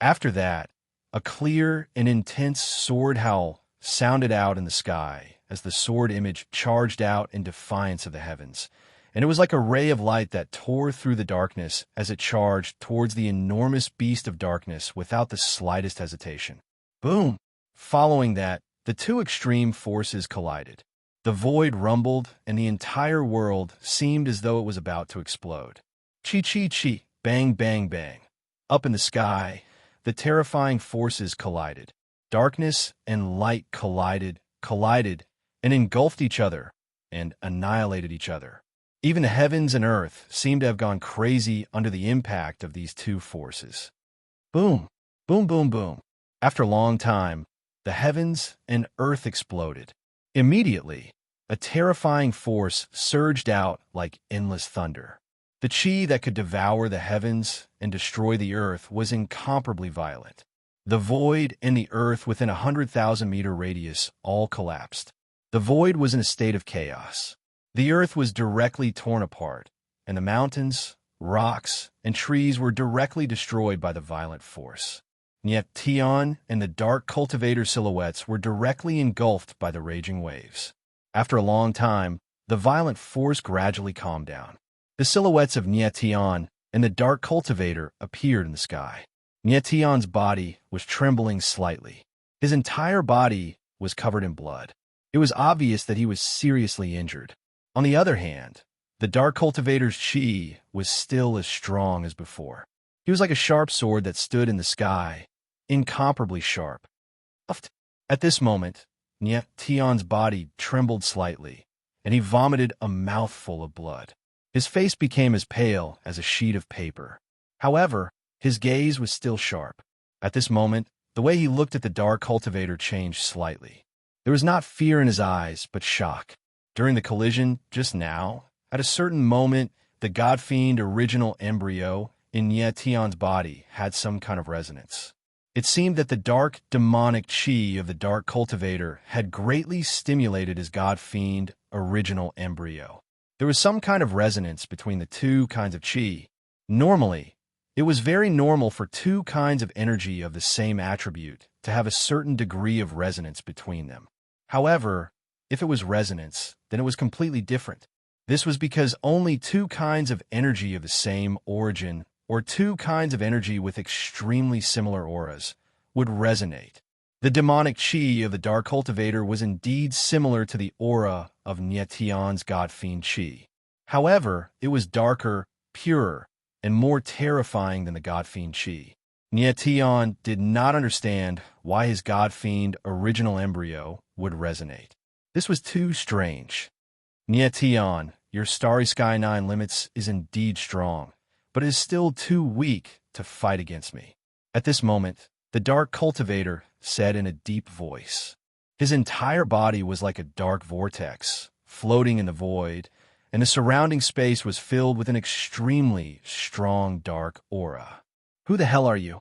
After that, a clear and intense sword howl sounded out in the sky as the sword image charged out in defiance of the heavens, and it was like a ray of light that tore through the darkness as it charged towards the enormous beast of darkness without the slightest hesitation. Boom! Following that, the two extreme forces collided. The void rumbled, and the entire world seemed as though it was about to explode. Chi-chi-chi, bang, bang, bang. Up in the sky, the terrifying forces collided. Darkness and light collided, and engulfed each other, and annihilated each other. Even the heavens and earth seemed to have gone crazy under the impact of these two forces. Boom, boom, boom, boom. After a long time, the heavens and earth exploded. Immediately, a terrifying force surged out like endless thunder. The chi that could devour the heavens and destroy the earth was incomparably violent. The void and the earth within a 100,000-meter radius all collapsed. The void was in a state of chaos. The earth was directly torn apart, and the mountains, rocks, and trees were directly destroyed by the violent force. And yet Tion and the dark cultivator silhouettes were directly engulfed by the raging waves. After a long time, the violent force gradually calmed down. The silhouettes of Tion and the dark cultivator appeared in the sky. Tion's body was trembling slightly. His entire body was covered in blood. It was obvious that he was seriously injured. On the other hand, the dark cultivator's chi was still as strong as before. He was like a sharp sword that stood in the sky, incomparably sharp. At this moment, Tion's body trembled slightly, and he vomited a mouthful of blood. His face became as pale as a sheet of paper. However, his gaze was still sharp. At this moment, the way he looked at the dark cultivator changed slightly. There was not fear in his eyes, but shock. During the collision, just now, at a certain moment, the god-fiend original embryo in Tion's body had some kind of resonance. It seemed that the dark demonic chi of the dark cultivator had greatly stimulated his god-fiend original embryo. There was some kind of resonance between the two kinds of chi. Normally, it was very normal for two kinds of energy of the same attribute to have a certain degree of resonance between them. However, if it was resonance, then it was completely different. This was because only two kinds of energy of the same origin, or two kinds of energy with extremely similar auras, would resonate. The demonic chi of the dark cultivator was indeed similar to the aura of Tion's god-fiend chi. However, it was darker, purer, and more terrifying than the god-fiend chi. Tion did not understand why his god-fiend original embryo would resonate. This was too strange. Tion, your starry sky 9 limits is indeed strong, but it is still too weak to fight against me. At this moment, the dark cultivator said in a deep voice. His entire body was like a dark vortex, floating in the void, and the surrounding space was filled with an extremely strong dark aura. Who the hell are you?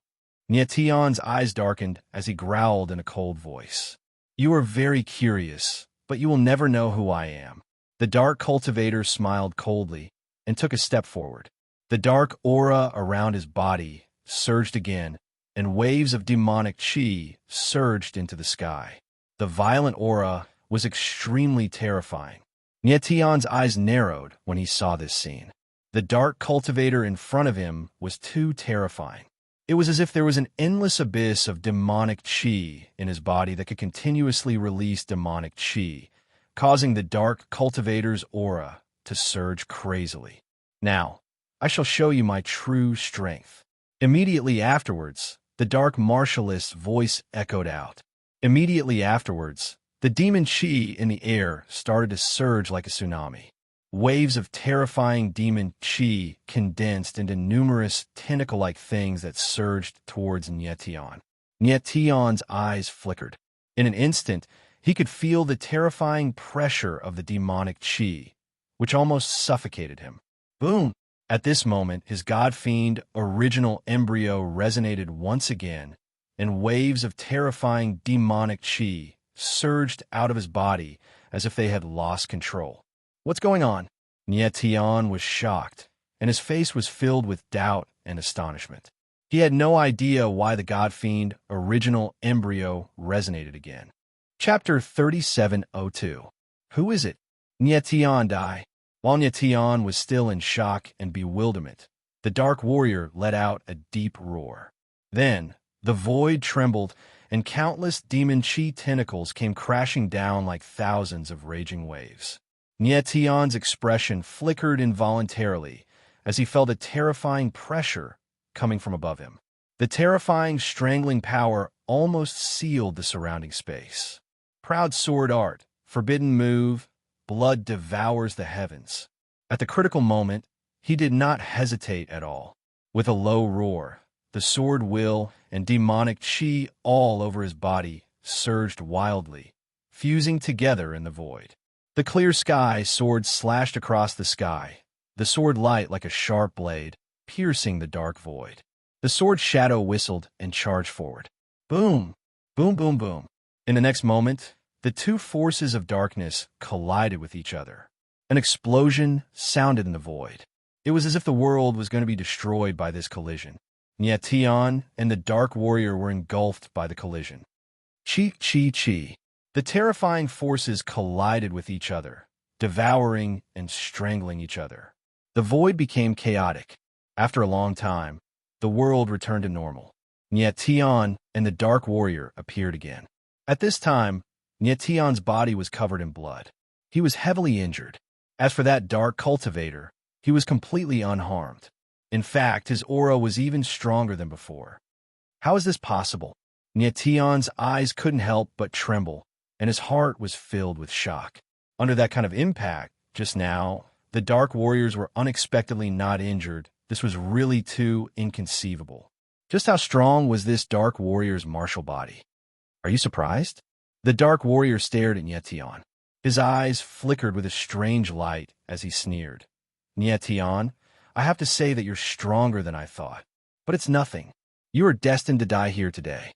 Tion's eyes darkened as he growled in a cold voice. You are very curious, but you will never know who I am. The dark cultivator smiled coldly and took a step forward. The dark aura around his body surged again, and waves of demonic chi surged into the sky. The violent aura was extremely terrifying. Tion's eyes narrowed when he saw this scene. The dark cultivator in front of him was too terrifying. It was as if there was an endless abyss of demonic chi in his body that could continuously release demonic chi, causing the dark cultivator's aura to surge crazily. Now, I shall show you my true strength." Immediately afterwards, the dark martialist's voice echoed out. Immediately afterwards, the demon chi in the air started to surge like a tsunami. Waves of terrifying demon chi condensed into numerous tentacle-like things that surged towards Nyetian. Nyetian's eyes flickered. In an instant, he could feel the terrifying pressure of the demonic chi, which almost suffocated him. Boom! At this moment, his god-fiend original embryo resonated once again, and waves of terrifying demonic chi surged out of his body as if they had lost control. "What's going on?" Nyetian was shocked, and his face was filled with doubt and astonishment. He had no idea why the god-fiend original embryo resonated again. Chapter 3702. Who is it? Nyetian died. While Nyetian was still in shock and bewilderment, the dark warrior let out a deep roar. Then, the void trembled, and countless demon chi tentacles came crashing down like thousands of raging waves. Nyetian's expression flickered involuntarily as he felt a terrifying pressure coming from above him. The terrifying, strangling power almost sealed the surrounding space. Proud sword art, forbidden move, blood devours the heavens. At the critical moment, he did not hesitate at all. With a low roar, the sword will and demonic chi all over his body surged wildly, fusing together in the void. The clear sky sword slashed across the sky, the sword light like a sharp blade, piercing the dark void. The sword shadow whistled and charged forward. Boom! Boom, boom, boom. In the next moment, the two forces of darkness collided with each other. An explosion sounded in the void. It was as if the world was going to be destroyed by this collision. Nyetian and the Dark Warrior were engulfed by the collision. Chi, chi, chi. The terrifying forces collided with each other, devouring and strangling each other. The void became chaotic. After a long time, the world returned to normal. Nyetian and the Dark Warrior appeared again. At this time, Nyetian's body was covered in blood. He was heavily injured. As for that dark cultivator, he was completely unharmed. In fact, his aura was even stronger than before. How is this possible? Nyetian's eyes couldn't help but tremble, and his heart was filled with shock. Under that kind of impact, just now, the Dark Warriors were unexpectedly not injured. This was really too inconceivable. Just how strong was this Dark Warrior's martial body? Are you surprised? The Dark Warrior stared at Nyetian. His eyes flickered with a strange light as he sneered. Nyetian, I have to say that you're stronger than I thought. But it's nothing. You are destined to die here today.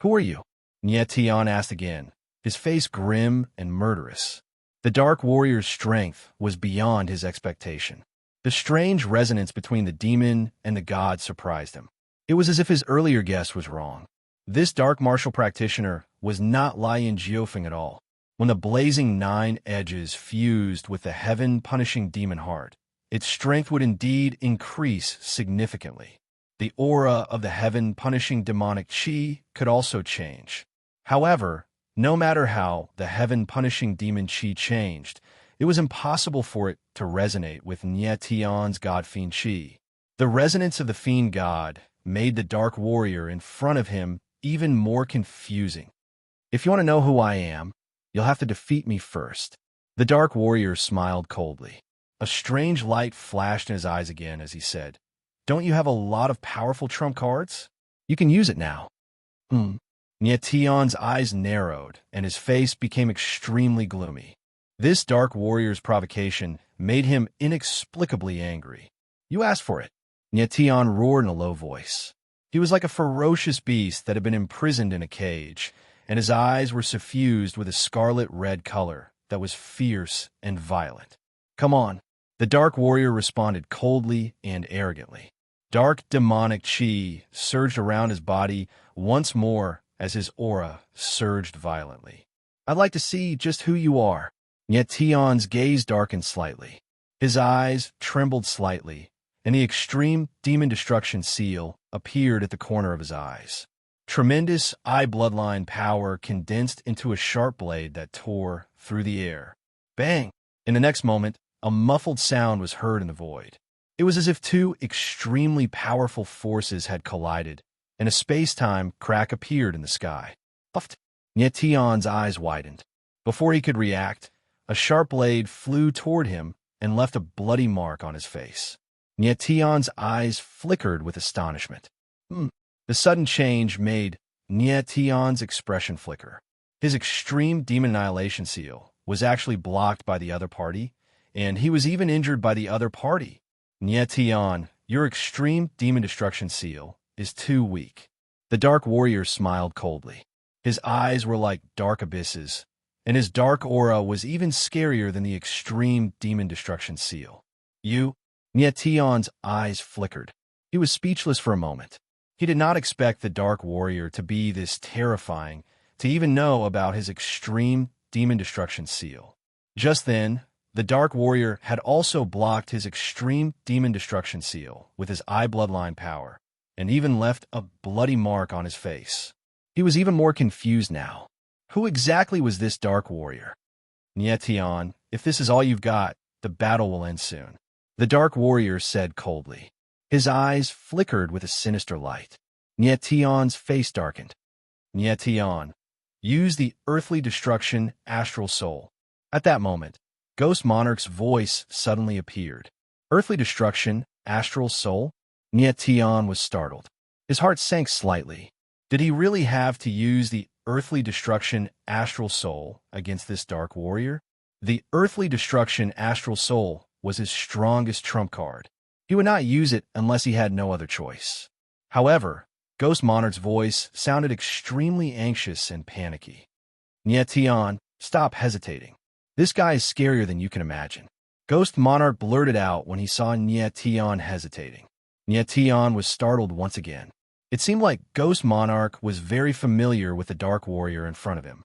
Who are you? Nyetian asked again, his face grim and murderous. The Dark Warrior's strength was beyond his expectation. The strange resonance between the demon and the god surprised him. It was as if his earlier guess was wrong. This dark martial practitioner was not Lian Jiofeng at all. When the blazing nine edges fused with the heaven-punishing demon heart, its strength would indeed increase significantly. The aura of the heaven-punishing demonic chi could also change. However, no matter how the heaven-punishing demon chi changed, it was impossible for it to resonate with Nyetian's god-fiend chi. The resonance of the fiend god made the Dark Warrior in front of him even more confusing. If you want to know who I am, you'll have to defeat me first. The Dark Warrior smiled coldly. A strange light flashed in his eyes again as he said, Don't you have a lot of powerful trump cards? You can use it now. Nyetian's eyes narrowed, and his face became extremely gloomy. This Dark Warrior's provocation made him inexplicably angry. You asked for it. Nyetian roared in a low voice. He was like a ferocious beast that had been imprisoned in a cage, and his eyes were suffused with a scarlet-red color that was fierce and violent. Come on. The Dark Warrior responded coldly and arrogantly. Dark demonic chi surged around his body once more as his aura surged violently. I'd like to see just who you are. Nyetian's gaze darkened slightly. His eyes trembled slightly, and the extreme demon destruction seal appeared at the corner of his eyes. Tremendous eye bloodline power condensed into a sharp blade that tore through the air. Bang! In the next moment, a muffled sound was heard in the void. It was as if two extremely powerful forces had collided, and a space-time crack appeared in the sky. Puffed. Nietion's eyes widened. Before he could react, a sharp blade flew toward him and left a bloody mark on his face. Nietion's eyes flickered with astonishment. The sudden change made Nietion's expression flicker. His extreme demon annihilation seal was actually blocked by the other party, and he was even injured by the other party. Nietion, your extreme demon destruction seal is too weak. The Dark Warrior smiled coldly. His eyes were like dark abysses, and his dark aura was even scarier than the extreme demon destruction seal. Nietion's eyes flickered. He was speechless for a moment. He did not expect the Dark Warrior to be this terrifying, to even know about his extreme demon destruction seal. Just then, the Dark Warrior had also blocked his extreme demon destruction seal with his eye bloodline power, and even left a bloody mark on his face. He was even more confused now. Who exactly was this Dark Warrior? Nietion, if this is all you've got, the battle will end soon. The Dark Warrior said coldly. His eyes flickered with a sinister light. Nietion's face darkened. Nietion, use the earthly destruction astral soul. At that moment, Ghost Monarch's voice suddenly appeared. Earthly destruction astral soul? Nietion was startled. His heart sank slightly. Did he really have to use the earthly destruction astral soul against this Dark Warrior? The earthly destruction astral soul was his strongest trump card. He would not use it unless he had no other choice. However, Ghost Monarch's voice sounded extremely anxious and panicky. Nietion, stop hesitating. This guy is scarier than you can imagine. Ghost Monarch blurted out when he saw Nietion hesitating. Nietion was startled once again. It seemed like Ghost Monarch was very familiar with the Dark Warrior in front of him.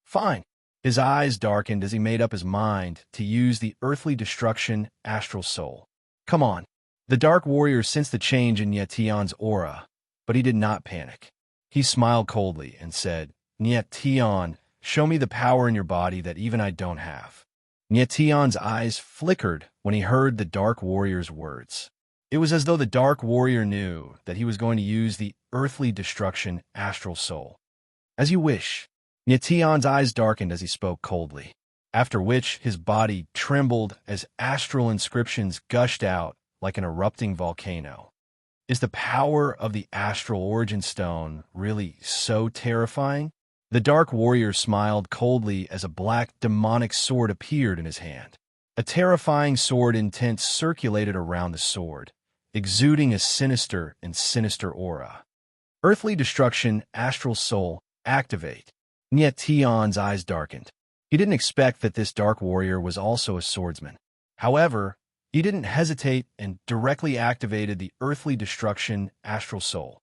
Fine. His eyes darkened as he made up his mind to use the earthly destruction astral soul. Come on. The Dark Warrior sensed the change in Nietion's aura, but he did not panic. He smiled coldly and said, Nietion, show me the power in your body that even I don't have. Nietion's eyes flickered when he heard the Dark Warrior's words. It was as though the Dark Warrior knew that he was going to use the earthly destruction astral soul. As you wish. Nietion's eyes darkened as he spoke coldly, after which his body trembled as astral inscriptions gushed out like an erupting volcano. Is the power of the astral origin stone really so terrifying? The Dark Warrior smiled coldly as a black demonic sword appeared in his hand. A terrifying sword intent circulated around the sword, exuding a sinister and sinister aura. Earthly destruction, astral soul, activate. Nietion's eyes darkened. He didn't expect that this Dark Warrior was also a swordsman. However, he didn't hesitate and directly activated the earthly destruction astral soul.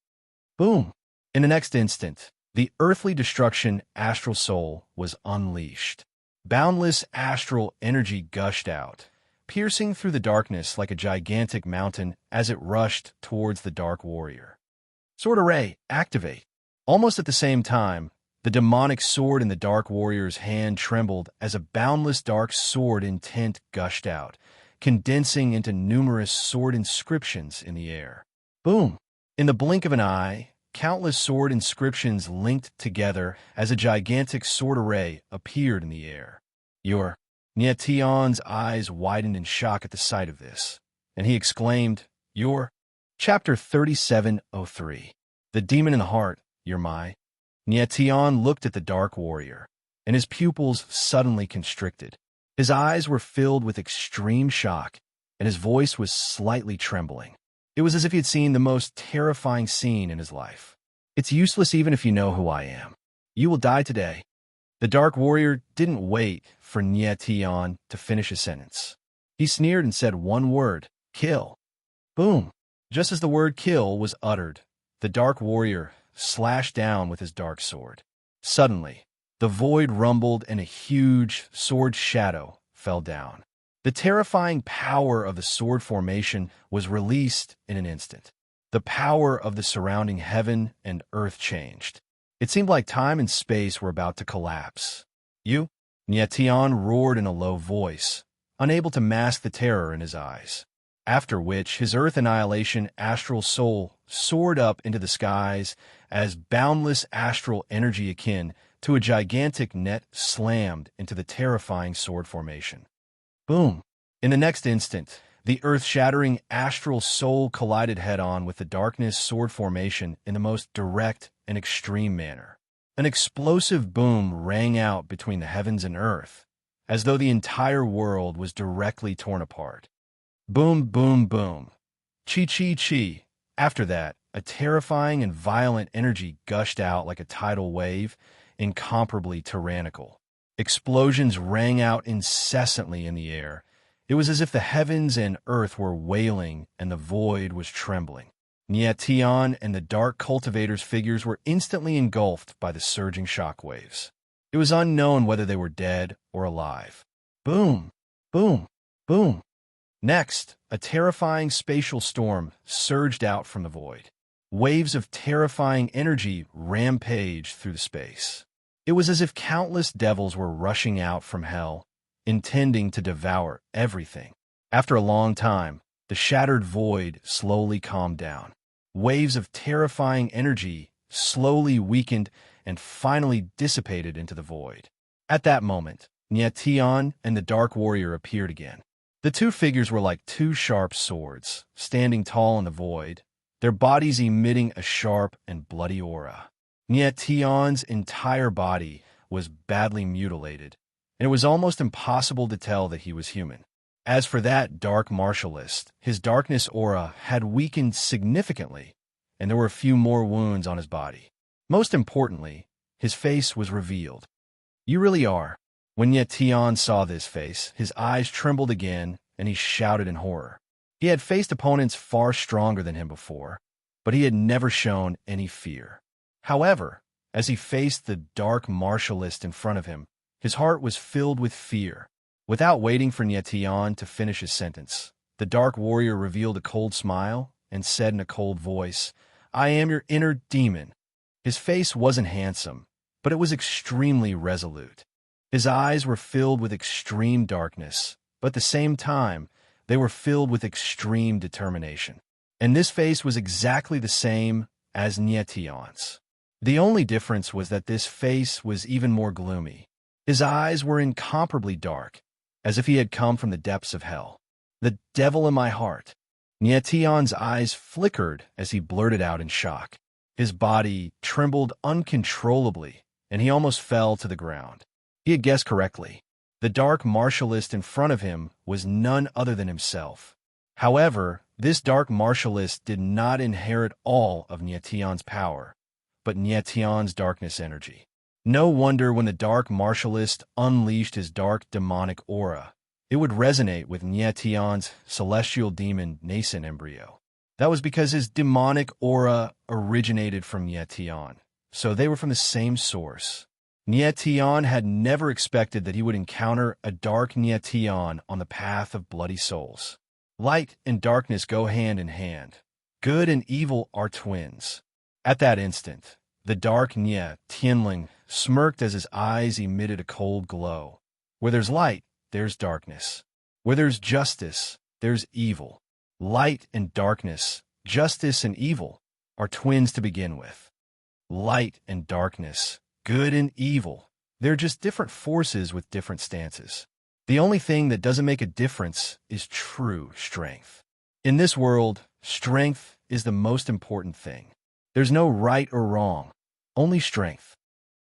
Boom! In the next instant, the earthly destruction astral soul was unleashed. Boundless astral energy gushed out, piercing through the darkness like a gigantic mountain as it rushed towards the Dark Warrior. Sword Array, activate. Almost at the same time, the demonic sword in the Dark Warrior's hand trembled as a boundless dark sword intent gushed out, condensing into numerous sword inscriptions in the air. Boom! In the blink of an eye, countless sword inscriptions linked together as a gigantic sword array appeared in the air. Nietion's eyes widened in shock at the sight of this, and he exclaimed, Chapter 3703. The Demon in the Heart, Nietion looked at the Dark Warrior, and his pupils suddenly constricted. His eyes were filled with extreme shock, and his voice was slightly trembling. It was as if he had seen the most terrifying scene in his life. It's useless even if you know who I am. You will die today. The Dark Warrior didn't wait for Nietion to finish his sentence. He sneered and said one word, kill. Boom! Just as the word kill was uttered, the Dark Warrior slashed down with his dark sword. Suddenly, the void rumbled and a huge sword shadow fell down. The terrifying power of the sword formation was released in an instant. The power of the surrounding heaven and earth changed. It seemed like time and space were about to collapse. Nietion roared in a low voice, unable to mask the terror in his eyes. after which his Earth annihilation astral soul soared up into the skies as boundless astral energy akin to a gigantic net slammed into the terrifying sword formation. Boom! In the next instant, the earth-shattering astral soul collided head-on with the darkness sword formation in the most direct and extreme manner. An explosive boom rang out between the heavens and earth, as though the entire world was directly torn apart. Boom, boom, boom. Chi, chi, chi. After that, a terrifying and violent energy gushed out like a tidal wave, incomparably tyrannical. Explosions rang out incessantly in the air. It was as if the heavens and earth were wailing and the void was trembling. Nietian and the Dark Cultivator's figures were instantly engulfed by the surging shockwaves. It was unknown whether they were dead or alive. Boom! Boom! Boom! Next, a terrifying spatial storm surged out from the void. Waves of terrifying energy rampaged through the space. It was as if countless devils were rushing out from hell, intending to devour everything. After a long time, the shattered void slowly calmed down. Waves of terrifying energy slowly weakened and finally dissipated into the void. At that moment, Nietian and the Dark Warrior appeared again. The two figures were like two sharp swords, standing tall in the void, their bodies emitting a sharp and bloody aura. Nietian's entire body was badly mutilated, and it was almost impossible to tell that he was human. As for that dark martialist, his darkness aura had weakened significantly, and there were a few more wounds on his body. Most importantly, his face was revealed. You really are. When Nietian saw this face, his eyes trembled again, and he shouted in horror. He had faced opponents far stronger than him before, but he had never shown any fear. However, as he faced the dark martialist in front of him, his heart was filled with fear. Without waiting for Nietian to finish his sentence, the Dark Warrior revealed a cold smile and said in a cold voice, "I am your inner demon." His face wasn't handsome, but it was extremely resolute. His eyes were filled with extreme darkness, but at the same time, they were filled with extreme determination. And this face was exactly the same as Nietian's. The only difference was that this face was even more gloomy. His eyes were incomparably dark, as if he had come from the depths of hell. "The devil in my heart." Nietian's eyes flickered as he blurted out in shock. His body trembled uncontrollably, and he almost fell to the ground. He had guessed correctly. The dark martialist in front of him was none other than himself. However, this dark martialist did not inherit all of Nietian's power, but Nietian's darkness energy. No wonder when the dark martialist unleashed his dark demonic aura, it would resonate with Nietian's celestial demon nascent embryo. That was because his demonic aura originated from Nietian, so they were from the same source. Nietian had never expected that he would encounter a dark Nietian on the path of bloody souls. Light and darkness go hand in hand. Good and evil are twins. At that instant, the dark Tianling smirked as his eyes emitted a cold glow. Where there's light, there's darkness. Where there's justice, there's evil. Light and darkness, justice and evil, are twins to begin with. Light and darkness, good and evil, they're just different forces with different stances. The only thing that doesn't make a difference is true strength. In this world, strength is the most important thing. There's no right or wrong, only strength.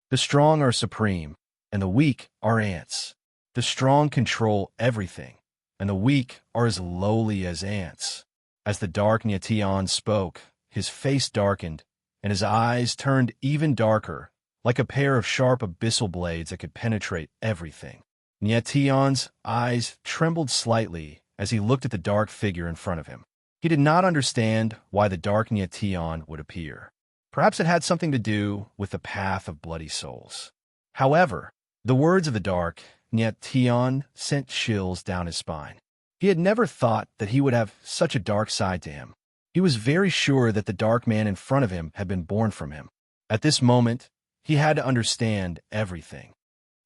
The strong are supreme, and the weak are ants. The strong control everything, and the weak are as lowly as ants. As the dark Nietian spoke, his face darkened, and his eyes turned even darker, like a pair of sharp abyssal blades that could penetrate everything. Nietian's eyes trembled slightly as he looked at the dark figure in front of him. He did not understand why the dark Nietian would appear. Perhaps it had something to do with the path of bloody souls. However, the words of the dark Nietian sent chills down his spine. He had never thought that he would have such a dark side to him. He was very sure that the dark man in front of him had been born from him. At this moment, he had to understand everything.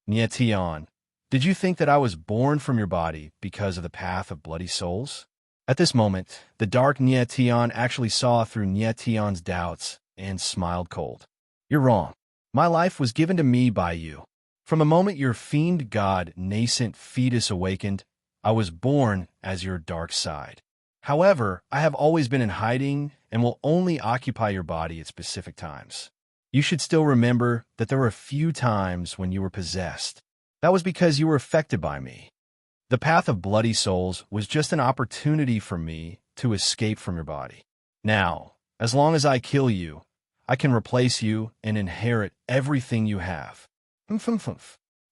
Nietian, did you think that I was born from your body because of the path of bloody souls? At this moment, the dark Nyetian actually saw through Nyetian's doubts and smiled cold. You're wrong. My life was given to me by you. From the moment your fiend god nascent fetus awakened, I was born as your dark side. However, I have always been in hiding and will only occupy your body at specific times. You should still remember that there were a few times when you were possessed. That was because you were affected by me. The path of bloody souls was just an opportunity for me to escape from your body. Now, as long as I kill you, I can replace you and inherit everything you have.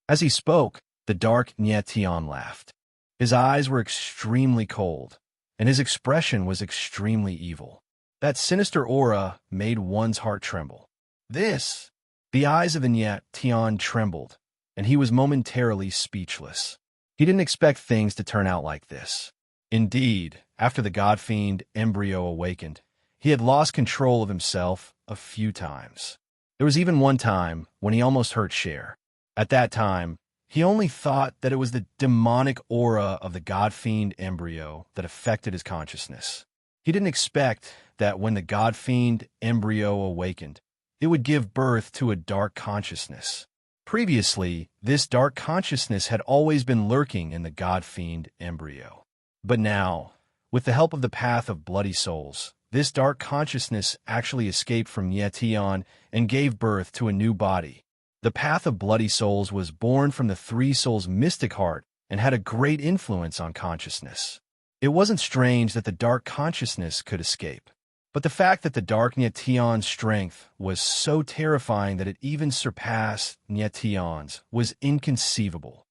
As he spoke, the dark Nyetian laughed. His eyes were extremely cold, and his expression was extremely evil. That sinister aura made one's heart tremble. The eyes of the Nyetian trembled, and he was momentarily speechless. He didn't expect things to turn out like this. Indeed, after the god-fiend embryo awakened, he had lost control of himself a few times. There was even one time when he almost hurt Cher. At that time, he only thought that it was the demonic aura of the god-fiend embryo that affected his consciousness. He didn't expect that when the god-fiend embryo awakened, it would give birth to a dark consciousness. Previously, this dark consciousness had always been lurking in the god-fiend embryo. But now, with the help of the path of bloody souls, this dark consciousness actually escaped from Nyetian and gave birth to a new body. The path of bloody souls was born from the three souls' mystic heart and had a great influence on consciousness. It wasn't strange that the dark consciousness could escape, but the fact that the dark Nyetian's strength was so terrifying that it even surpassed Nyetian's was inconceivable.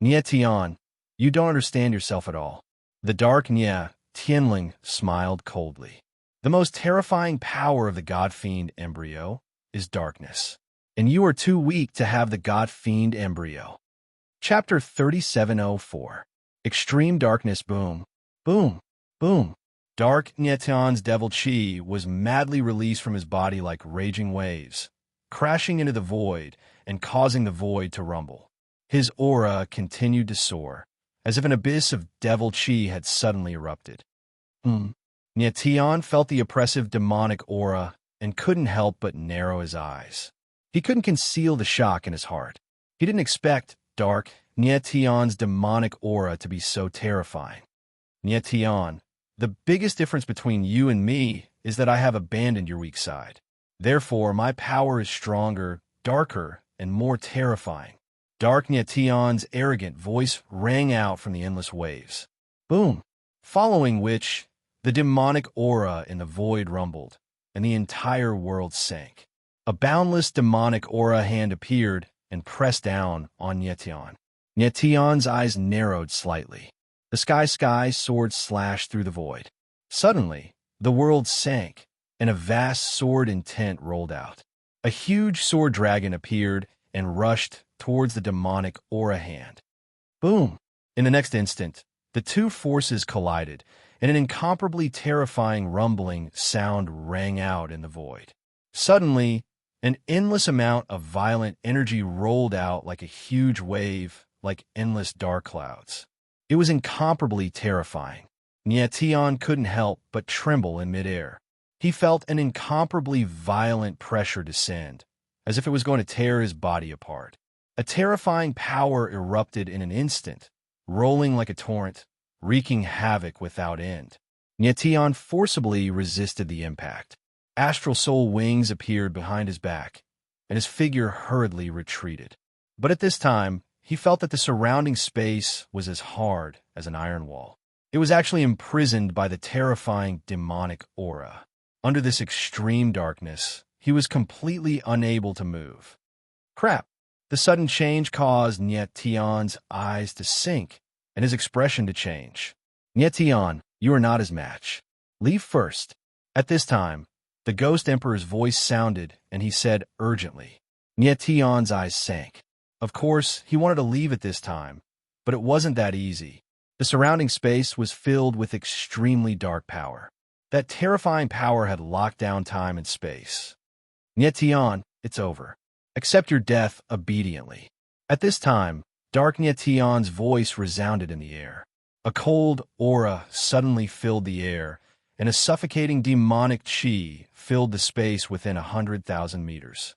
Nyetian, you don't understand yourself at all. The dark Tianling smiled coldly. The most terrifying power of the god-fiend embryo is darkness, and you are too weak to have the god-fiend embryo. Chapter 3704. Extreme Darkness. Boom, boom, boom. Dark Nyetian's devil chi was madly released from his body like raging waves, crashing into the void and causing the void to rumble. His aura continued to soar, as if an abyss of devil chi had suddenly erupted. Nyetian felt the oppressive demonic aura and couldn't help but narrow his eyes. He couldn't conceal the shock in his heart. He didn't expect dark Nyetian's demonic aura to be so terrifying. Nyetian, the biggest difference between you and me is that I have abandoned your weak side. Therefore, my power is stronger, darker, and more terrifying. Dark Nyetian's arrogant voice rang out from the endless waves. Boom! Following which, the demonic aura in the void rumbled, and the entire world sank. A boundless demonic aura hand appeared and pressed down on Nyetian. Nyetian's eyes narrowed slightly. The sky sword slashed through the void. Suddenly, the world sank, and a vast sword intent rolled out. A huge sword dragon appeared and rushed towards the demonic aura hand. Boom! In the next instant, the two forces collided, and an incomparably terrifying rumbling sound rang out in the void. Suddenly, an endless amount of violent energy rolled out like a huge wave, like endless dark clouds. It was incomparably terrifying. Nyetian couldn't help but tremble in midair. He felt an incomparably violent pressure descend, as if it was going to tear his body apart. A terrifying power erupted in an instant, rolling like a torrent, wreaking havoc without end. Nyetian forcibly resisted the impact. Astral soul wings appeared behind his back, and his figure hurriedly retreated. But at this time, he felt that the surrounding space was as hard as an iron wall. It was actually imprisoned by the terrifying demonic aura. Under this extreme darkness, he was completely unable to move. Crap! The sudden change caused Nyetian's eyes to sink and his expression to change. Nyetian, you are not his match. Leave first. At this time, the Ghost Emperor's voice sounded, and he said urgently. Nyetian's eyes sank. Of course, he wanted to leave at this time, but it wasn't that easy. The surrounding space was filled with extremely dark power. That terrifying power had locked down time and space. Nyetian, it's over. Accept your death obediently. At this time, Dark Nyetian's voice resounded in the air. A cold aura suddenly filled the air, and a suffocating demonic chi filled the space within 100,000 meters.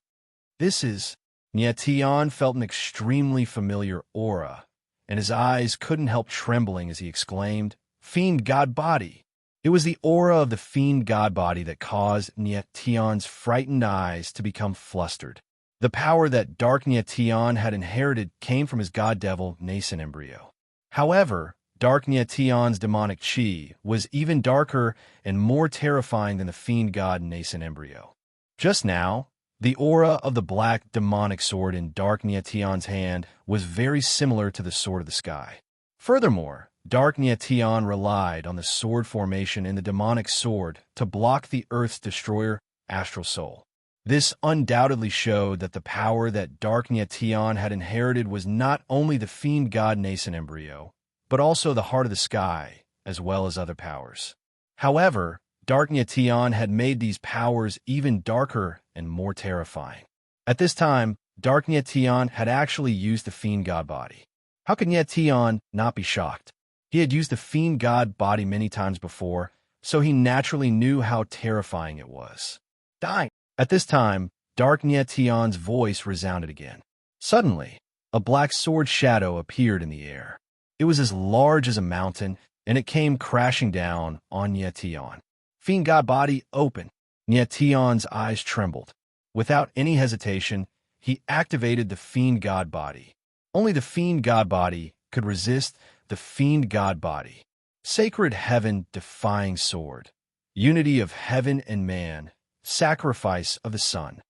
Nietian felt an extremely familiar aura, and his eyes couldn't help trembling as he exclaimed, "Fiend God Body!" It was the aura of the Fiend God Body that caused Nietian's frightened eyes to become flustered. The power that Dark Nietian had inherited came from his god devil nascent embryo. However, Dark Nietian's demonic chi was even darker and more terrifying than the Fiend God nascent embryo. Just now, the aura of the black demonic sword in Dark Nietian's hand was very similar to the Sword of the Sky. Furthermore, Dark Nietian relied on the sword formation in the demonic sword to block the Earth's destroyer, Astral Soul. This undoubtedly showed that the power that Dark Nietian had inherited was not only the Fiend God nascent embryo, but also the Heart of the Sky, as well as other powers. However, Dark Nietian had made these powers even darker and more terrifying. At this time, Dark Nietian had actually used the Fiend God Body. How could Nietian not be shocked? He had used the Fiend God Body many times before, so he naturally knew how terrifying it was. Die! At this time, Dark Nietian's voice resounded again. Suddenly, a black sword shadow appeared in the air. It was as large as a mountain, and it came crashing down on Nietian. Fiend God Body open. Nietian's eyes trembled. Without any hesitation, he activated the Fiend God Body. Only the Fiend God Body could resist the Fiend God Body. Sacred heaven-defying sword. Unity of heaven and man. Sacrifice of the sun.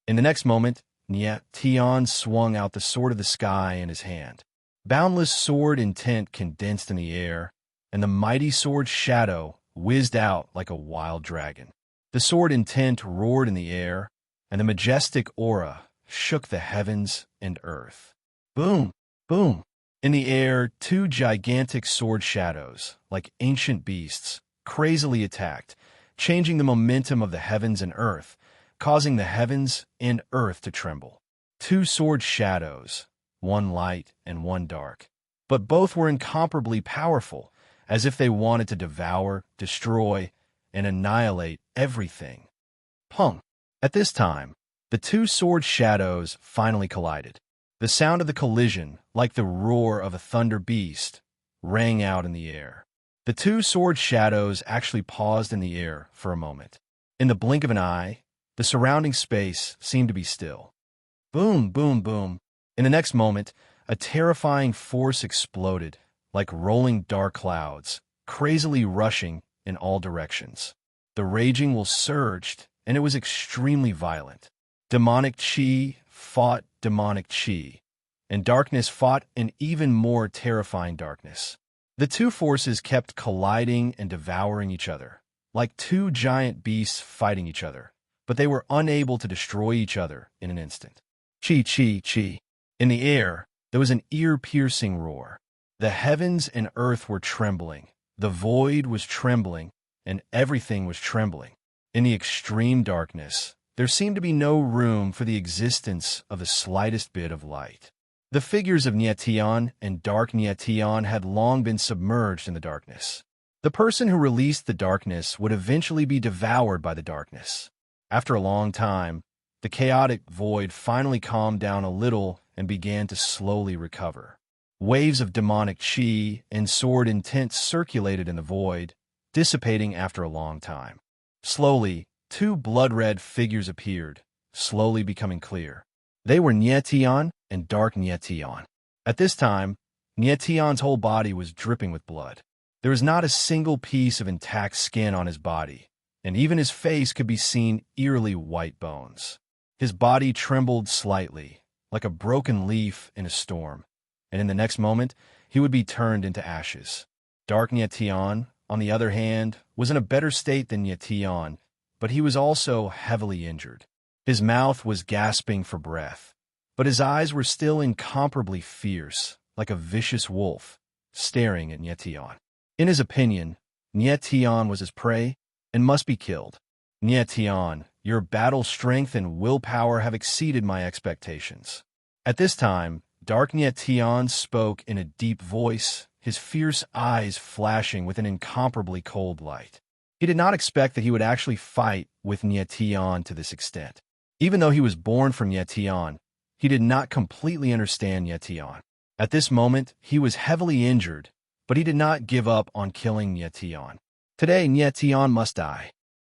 In the next moment, Nietian swung out the Sword of the Sky in his hand. Boundless sword intent condensed in the air, and the mighty sword's shadow whizzed out like a wild dragon. The sword intent roared in the air, and the majestic aura shook the heavens and earth. Boom! Boom! In the air, two gigantic sword shadows, like ancient beasts, crazily attacked, changing the momentum of the heavens and earth, causing the heavens and earth to tremble. Two sword shadows, one light and one dark, but both were incomparably powerful, as if they wanted to devour, destroy, and annihilate everything. Pum! At this time, the two sword shadows finally collided. The sound of the collision, like the roar of a thunder beast, rang out in the air. The two sword shadows actually paused in the air for a moment. In the blink of an eye, the surrounding space seemed to be still. Boom, boom, boom. In the next moment, a terrifying force exploded, like rolling dark clouds, crazily rushing in all directions. The raging will surged, and it was extremely violent. Demonic chi fought demonic chi, and darkness fought an even more terrifying darkness. The two forces kept colliding and devouring each other, like two giant beasts fighting each other, but they were unable to destroy each other in an instant. Chi, chi, chi. In the air, there was an ear-piercing roar. The heavens and earth were trembling, the void was trembling, and everything was trembling. In the extreme darkness, there seemed to be no room for the existence of the slightest bit of light. The figures of Nietian and Dark Nietian had long been submerged in the darkness. The person who released the darkness would eventually be devoured by the darkness. After a long time, the chaotic void finally calmed down a little and began to slowly recover. Waves of demonic chi and sword intent circulated in the void, dissipating after a long time. Slowly, two blood-red figures appeared, slowly becoming clear. They were Nietian and Dark Nietian. At this time, Nietian's whole body was dripping with blood. There was not a single piece of intact skin on his body, and even his face could be seen eerily white bones. His body trembled slightly, like a broken leaf in a storm, and in the next moment, he would be turned into ashes. Dark Nietian, on the other hand, was in a better state than Nietian, but he was also heavily injured. His mouth was gasping for breath, but his eyes were still incomparably fierce, like a vicious wolf, staring at Nietian. In his opinion, Nietian was his prey and must be killed. Nietian, your battle strength and willpower have exceeded my expectations. At this time, Dark Nietian spoke in a deep voice, his fierce eyes flashing with an incomparably cold light. He did not expect that he would actually fight with Nyetian to this extent. Even though he was born from Nyetian, he did not completely understand Nyetian. At this moment, he was heavily injured, but he did not give up on killing Nyetian. Today, Nyetian must die.